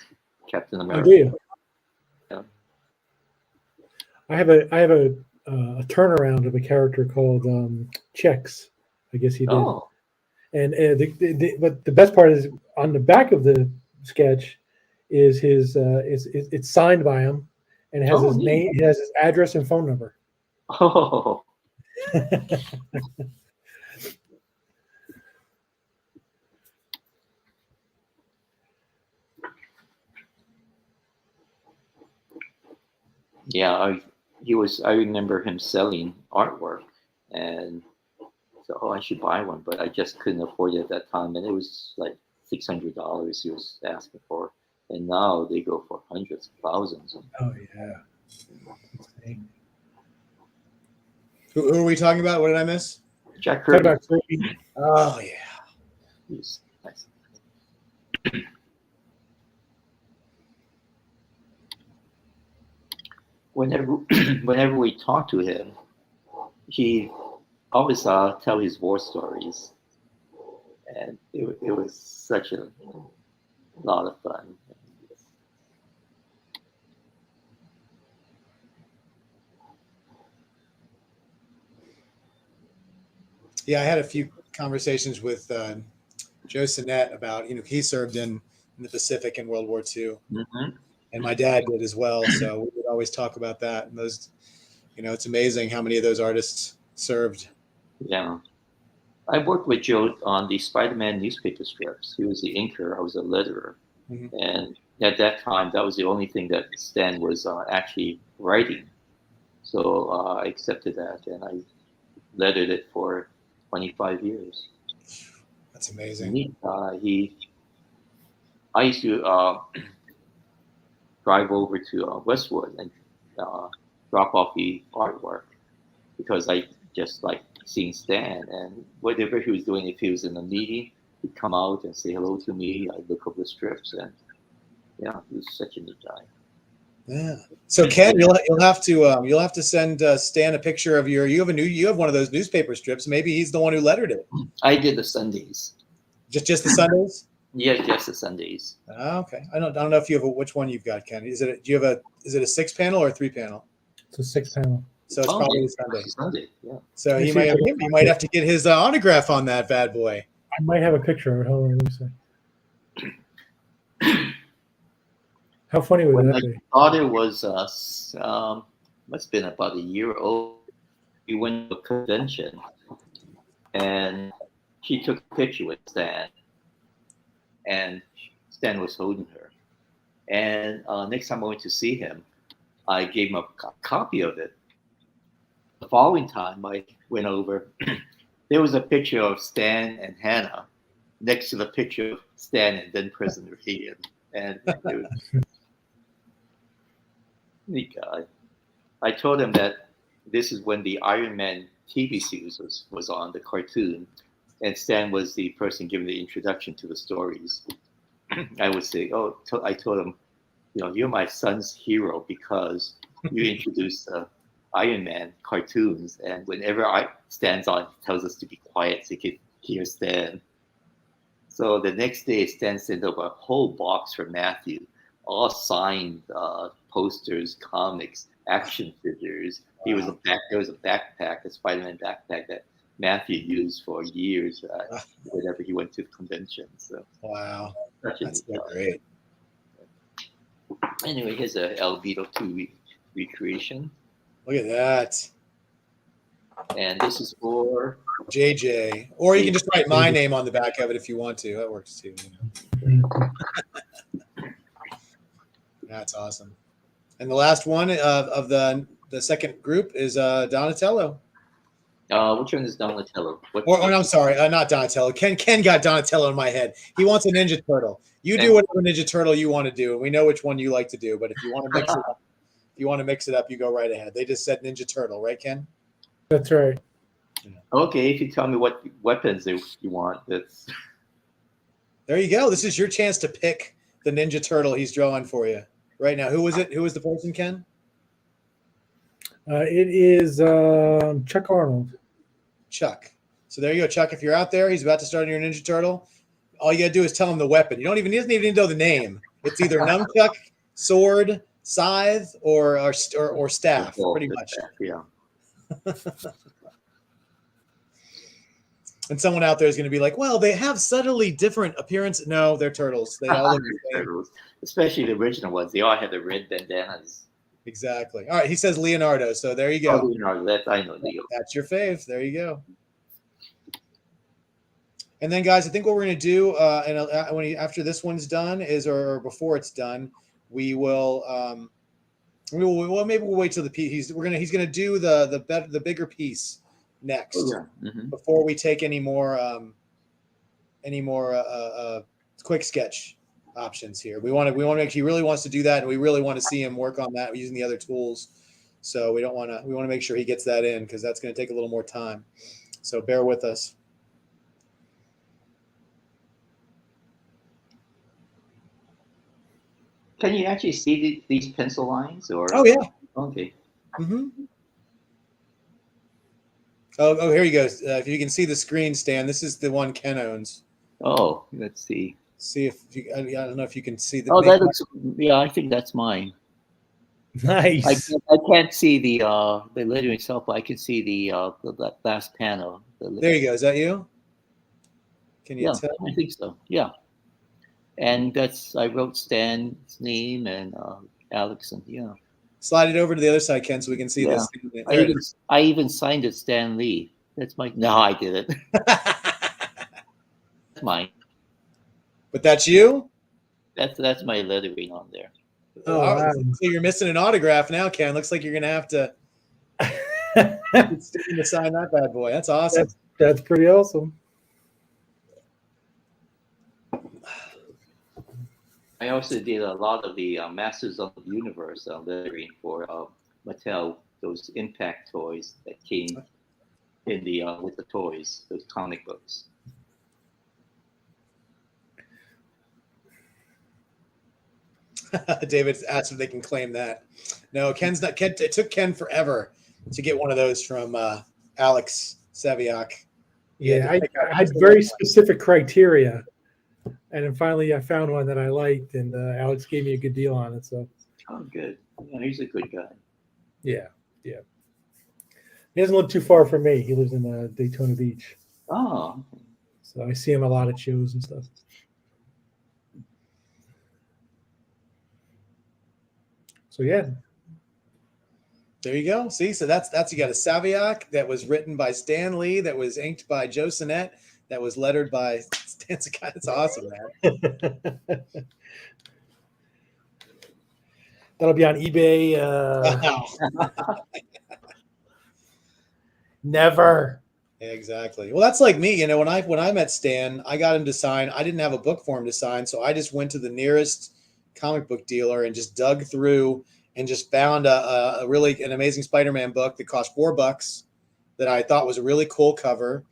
Captain America.
Oh, do you?
Yeah.
I have a turnaround of a character called Chex. I guess he did.
Oh.
And but the best part is on the back of the sketch is his it's signed by him and it has his name, it has his address and phone number.
Oh. Yeah, I remember him selling artwork, and so I should buy one, but I just couldn't afford it at that time, and it was like $600 he was asking for, and now they go for hundreds of thousands.
Oh yeah. Insane.
Who are we talking about? What did I miss?
Jack
Talk
Kirby.
about Kirby.
Oh yeah.
He's nice. Whenever whenever we talk to him, he always tell his war stories, and it was such a lot of fun.
Yeah, I had a few conversations with Joe Sinet about, he served in the Pacific in World War II,
Mm-hmm.
and my dad did as well. So we would always talk about that. And those, it's amazing how many of those artists served.
Yeah. I worked with Joe on the Spider-Man newspaper strips. He was the inker. I was a letterer.
Mhm.
And at that time, that was the only thing that Stan was actually writing. So I accepted that, and I lettered it for 25 years.
That's amazing.
I used to drive over to Westwood and drop off the artwork because I just like seeing Stan, and whatever he was doing, if he was in a meeting, he'd come out and say hello to me. I'd look over the strips, and yeah, he was such a neat guy.
Yeah. So Ken, you'll have to send Stan a picture of you have one of those newspaper strips. Maybe he's the one who lettered it.
I did the Sundays.
Just the Sundays.
Yeah, just the Sundays.
Oh, okay. I don't know if you have which one you've got, Ken. Is it a 6-panel or a 3-panel?
It's a 6-panel.
So it's probably a
Sunday. Yeah.
So you might have to get his autograph on that bad boy.
I might have a picture of it. Hold on, let me see. How funny would that be?
My daughter was must have been about a year old. We went to a convention, and she took a picture with Stan, and Stan was holding her. And next time I went to see him, I gave him a copy of it. The following time I went over, there was a picture of Stan and Hannah next to the picture of Stan and then President Reagan. And it was neat guy. I told him that this is when the Iron Man TV series was on, the cartoon, and Stan was the person giving the introduction to the stories. I would say, I told him, you're my son's hero because you introduced Iron Man cartoons, and whenever Stan's on, he tells us to be quiet so he can hear Stan. So the next day, Stan sent over a whole box for Matthew, all signed posters, comics, action figures. Wow. There was a backpack, a Spider-Man backpack that Matthew used for years whenever he went to the convention. So
wow, that's so great.
Anyway, here's a El Beetle 2 recreation.
Look at that.
And this is for
JJ. Or you can just write my name on the back of it if you want to. That works too. That's awesome. And the last one of the second group is Donatello.
Which one is Donatello?
I'm sorry, not Donatello. Ken got Donatello in my head. He wants a Ninja Turtle. You do whatever Ninja Turtle you want to do, and we know which one you like to do. But if you want to mix it up, you go right ahead. They just said Ninja Turtle, right, Ken?
That's right.
Okay, if you tell me what weapons you want, that's.
There you go. This is your chance to pick the Ninja Turtle he's drawing for you right now. Who was it? Who was the person, Ken?
It is Chuck Arnold.
Chuck. So there you go, Chuck. If you're out there, he's about to start on your Ninja Turtle. All you gotta do is tell him the weapon. He doesn't even know the name. It's either nunchuck, sword, scythe, or staff. Pretty much.
Yeah.
And someone out there is going to be like, "Well, they have subtly different appearance." No, they're turtles. They all look the same.
Turtles, especially the original ones. They all have the red bandanas.
Exactly. All right. He says Leonardo. So there you go.
Oh, Leonardo. I know Leo.
That's your fave. There you go. And then, guys, I think what we're going to do, after this one's done, or before it's done, we will Well, maybe we'll wait till the piece. He's gonna do the bigger piece next before we take any more quick sketch options here. We want to make sure he really wants to do that, and we really want to see him work on that using the other tools. So we want to make sure he gets that in, because that's going to take a little more time. So bear with us.
Can you actually see these pencil lines? Or
oh yeah,
okay.
Mm-hmm. Oh, here he goes. If you can see the screen, Stan, this is the one Ken owns.
Oh, let's see.
See if you, I don't know if you can see the.
Oh, that looks. Yeah, I think that's mine.
Nice.
I can't see the lettering itself, but I can see the last panel.
There you go. Is that you? Can you tell?
I think so. Yeah. And I wrote Stan's name and Alex, and yeah.
Slide it over to the other side, Ken, so we can see this.
I even signed it Stan Lee. That's my. No, I didn't. That's mine.
But that's you?
That's my lettering on there.
Oh, wow.
So you're missing an autograph now, Ken. Looks like you're gonna have to sign that bad boy. That's awesome.
That's pretty awesome.
I also did a lot of the Masters of the Universe lettering for Mattel, those Impact toys that came in the with the toys, those comic books.
David asked if they can claim that. No, Ken's not. It took Ken forever to get one of those from Alex Saviak.
Yeah, I had very specific criteria, and then finally I found one that I liked, and Alex gave me a good deal on it. So,
oh, good. Yeah, he's a good guy.
Yeah. He doesn't live too far from me. He lives in Daytona Beach.
Oh.
So I see him a lot at shows and stuff. So yeah.
There you go. See, so that's you got a Saviak that was written by Stan Lee, that was inked by Joe Sinnett, that was lettered by Stan Sakai. That's awesome, man.
That'll be on eBay. Never.
Yeah, exactly. Well, that's like me. You know, when I met Stan, I got him to sign. I didn't have a book for him to sign, so I just went to the nearest comic book dealer and just dug through and just found an amazing Spider-Man book that cost $4 that I thought was a really cool cover,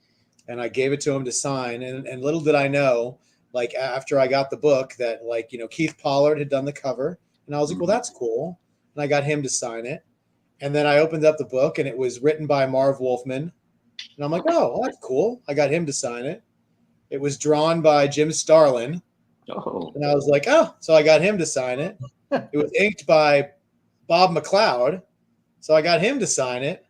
and I gave it to him to sign. And little did I know, like after I got the book, that like, you know, Keith Pollard had done the cover, and I was like, well, that's cool, and I got him to sign it. And then I opened up the book, and it was written by Marv Wolfman, and I'm like, oh, well, that's cool. I got him to sign it. It was drawn by Jim Starlin.
Oh.
And I was like, oh, so I got him to sign it. It was inked by Bob McLeod, so I got him to sign it.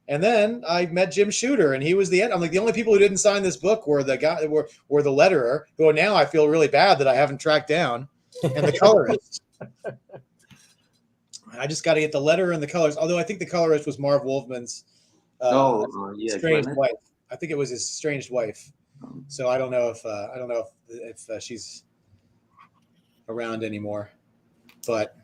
And then I met Jim Shooter, and he was the end. I'm like, the only people who didn't sign this book were the guy were the letterer, who now I feel really bad that I haven't tracked down, and the colorist. I just got to get the letter and the colors. Although I think the colorist was Marv Wolfman's estranged wife. I think it was his estranged wife. So I don't know if she's around anymore, but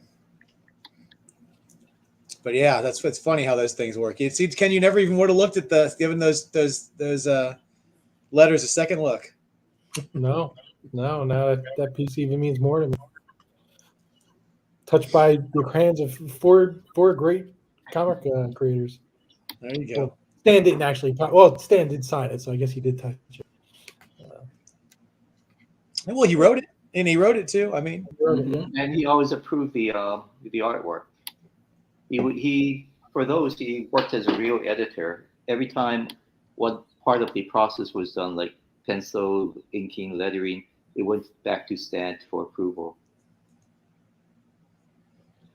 yeah, it's funny how those things work. You see, Ken, you never even would have looked at given those letters a second look.
No, now that piece even means more to me. Touched by the hands of four great comic creators.
There you go.
Well, Stan didn't actually. Well, Stan did sign it, so I guess he did touch it.
Well, he wrote it, and he wrote it too. I mean,
and he always approved the artwork. He worked as a real editor. Every time one part of the process was done, like pencil, inking, lettering, it went back to Stan for approval.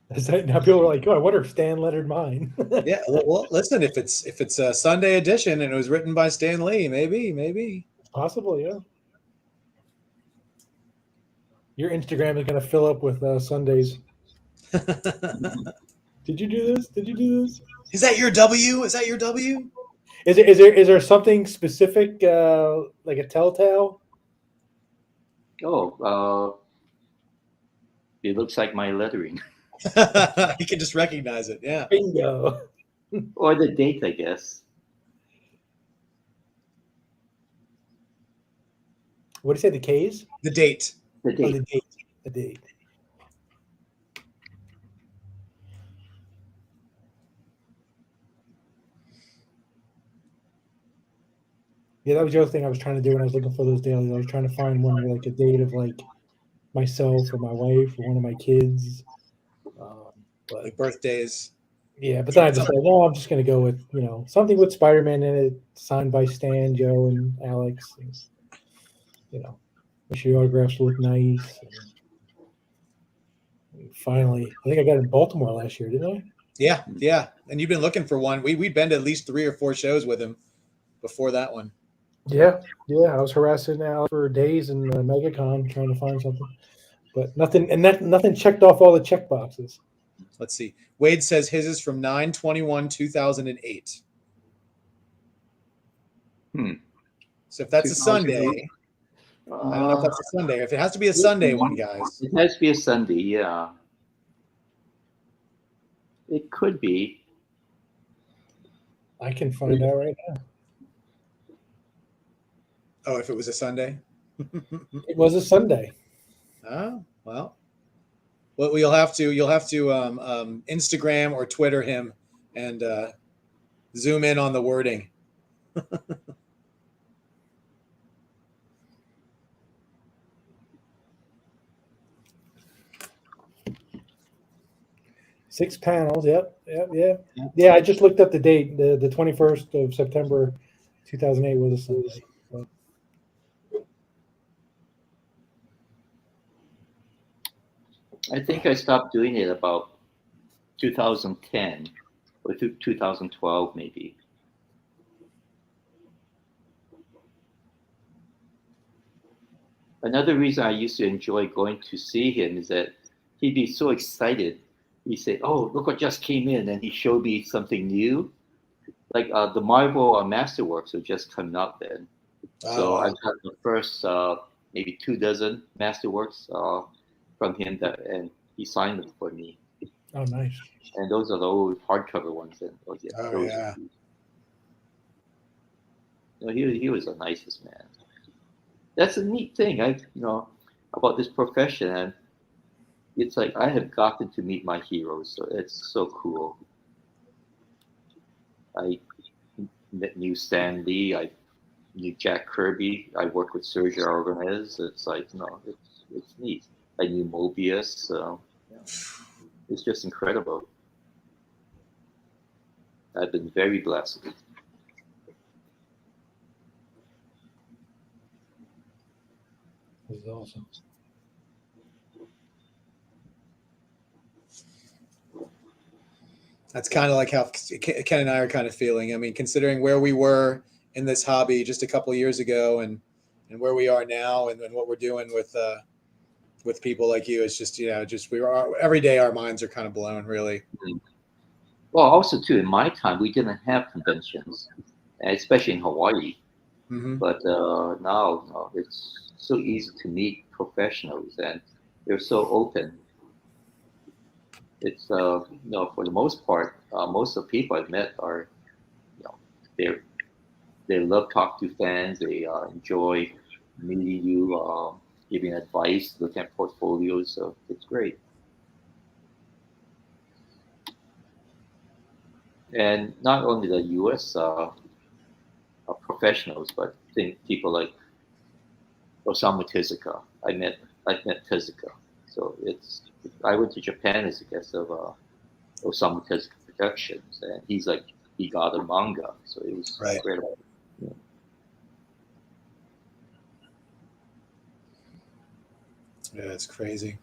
Now people are like, oh, I wonder if Stan lettered mine.
Yeah. Well, listen, if it's a Sunday edition and it was written by Stan Lee, maybe.
It's possible, yeah. Your Instagram is going to fill up with Sundays. Did you do this?
Is that your W? Is
there something specific, like a telltale?
Oh, it looks like my lettering.
You can just recognize it. Yeah.
Bingo.
Or the date, I guess.
What do you say? The K's?
The date.
The
Oh,
date.
the date. The date. Yeah, that was the other thing I was trying to do when I was looking for those dailies. I was trying to find one with like a date of like myself or my wife or one of my kids. But
Like birthdays.
yeah, but then I decided, no, I'm just going to go with, something with Spider-Man in it, signed by Stan, Joe, and Alex. And, make sure the autographs look nice. And finally, I think I got it in Baltimore last year, didn't I?
Yeah, yeah. And you've been looking for one. We'd been to at least 3 or 4 shows with him before that one.
Yeah. I was harassing Alex for days in MegaCon trying to find something, but nothing, and nothing checked off all the check boxes.
Let's see. Wade says his is from 9/21/2008. So if that's a Sunday, I don't know if that's a Sunday. If it has to be a Sunday one, guys.
It has to be a Sunday, yeah. It could be.
I can find out right now.
Oh, if it was a Sunday?
It was a Sunday.
Oh, well. Well, you'll have to Instagram or Twitter him and zoom in on the wording.
6 panels. Yep. Yeah, I just looked up the date. The 21st of September, 2008 was a Sunday. So.
I think I stopped doing it about 2010 or 2012 maybe. Another reason I used to enjoy going to see him is that he'd be so excited. He'd say, "Oh, look what just came in," and he showed me something new. Like the Marvel Masterworks had just come out then. So I got the first maybe 2 dozen Masterworks from him, and he signed them for me.
Oh, nice.
And those are the old hardcover ones. And he was the nicest man. That's a neat thing, about this profession. And it's like I have gotten to meet my heroes, so it's so cool. I knew Stan Lee. I knew Jack Kirby. I worked with Sergio Aragonés. It's like, it's neat. I knew Mobius. So it's just incredible. I've been very blessed.
This is awesome.
That's kind of like how Ken and I are kind of feeling. I mean, considering where we were in this hobby just a couple of years ago and where we are now and what we're doing with people like you, it's just, every day our minds are kind of blown, really.
Well, also, too, in my time, we didn't have conventions, especially in Hawaii.
Mm-hmm.
But now it's so easy to meet professionals, and they're so open. It's for the most part, most of the people I've met are, they love talking to fans. They enjoy meeting you, giving advice, looking at portfolios. So it's great. And not only the U.S. Professionals, but people like Osamu Tezuka. I met Tezuka. So I went to Japan as a guest of Osamu Tezuka Productions, and he got a manga, so it was incredible. Yeah.
Yeah, it's crazy.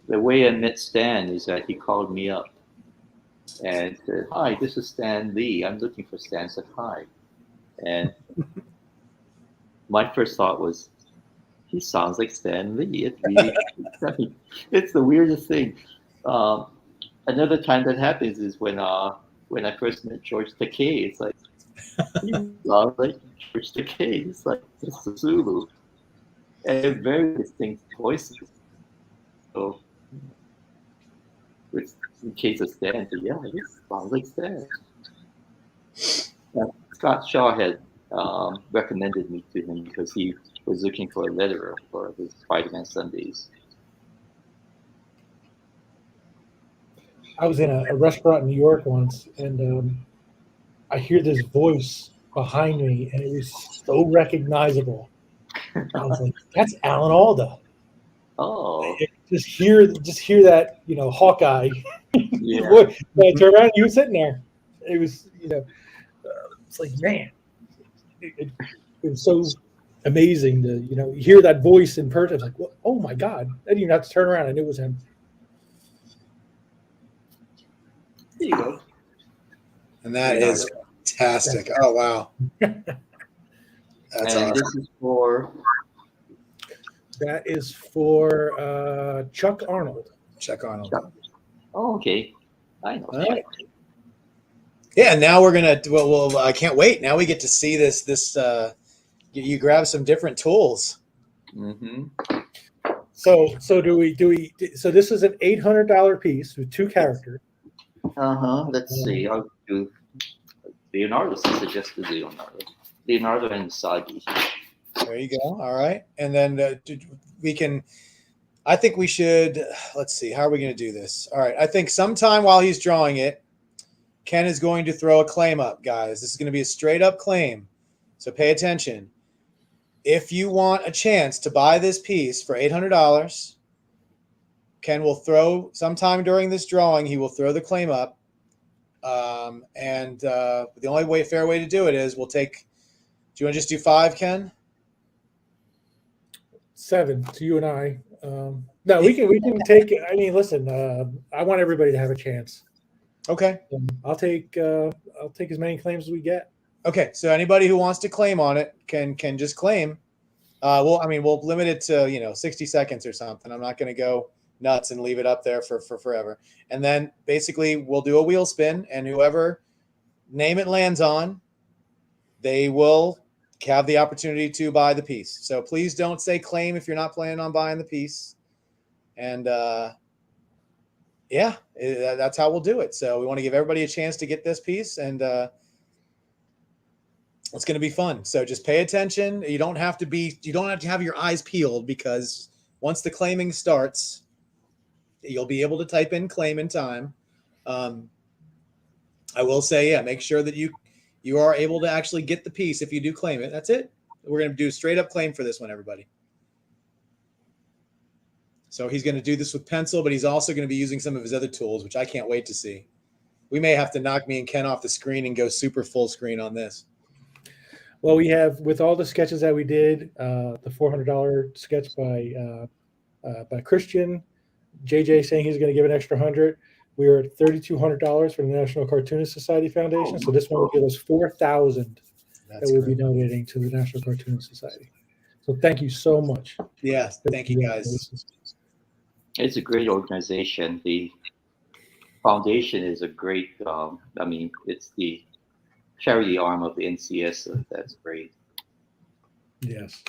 The way I met Stan is that he called me up and said, "Hi, this is Stan Lee. I'm looking for Stan Sakai." And my first thought was, he sounds like Stan Lee. It really, it's the weirdest thing. Another time that happens is when I first met George Takei. It's like, He sounds like George Takei. He's like just a Zulu. And they're very distinct voices. So, which in case of Stan, so yeah, this sounds like Stan. Scott Shaw had recommended me to him because he was looking for a letterer for his Spider-Man Sundays.
I was in a restaurant in New York once, and I hear this voice behind me, and it was so recognizable. I was like, "That's Alan Alda."
Oh,
Just hear that, Hawkeye.
yeah.
I turned around, you were sitting there. It was, it's like, man, it was so amazing to, hear that voice in person. It's like, well, oh my God. I didn't even have to turn around. I knew it was him.
There you go.
And that is fantastic. Oh, wow. That's
and
awesome.
this is for
That is for Chuck Arnold.
Chuck Arnold.
Oh, okay. I know.
All right. Yeah, now we're gonna. Well, I can't wait. Now we get to see this. You grab some different tools.
Mm-hmm.
So so this is an $800 piece with 2 characters.
Let's see. I'll do Leonardo since I just did Leonardo. Leonardo and Yusagi.
There you go. All right, and then we can. I think we should. Let's see. How are we going to do this? All right. I think sometime while he's drawing it, Ken is going to throw a claim up, guys. This is going to be a straight up claim, so pay attention. If you want a chance to buy this piece for $800, Ken will throw sometime during this drawing. He will throw the claim up, and the only fair way to do it is we'll take. Do you want to just do 5, Ken?
7 to you and I. No, we can take. I mean, listen. I want everybody to have a chance.
Okay.
I'll take as many claims as we get.
Okay. So anybody who wants to claim on it can just claim. We'll limit it to 60 seconds or something. I'm not going to go nuts and leave it up there for forever. And then basically we'll do a wheel spin, and whoever name it lands on, they will have the opportunity to buy the piece. So please don't say claim if you're not planning on buying the piece. And that's how we'll do it. So we want to give everybody a chance to get this piece, and it's going to be fun. So just pay attention. You don't have to have your eyes peeled, because once the claiming starts, you'll be able to type in claim in time. I will say, make sure that you are able to actually get the piece if you do claim it. That's it. We're going to do a straight up claim for this one, everybody. So he's going to do this with pencil, but he's also going to be using some of his other tools, which I can't wait to see. We may have to knock me and Ken off the screen and go super full screen on this.
Well, we have, with all the sketches that we did, the $400 sketch by Christian, JJ saying he's going to give an extra 100. We are at $3,200 for the National Cartoonist Society Foundation. So this one will give us $4,000 that we'll be donating to the National Cartoonist Society. So thank you so much.
Yes, thank you guys.
It's a great organization. The foundation is a great. It's the charity arm of the NCS. So that's great.
Yes.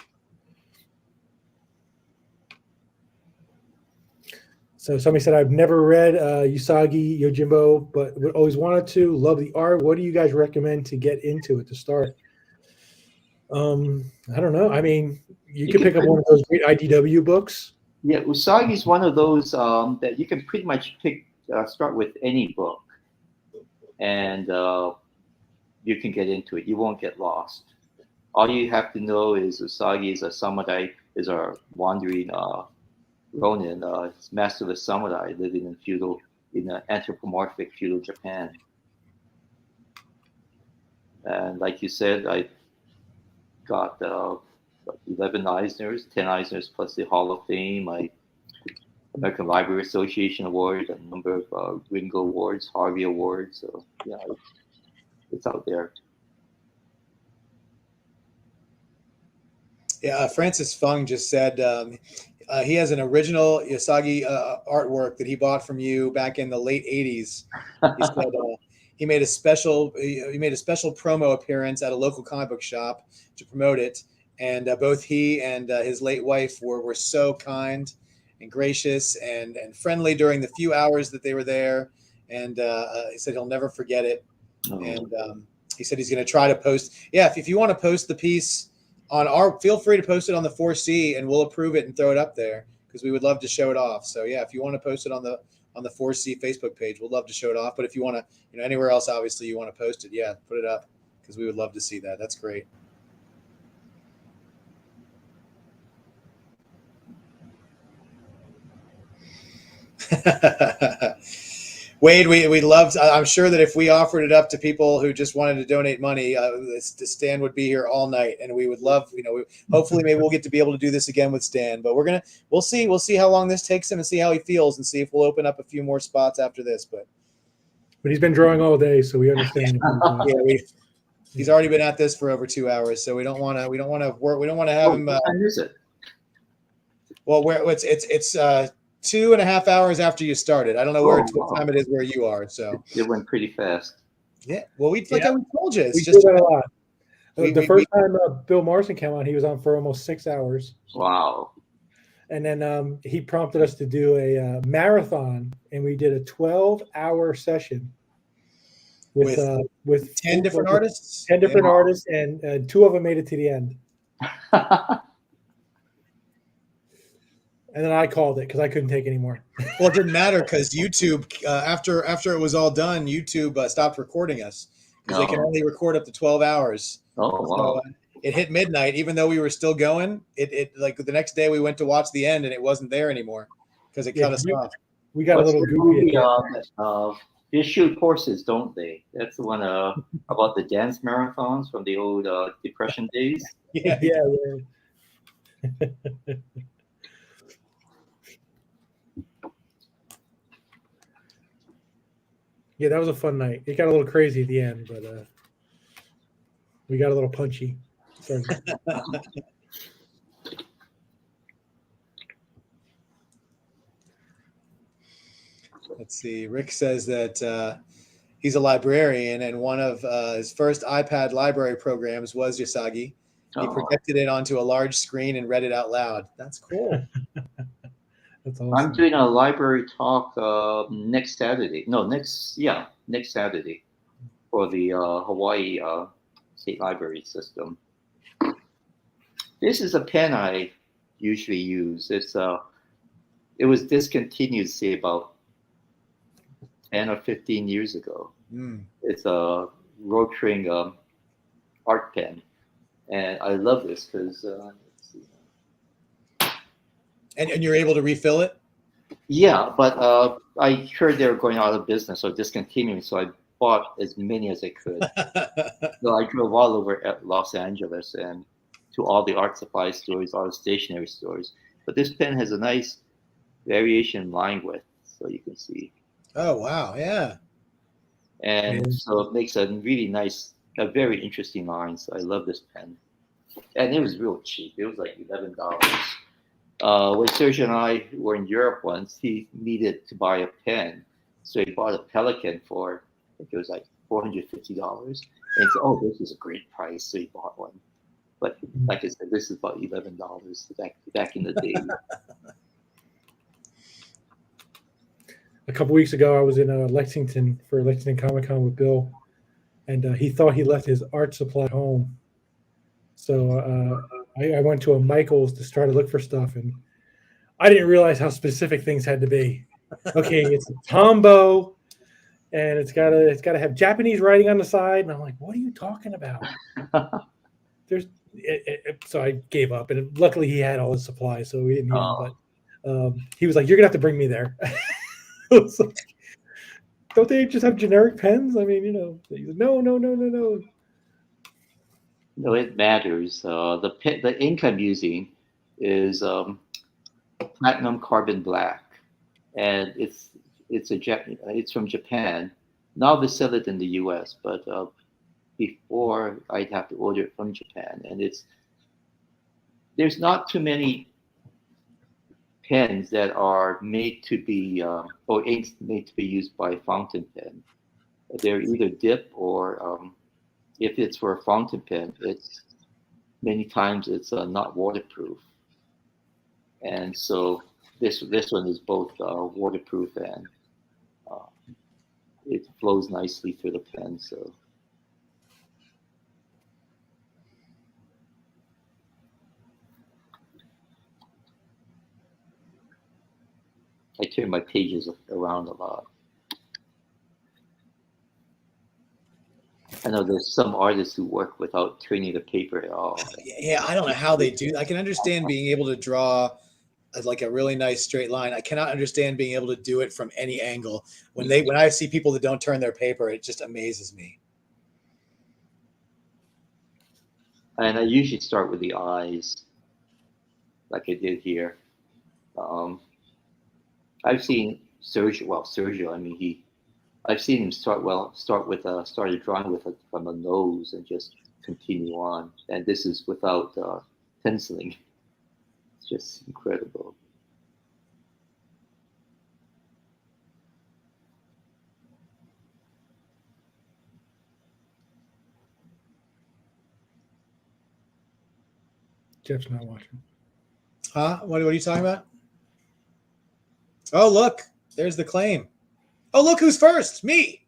So somebody said, I've never read Yusagi Yojimbo, but always wanted to. Love the art. What do you guys recommend to get into it to start? I don't know. I mean, you could pick up one of those great IDW books.
Yeah, Usagi is one of those that you can pretty much start with any book, and you can get into it. You won't get lost. All you have to know is Usagi is a samurai, is a wandering Ronin, master of the samurai, living in an anthropomorphic feudal Japan. And like you said, I got 11 Eisners, 10 Eisners plus the Hall of Fame, American Library Association Award, a number of Ringo Awards, Harvey Awards. So yeah, it's out there.
Yeah, Francis Fung just said he has an original Yusagi artwork that he bought from you back in the late 80s. He said he made a special promo appearance at a local comic book shop to promote it. And both he and his late wife were so kind and gracious and friendly during the few hours that they were there. And he said he'll never forget it.
Oh.
And he said he's going to try to post. Yeah, if you want to post the piece feel free to post it on the 4C, and we'll approve it and throw it up there because we would love to show it off. So yeah, if you want to post it on the 4C Facebook page, we'll love to show it off. But if you want to, anywhere else, obviously you want to post it, yeah, put it up because we would love to see that. That's great. Wade, we loved. I'm sure that if we offered it up to people who just wanted to donate money, Stan would be here all night, and we would love. Hopefully, maybe we'll get to be able to do this again with Stan. But we'll see how long this takes him, and see how he feels, and see if we'll open up a few more spots after this. But
he's been drawing all day, so we understand.
He's already been at this for over 2 hours, so we don't want to have him.
What time is it?
Well, it's 2.5 hours after you started. I don't know what time it is where you are. So
it went pretty fast.
Yeah. Well, we told you,
we did that a lot. The first time Bill Morrison came on, he was on for almost 6 hours.
Wow.
And then he prompted us to do a marathon, and we did a 12-hour session with
10 different artists.
10 different artists, and 2 of them made it to the end. And then I called it because I couldn't take any more.
Well, it didn't matter because YouTube, after it was all done, YouTube stopped recording us because they can only record up to 12 hours.
Oh, wow.
So, it hit midnight, even though we were still going. It like the next day we went to watch the end and it wasn't there anymore because it cut us off.
We got a little goofy.
They shoot horses, don't they? That's the one about the dance marathons from the old Depression days.
Yeah. Yeah, that was a fun night. It got a little crazy at the end, but we got a little punchy. Sorry.
Let's see. Rick says that he's a librarian, and one of his first iPad library programs was Yusagi. He projected it onto a large screen and read it out loud. That's cool.
That's awesome.
I'm doing a library talk next Saturday. Next Saturday for the Hawaii State Library System. This is a pen I usually use. It was discontinued, say, about 10 or 15 years ago. It's a Rotring art pen, and I love this because.
And you're able to refill it?
Yeah, but I heard they were going out of business or discontinuing, so I bought as many as I could. So I drove all over Los Angeles and to all the art supply stores, all the stationery stores. But this pen has a nice variation in line width, so you can see.
Oh, wow, yeah.
And so it makes a really nice, a very interesting line. So I love this pen. And it was real cheap. It was like $11. When Sergio and I were in Europe once, he needed to buy a pen. So he bought a Pelican for, I think it was like $450. And he said, oh, this is a great price. So he bought one. But like I said, this is about $11 back in the day.
A couple weeks ago, I was in Lexington for Lexington Comic-Con with Bill, and he thought he left his art supply home. So I went to a Michael's to try to look for stuff, and I didn't realize how specific things had to be. Okay, it's a Tombow, and it's gotta have Japanese writing on the side, and I'm like, what are you talking about? So I gave up, and luckily he had all his supplies, so we didn't need him. But he was like, "You're gonna have to bring me there." I was like, don't they just have generic pens? I mean, He's like, no.
No, it matters. The ink I'm using is platinum carbon black, and it's from Japan. Now they sell it in the U.S., but before I'd have to order it from Japan, and there's not too many pens that are made to be or inks made to be used by fountain pen. they're either dip or if it's for a fountain pen, it's many times it's not waterproof. And so this one is both waterproof and it flows nicely through the pen. So I turn my pages around a lot. I know there's some artists who work without turning the paper at all.
Yeah, I don't know how they do. I can understand being able to draw like a really nice straight line. I cannot understand being able to do it from any angle. When I see people that don't turn their paper, it just amazes me.
And I usually start with the eyes, like I did here. I've seen Sergio. I mean, I've seen him started drawing with from a nose and just continue on. And this is without penciling. It's just incredible.
Jeff's not watching.
Huh? What are you talking about? Oh, look, there's the claim. Oh, look who's first. Me.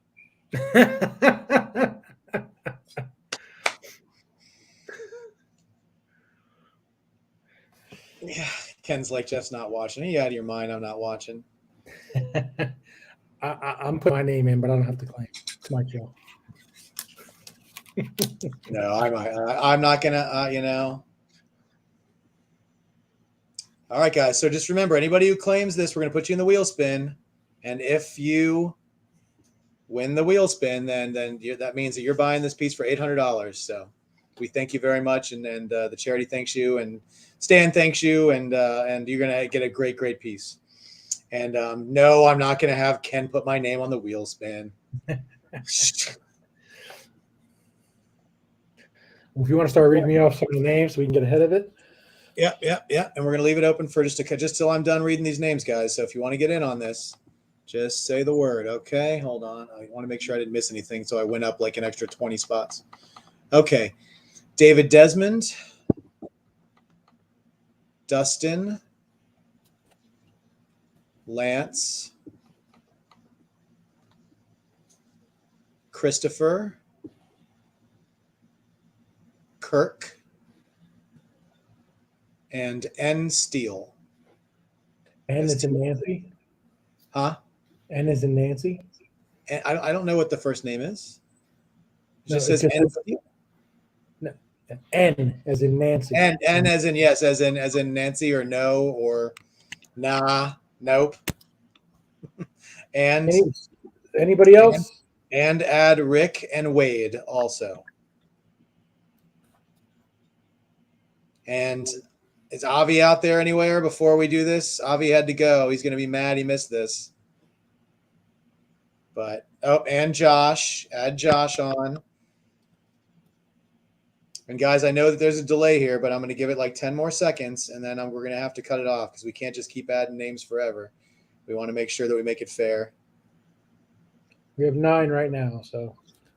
Yeah, Ken's like, Jeff's not watching. Are you out of your mind? I'm not watching.
I'm putting my name in, but I don't have to claim. It's my show.
No, I'm not gonna. All right, guys. So just remember, anybody who claims this, we're gonna put you in the wheel spin, and if you win the wheel spin, then that means that you're buying this piece for $800. So we thank you very much, and the charity thanks you, and Stan thanks you, and you're gonna get a great piece. And no, I'm not gonna have Ken put my name on the wheel spin.
If you want to start reading me off some of the names so we can get ahead of it.
Yeah. And we're gonna leave it open for just till I'm done reading these names, guys. So if you want to get in on this, just say the word. Okay, hold on. I want to make sure I didn't miss anything, so I went up like an extra 20 spots. Okay, David Desmond, Dustin, Lance, Christopher, Kirk, and N. Steele.
N is in Nancy.
Huh?
N is in Nancy.
And I don't know what the first name is. It
No,
just says N. Steele.
No, N as in Nancy.
N as in yes, as in Nancy or no or nah, nope. And
Anybody else?
And add Rick and Wade also. And is Avi out there anywhere before we do this? Avi had to go. He's going to be mad he missed this. But, and Josh. Add Josh on. And guys, I know that there's a delay here, but I'm going to give it like 10 more seconds, and then we're going to have to cut it off because we can't just keep adding names forever. We want to make sure that we make it fair.
We have 9 right now, so.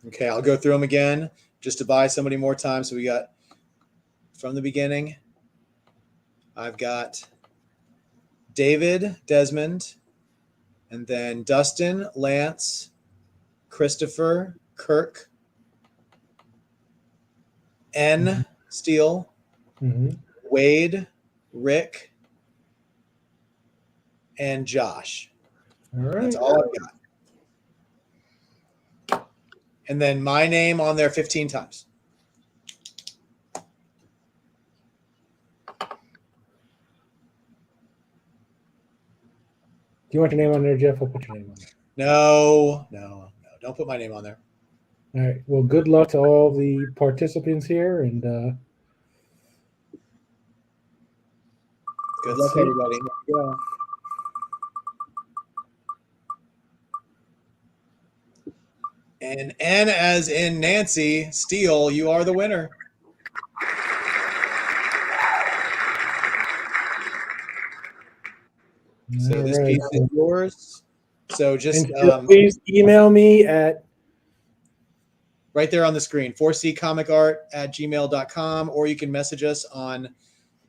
Okay, I'll go through them again just to buy somebody more time. So we got from the beginning, I've got David Desmond, and then Dustin, Lance, Christopher, Kirk, N. Steele, Wade, Rick, and Josh.
All right.
That's all I've got. And then my name on there 15 times.
Do you want your name on there, Jeff? I'll put your name on there.
No. Don't put my name on there.
All right. Well, good luck to all the participants here, and
good luck, everybody. Here we go. And N as in Nancy Steele, you are the winner. So this piece is yours. So just
please email me at
right there on the screen, 4ccomicart@gmail.com, or you can message us on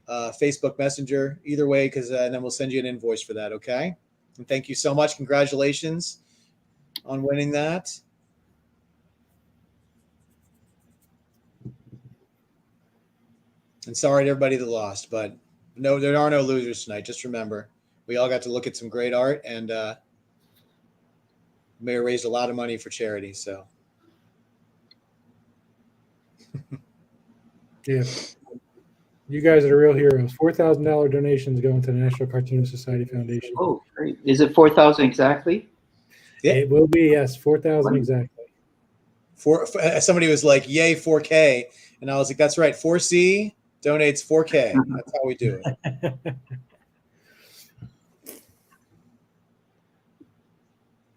Facebook Messenger. Either way, because and then we'll send you an invoice for that. Okay. And thank you so much. Congratulations on winning that. And sorry to everybody that lost, but no, there are no losers tonight. Just remember, we all got to look at some great art, and Mayor raised a lot of money for charity. So,
yeah, you guys are the real heroes. $4,000 donations going to the National Cartoonist Society Foundation.
Oh, great. Is it 4,000 exactly?
Yeah.
It will be, yes, 4,000 exactly.
Somebody was like, "Yay, 4K," and I was like, "That's right. 4C donates 4K. That's how we do it."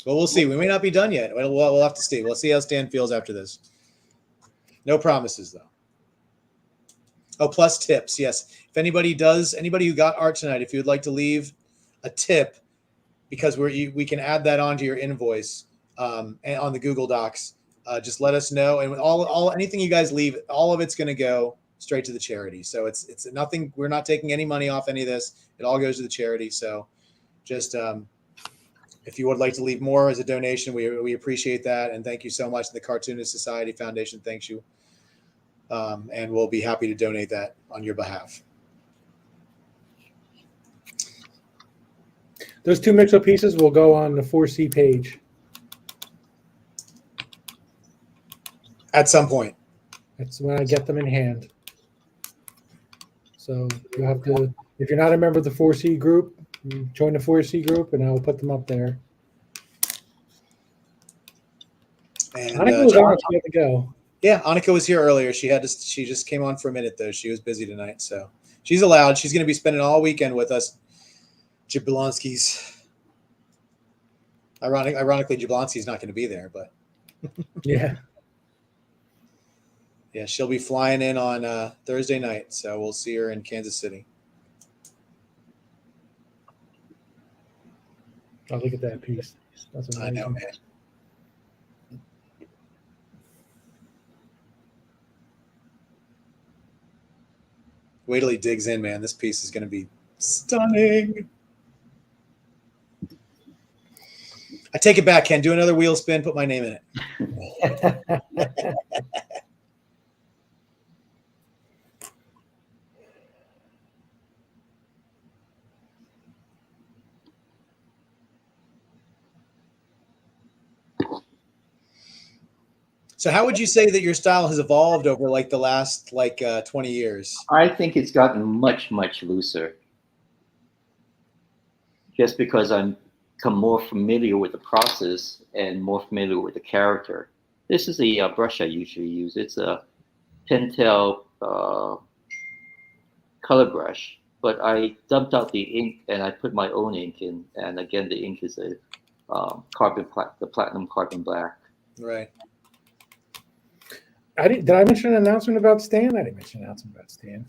Well, we'll see. We may not be done yet. We'll have to see. We'll see how Stan feels after this. No promises, though. Oh, plus tips. Yes. If anybody who got art tonight, if you would like to leave a tip, because we can add that onto your invoice and on the Google Docs, just let us know. And all anything you guys leave, all of it's going to go straight to the charity. So it's nothing. We're not taking any money off any of this. It all goes to the charity. So just if you would like to leave more as a donation, we appreciate that. And thank you so much. The Cartoonist Society Foundation thanks you. And we'll be happy to donate that on your behalf.
Those two mix-up pieces will go on the 4C page.
At some point.
That's when I get them in hand. So you have to, if you're not a member of the 4C group, join the 4C group, and I will put them up there.
And
Annika was on. She had to go.
Yeah, Annika was here earlier. She just came on for a minute though. She was busy tonight, so she's allowed. She's going to be spending all weekend with us. Jablonski's. Ironically, Jablonski's not going to be there, but
Yeah.
Yeah, she'll be flying in on Thursday night, so we'll see her in Kansas City.
Oh, look at that piece. That's amazing.
I know, man. Wait till he digs in, man. This piece is going to be stunning. I take it back, Ken. Do another wheel spin. Put my name in it. So how would you say that your style has evolved over like the last 20 years?
I think it's gotten much, much looser. Just because I'm become more familiar with the process and more familiar with the character. This is the brush I usually use. It's a Pentel color brush, but I dumped out the ink and I put my own ink in. And again, the ink is a the platinum carbon black.
Right.
Did I mention an announcement about Stan? I didn't mention an announcement about Stan.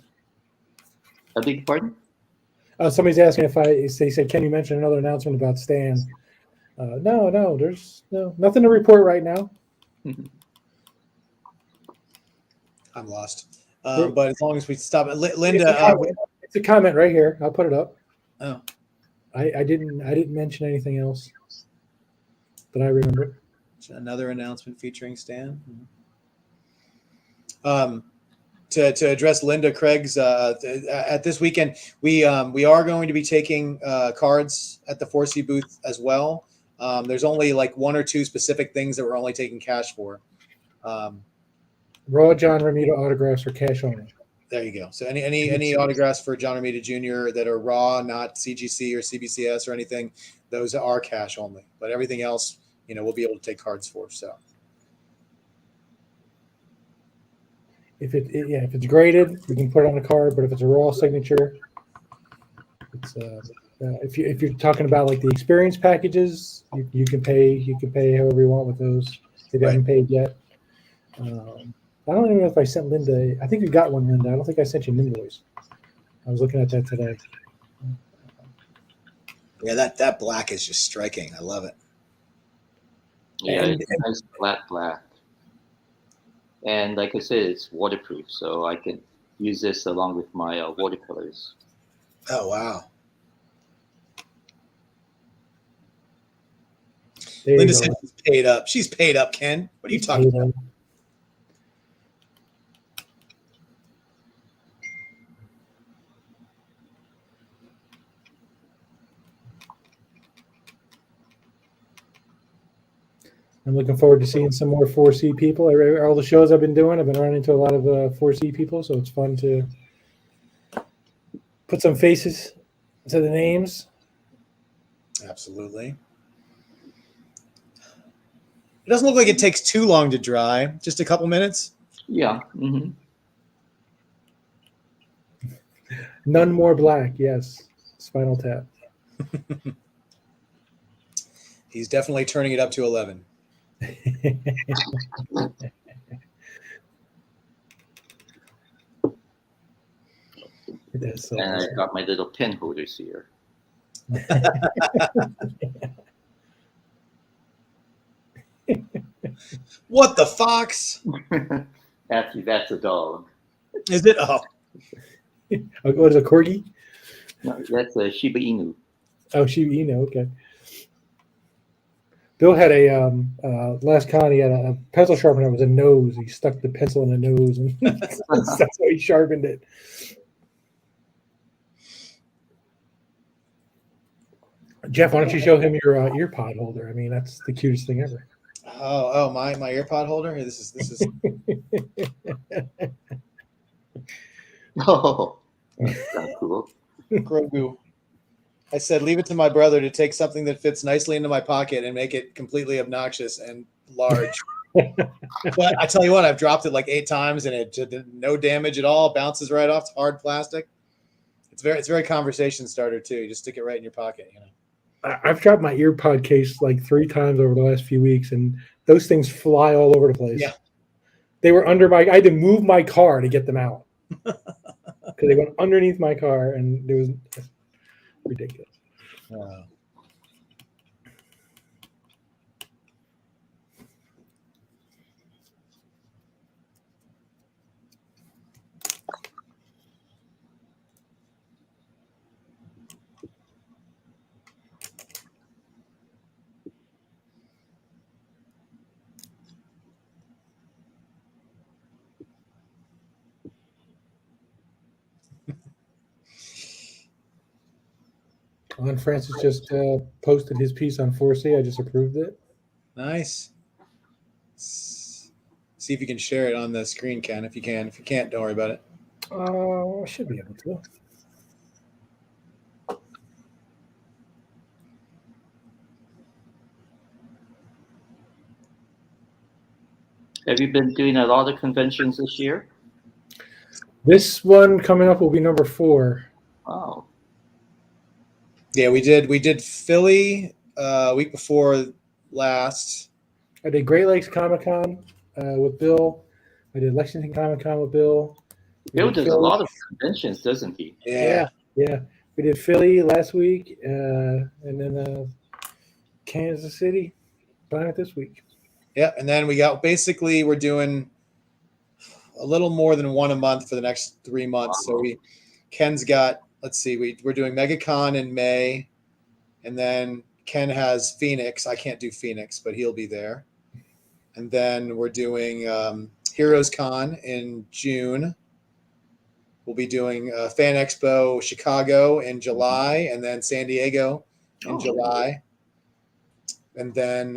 I beg your pardon?
Somebody's asking if they said, can you mention another announcement about Stan? No, there's nothing to report right now.
I'm lost. But as long as we stop it, Linda.
It's a comment right here. I'll put it up.
Oh,
I didn't mention anything else that I remember.
Another announcement featuring Stan. To address Linda Craig's at this weekend, we are going to be taking cards at the 4C booth as well. There's only like one or two specific things that we're only taking cash for.
Raw John Romita autographs are cash only.
There you go. So any autographs for John Romita Jr. that are raw, not CGC or CBCS or anything, those are cash only. But everything else, we'll be able to take cards for. So.
If it's graded, we can put it on the card. But if it's a raw signature, it's if you're talking about like the experience packages, you can pay however you want with those. If you haven't paid yet, I don't even know if I sent Linda. I think you got one, Linda. I don't think I sent you an invoice. I was looking at that today.
Yeah, that black is just striking. I love it.
Yeah, it's nice flat black. And like I said, it's waterproof, so I can use this along with my watercolors.
Oh wow.
There you
Linda
go.
said she's paid up. She's paid up, Ken. What are you talking about?
I'm looking forward to seeing some more 4C people. All the shows I've been doing, I've been running into a lot of 4C people, so it's fun to put some faces to the names.
Absolutely. It doesn't look like it takes too long to dry. Just a couple minutes.
Yeah. Mm-hmm.
None more black. Yes. Spinal Tap.
He's definitely turning it up to 11.
So
And
awesome.
I've got my little pen holders here.
What the fox?
Actually, that's a dog.
Is it? Oh,
What is a corgi?
No, that's a Shiba Inu.
Oh, okay. Bill had a last con. He had a pencil sharpener with a nose. He stuck the pencil in the nose, and that's how he sharpened it. Jeff, why don't you show him your ear pod holder? I mean, that's the cutest thing ever.
oh, my earpod holder. Here, this is.
Oh, that's cool.
Grogu. I said, leave it to my brother to take something that fits nicely into my pocket and make it completely obnoxious and large. But I tell you what, I've dropped it like 8 times and it did no damage at all. Bounces right off. It's hard plastic. It's very conversation starter too. You just stick it right in your pocket, you know.
I've dropped my ear pod case like 3 times over the last few weeks, and those things fly all over the place.
Yeah.
They were under my. I had to move my car to get them out because they went underneath my car, and it was ridiculous. And Francis just posted his piece on 4C. I just approved it.
Nice. See if you can share it on the screen, Ken. If you can. If you can't, don't worry about it.
I should be able to.
Have you been doing a lot of conventions this year?
This one coming up will be number 4.
Oh.
Yeah, we did Philly week before last.
I did Great Lakes Comic Con with Bill. I did Lexington Comic Con with Bill.
Bill does a lot of conventions, doesn't he?
Yeah.
We did Philly last week, and then Kansas City Planet this week.
Yeah, and then we're doing a little more than one a month for the next 3 months.
Wow.
So Ken's got, let's see, we're doing MegaCon in May, and then Ken has Phoenix. I can't do Phoenix, but he'll be there. And then we're doing Heroes Con in June. We'll be doing Fan Expo Chicago in July, and then San Diego in July. And then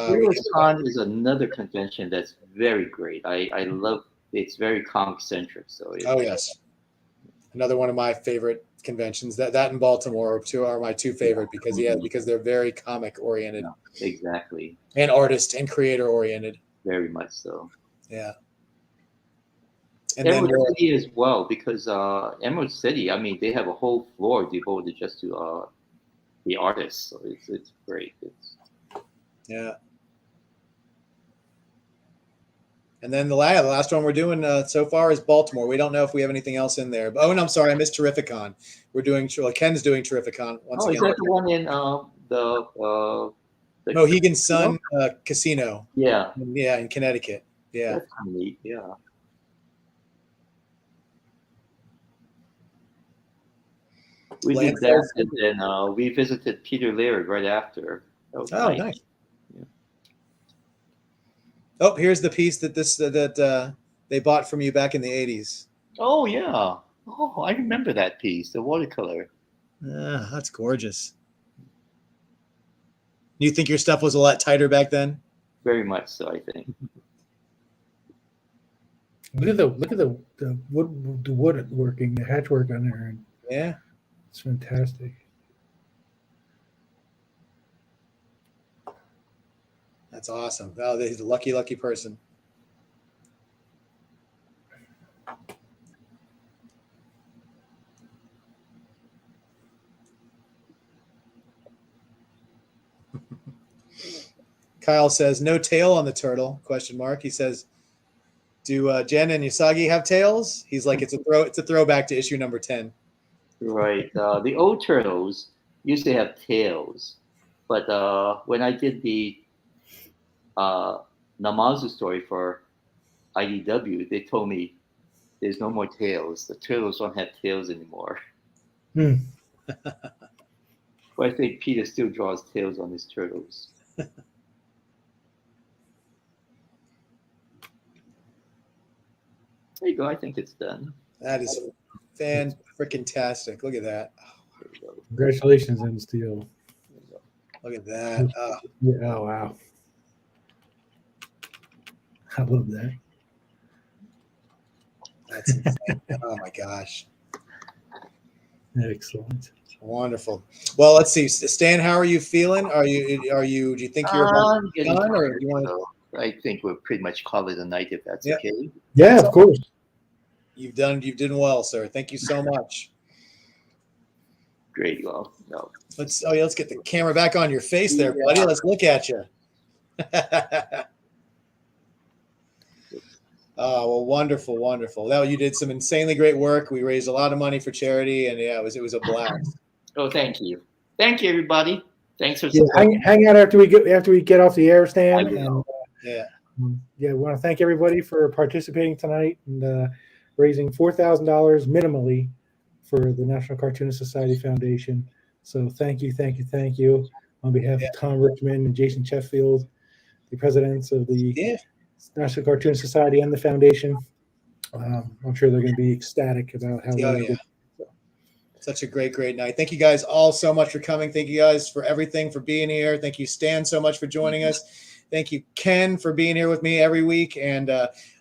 Heroes Con is another convention that's very great. I love it's very comic centric. So
yes, another one of my favorite conventions. That in Baltimore are my 2 favorite because they're very comic oriented.
Yeah, exactly.
And artist and creator oriented.
Very much so.
Yeah. And
Emerald
then
City as well, because Emerald City, I mean, they have a whole floor devoted just to the artists. So it's great.
yeah. And then the last one we're doing so far is Baltimore. We don't know if we have anything else in there. Oh, and I'm sorry, I missed Terrificon. Ken's doing Terrificon once again.
Is that the one in the
Mohegan Sun Casino?
Yeah.
Yeah, in Connecticut. Yeah.
That's kind of neat. Yeah. We did
Lance
that,
says-
and then we visited Peter Laird right after. That was
Oh, nice. Oh, here's the piece that they bought from you back in the 80s.
Oh yeah. Oh, I remember that piece, the watercolor.
Ah, that's gorgeous. You think your stuff was a lot tighter back then?
Very much so, I think.
Look at the wood working, the hatch work on there, and
Yeah.
it's fantastic.
That's awesome. Oh, he's a lucky person. Kyle says, no tail on the turtle, question mark. He says, do Jen and Yusagi have tails? He's like, it's a throwback to issue number 10.
Right. The old turtles used to have tails, but when I did the Namazu story for IDW, they told me there's no more tails. The turtles don't have tails anymore.
Hmm.
But I think Peter still draws tails on his turtles. There you go. I think it's done.
That is fan-freaking-tastic. Look at that.
There you go.
Congratulations, M. Steel.
Look at that. Oh,
Yeah, oh wow. I love that.
that's insane. Oh my gosh.
Excellent.
Wonderful. Well, let's see. Stan, how are you feeling? Do you think you're about
Getting
done, or
tired,
do you want to?
so I think we'll pretty much call it a night if that's
Yeah.
okay.
Yeah, of course.
You've done well, sir. Thank you so much.
Great. Well, no.
Let's get the camera back on your face there, buddy. Let's look at you. Oh, well, wonderful. That you did some insanely great work. We raised a lot of money for charity, and yeah, it was a blast.
Oh, thank you. Thank you, everybody. Thanks for
Yeah,
supporting.
hang out after we get off the air, Stan.
I will.
Yeah.
We want to thank everybody for participating tonight and raising $4,000 minimally for the National Cartoonist Society Foundation. So thank you on behalf of Tom Richmond and Jason Sheffield, the presidents of the National Cartoonist Society and the foundation. I'm sure they're going to be ecstatic about how.
Such a great night. Thank you guys all so much for coming. Thank you guys for everything, for being here. Thank you, Stan, so much for joining us. Thank you, Ken, for being here with me every week. And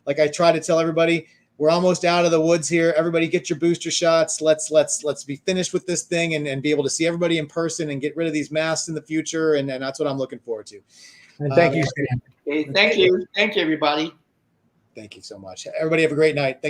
like I try to tell everybody, we're almost out of the woods here. Everybody get your booster shots. Let's be finished with this thing and be able to see everybody in person and get rid of these masks in the future. And that's what I'm looking forward to.
And thank you, Stan.
Okay, thank you. Thank you, everybody.
Thank you so much. Everybody have a great night. Thank you.